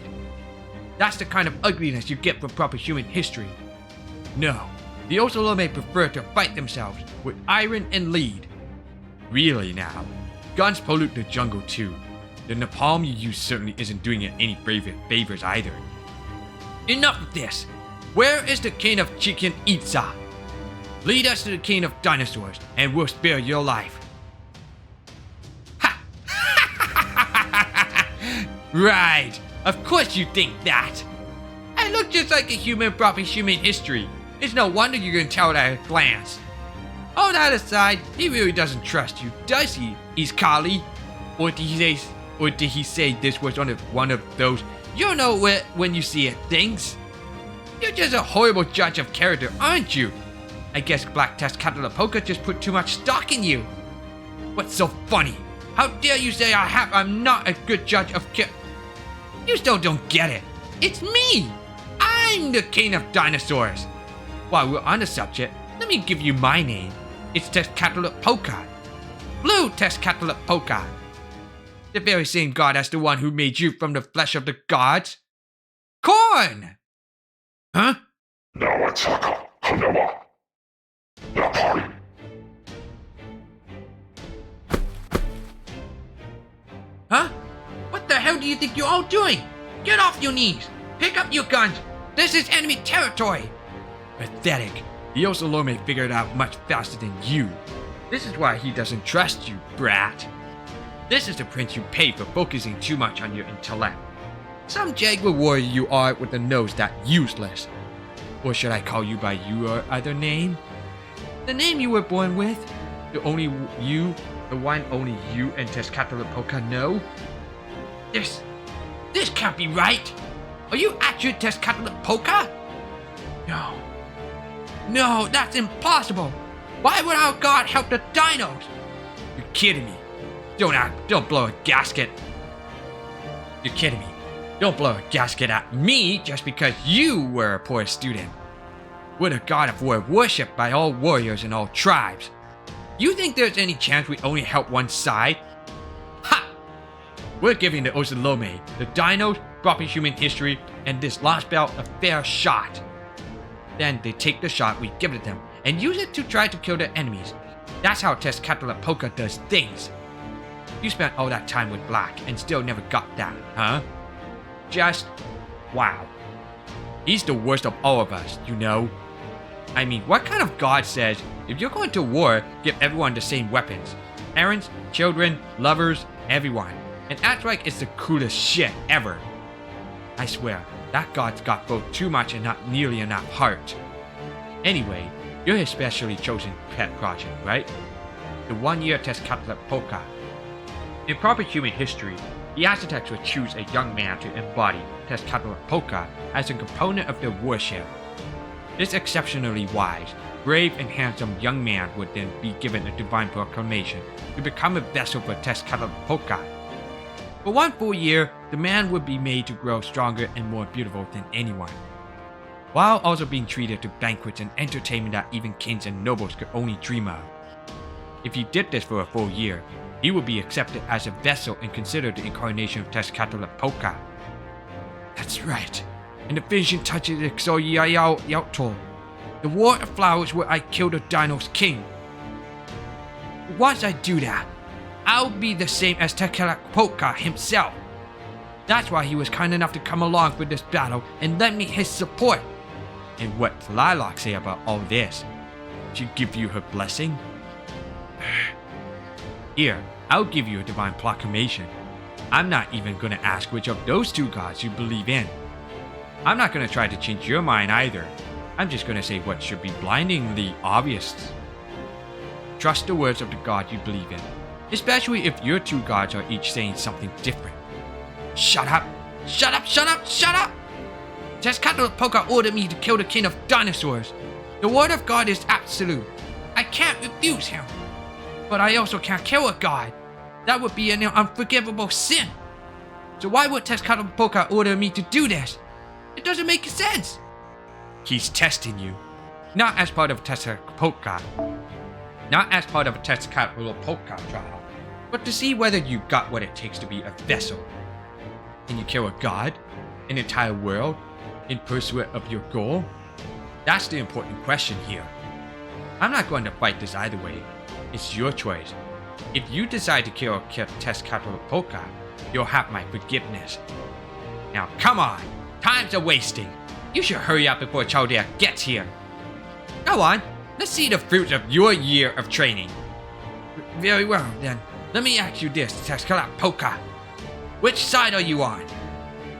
That's the kind of ugliness you get from proper human history. No, the Osalome prefer to fight themselves with iron and lead. Really now, guns pollute the jungle too. The napalm you use certainly isn't doing it any favors either. Enough of this! Where is the king of Chicken Itza? Lead us to the king of dinosaurs and we'll spare your life. Right, of course you think that. I look just like a human proper human history. It's no wonder you're gonna tell that at a glance. All that aside, he really doesn't trust you, does he, Iskali? Or did he say this was one of those you know it when you see it things? You're just a horrible judge of character, aren't you? I guess Black Tezcatlipoca just put too much stock in you. What's so funny? How dare you say I'm not a good judge of character? You still don't get it. It's me. I'm the king of dinosaurs. While we're on the subject, let me give you my name. It's Tezcatlipoca. Blue Tezcatlipoca. The very same god as the one who made you from the flesh of the gods. Corn! Huh? Huh? What the hell do you think you're all doing? Get off your knees! Pick up your guns! This is enemy territory! Pathetic. The Osalome figured it out much faster than you. This is why he doesn't trust you, brat. This is the prince you pay for focusing too much on your intellect. Some jaguar warrior you are with a nose that useless. Or should I call you by your other name? The name you were born with? The one only you and Tezcatlipoca know? This can't be right! Are you actually Tezcatlipoca? No, that's impossible! Why would our god help the dinos? You're kidding me. Don't blow a gasket. You're kidding me. Don't blow a gasket at me just because you were a poor student. We're the god of war worshipped by all warriors and all tribes. You think there's any chance we only help one side? Ha! We're giving the Osalome, the dinos, proper human history, and this Lostbelt a fair shot. Then they take the shot we give it them and use it to try to kill their enemies. That's how Tezcatlipoca does things. You spent all that time with Black and still never got that, huh? Just wow. He's the worst of all of us, you know? I mean, what kind of god says, if you're going to war, give everyone the same weapons? Parents, children, lovers, everyone. And acts like it's the coolest shit ever. I swear, that god's got both too much and not nearly enough heart. Anyway, you're his specially chosen pet project, right? The 1-year Tezcatlipoca. In proper human history, the Aztecs would choose a young man to embody Tezcatlipoca as a component of their worship. This exceptionally wise, brave, and handsome young man would then be given a divine proclamation to become a vessel for Tezcatlipoca. For 1 full year, the man would be made to grow stronger and more beautiful than anyone, while also being treated to banquets and entertainment that even kings and nobles could only dream of. If he did this for a full year, he would be accepted as a vessel and considered the incarnation of Tezcatlipoca. That's right. And the finishing touch is Yauto, the war of flowers where I killed the Dino's king. Once I do that, I'll be the same as Tezcatlipoca himself. That's why he was kind enough to come along for this battle and lend me his support. And what's Lilac say about all this? She give you her blessing? Here, I'll give you a divine proclamation. I'm not even gonna ask which of those 2 gods you believe in. I'm not gonna try to change your mind either. I'm just gonna say what should be blindingly obvious. Trust the words of the god you believe in, especially if your 2 gods are each saying something different. Shut up! Shut up! Shut up! Shut up! Tezcatlipoca ordered me to kill the king of dinosaurs. The word of God is absolute. I can't refuse him. But I also can't kill a god. That would be an unforgivable sin. So why would Tezcatlipoca order me to do this? It doesn't make sense. He's testing you. Not as part of Tezcatlipoca. Not as part of a Tezcatlipoca trial. But to see whether you got what it takes to be a vessel. Can you kill a god? An entire world? In pursuit of your goal? That's the important question here. I'm not going to fight this either way. It's your choice. If you decide to kill Tezcatlipoca, you'll have my forgiveness. Now come on! Time's a wasting! You should hurry up before Chaldea gets here. Go on, let's see the fruits of your year of training. Very well then, let me ask you this, Tezcatlipoca. Which side are you on?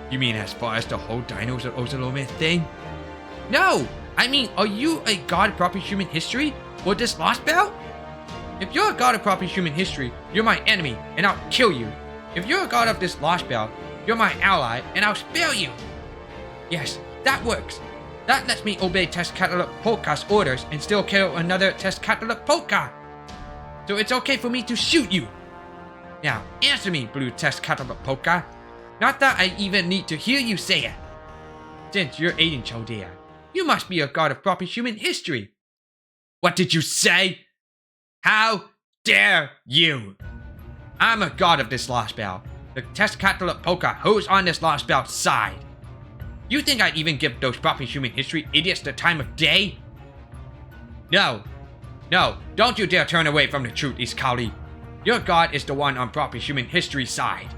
You mean as far as the whole Dinos of Ozolome thing? No! I mean, are you a god of proper human history? Or this Lostbelt? If you're a god of proper human history, you're my enemy, and I'll kill you. If you're a god of this Lostbelt, you're my ally, and I'll spare you. Yes, that works. That lets me obey Tezcatlipoca's orders and still kill another Tezcatlipoca. So it's okay for me to shoot you. Now, answer me, Blue Tezcatlipoca. Not that I even need to hear you say it. Since you're aiding Chaldea, you must be a god of proper human history. What did you say? How dare you? I'm a god of this Lostbelt. The Tezcatlipoca who's on this Lostbelt's side. You think I'd even give those proper human history idiots the time of day? No. No, don't you dare turn away from the truth, Iskali. Your god is the one on proper human history's side.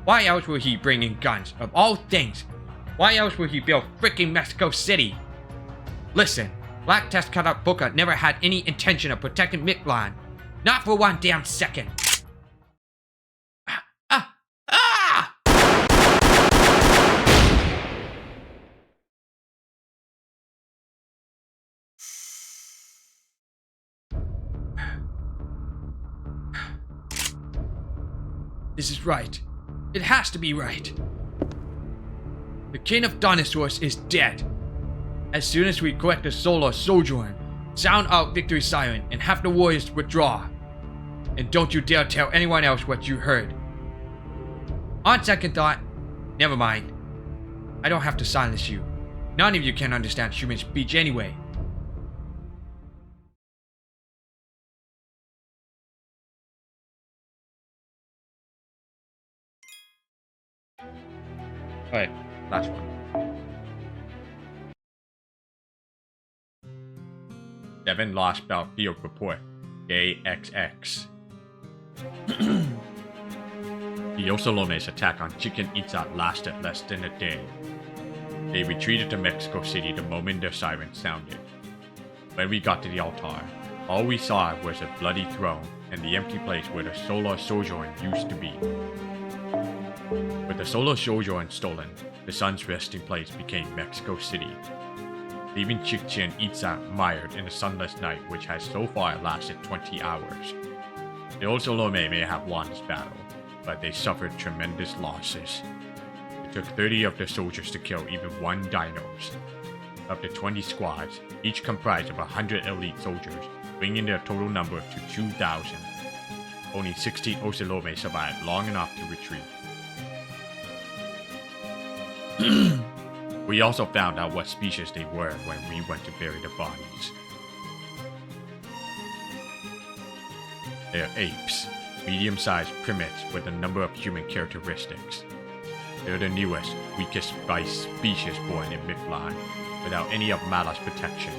Why else would he bring in guns, of all things? Why else would he build freaking Mexico City? Listen, Black Tezcatlipoca never had any intention of protecting Mictlan. Not for 1 damn second. This is right. It has to be right. The king of dinosaurs is dead. As soon as we collect the solar sojourn, sound out victory siren and have the warriors withdraw. And don't you dare tell anyone else what you heard. On second thought, never mind. I don't have to silence you. None of you can understand human speech anyway. Alright, last one. 7 Lostbelt Field Report. JXX. the Osolome's attack on Chichen Itza lasted less than a day. They retreated to Mexico City the moment their sirens sounded. When we got to the altar, all we saw was a bloody throne and the empty place where the Solar Sojourn used to be. With the Solar Sojourn stolen, the sun's resting place became Mexico City, leaving Chichen Itza mired in a sunless night which has so far lasted 20 hours. The Osolome may have won this battle, but they suffered tremendous losses. It took 30 of their soldiers to kill even one dinos. Of the 20 squads, each comprised of 100 elite soldiers, bringing their total number to 2,000. Only 16 Osolome survived long enough to retreat. We also found out what species they were when we went to bury the bodies. They are apes, medium-sized primates with a number of human characteristics. They're the newest, weakest species born in Mictlan, without any of Mala's protection.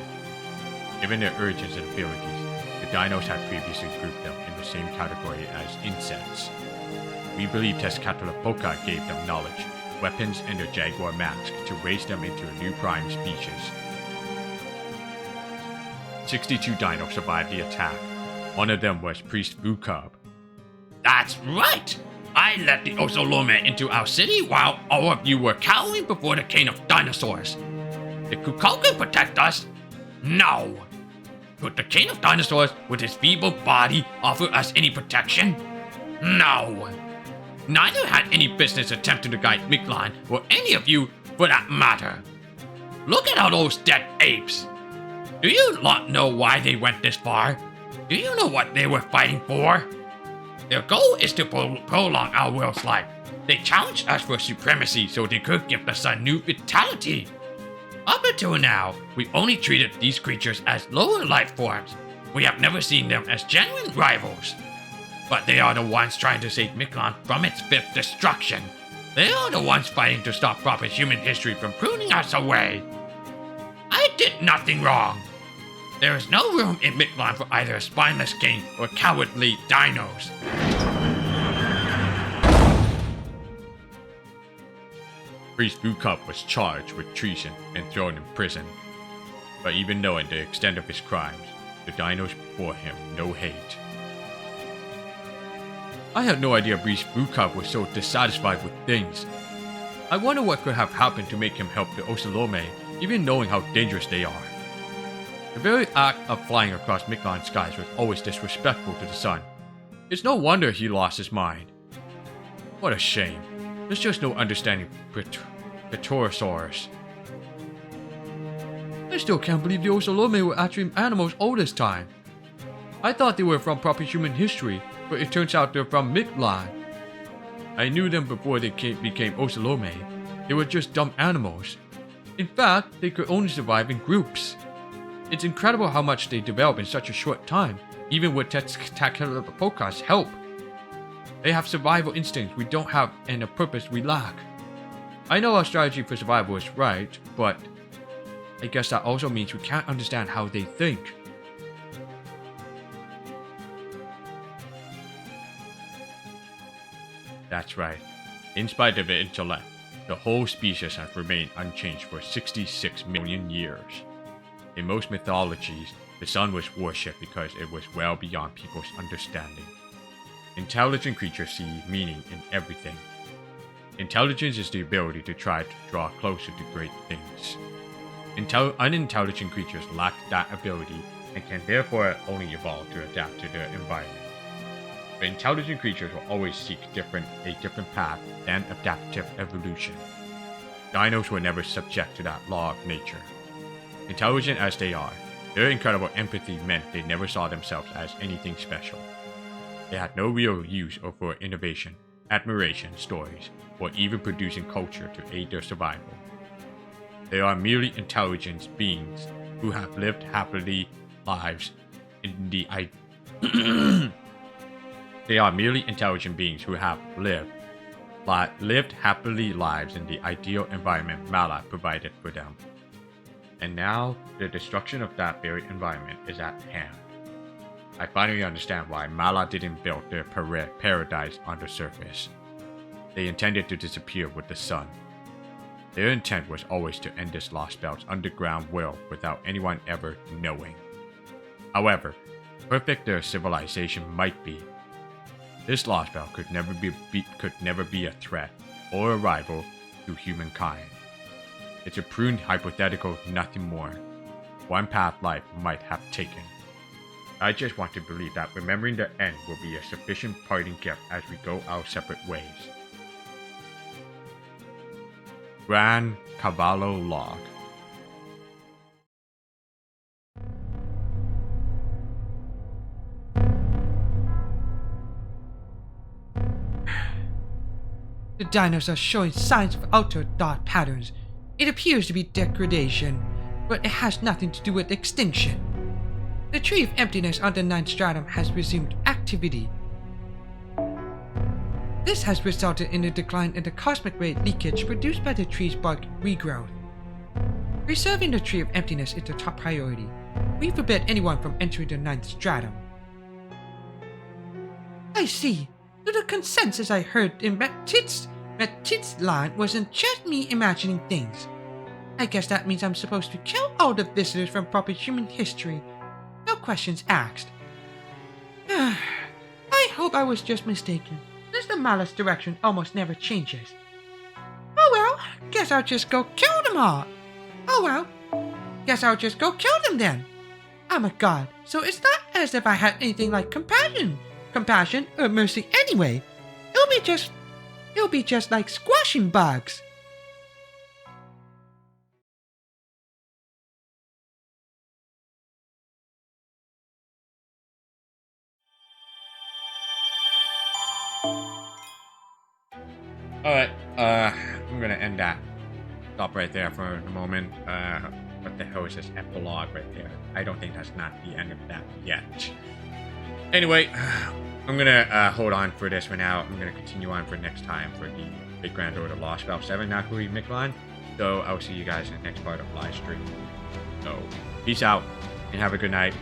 Given their origins and abilities, the dinos had previously grouped them in the same category as insects. We believe Tezcatlipoca gave them knowledge, weapons, and their jaguar mask to raise them into a new prime species. 62 dinos survived the attack. One of them was Priest Vukub. That's right! I led the Osolome into our city while all of you were cowering before the king of dinosaurs. Did Kukulkan protect us? No! Could the king of dinosaurs, with his feeble body, offer us any protection? No! Neither had any business attempting to guide Mictlan, or any of you, for that matter. Look at all those dead apes! Do you not know why they went this far? Do you know what they were fighting for? Their goal is to prolong our world's life. They challenged us for supremacy so they could give the sun new vitality. Up until now, we've only treated these creatures as lower life forms. We have never seen them as genuine rivals. But they are the ones trying to save Mictlan from its fifth destruction. They are the ones fighting to stop proper human history from pruning us away. I did nothing wrong. There is no room in Mictlan for either a spineless king or cowardly dinos. Priest Vukub was charged with treason and thrown in prison. But even knowing the extent of his crimes, the dinos bore him no hate. I had no idea Priest Vukub was so dissatisfied with things. I wonder what could have happened to make him help the Osolome, even knowing how dangerous they are. The very act of flying across Mictlan skies was always disrespectful to the sun. It's no wonder he lost his mind. What a shame. There's just no understanding Pterosaurus. I still can't believe the Osolome were actually animals all this time. I thought they were from proper human history, but it turns out they're from Mictlan. I knew them before they became Osolome. They were just dumb animals. In fact, they could only survive in groups. It's incredible how much they develop in such a short time, even with Tezcatlipoca's help. They have survival instincts we don't have and a purpose we lack. I know our strategy for survival is right, but I guess that also means we can't understand how they think. That's right. In spite of their intellect, the whole species has remained unchanged for 66 million years. In most mythologies, the sun was worshipped because it was well beyond people's understanding. Intelligent creatures see meaning in everything. Intelligence is the ability to try to draw closer to great things. Unintelligent creatures lack that ability and can therefore only evolve to adapt to their environment. But intelligent creatures will always seek a different path than adaptive evolution. Dinos were never subject to that law of nature. Intelligent as they are, their incredible empathy meant they never saw themselves as anything special. They had no real use for innovation, admiration, stories, or even producing culture to aid their survival. They are merely intelligent beings who have lived happily lives in the They are merely intelligent beings who have lived happily lives in the ideal environment Mala provided for them. And now, the destruction of that very environment is at hand. I finally understand why Mala didn't build their paradise on the surface. They intended to disappear with the sun. Their intent was always to end this Lostbelt's underground will without anyone ever knowing. However, perfect their civilization might be, this Lostbelt could never be a threat or a rival to humankind. It's a pruned hypothetical, nothing more. One path life might have taken. I just want to believe that remembering the end will be a sufficient parting gift as we go our separate ways. Gran Cavallo Log. The dinos are showing signs of altered thought patterns. It appears to be degradation, but it has nothing to do with extinction. The Tree of Emptiness on the 9th stratum has resumed activity. This has resulted in a decline in the cosmic ray leakage produced by the tree's bark regrowth. Preserving the Tree of Emptiness is the top priority. We forbid anyone from entering the 9th stratum. I see. So the consensus I heard in Mictlan wasn't just me imagining things. I guess that means I'm supposed to kill all the visitors from proper human history. No questions asked. I hope I was just mistaken, since the malice direction almost never changes. Oh well, guess I'll just go kill them all. Oh well, guess I'll just go kill them then. I'm a god, so it's not as if I had anything like compassion or mercy anyway. It'll be just like squashing bugs. Alright, I'm gonna end that. Stop right there for a moment. What the hell is this epilogue right there? I don't think that's not the end of that yet. Anyway, I'm gonna hold on for this for now. I'm gonna continue on for next time for the Big Grand Order Lostbelt 7 Nahui Mictlan. So I'll see you guys in the next part of live stream. So peace out and have a good night.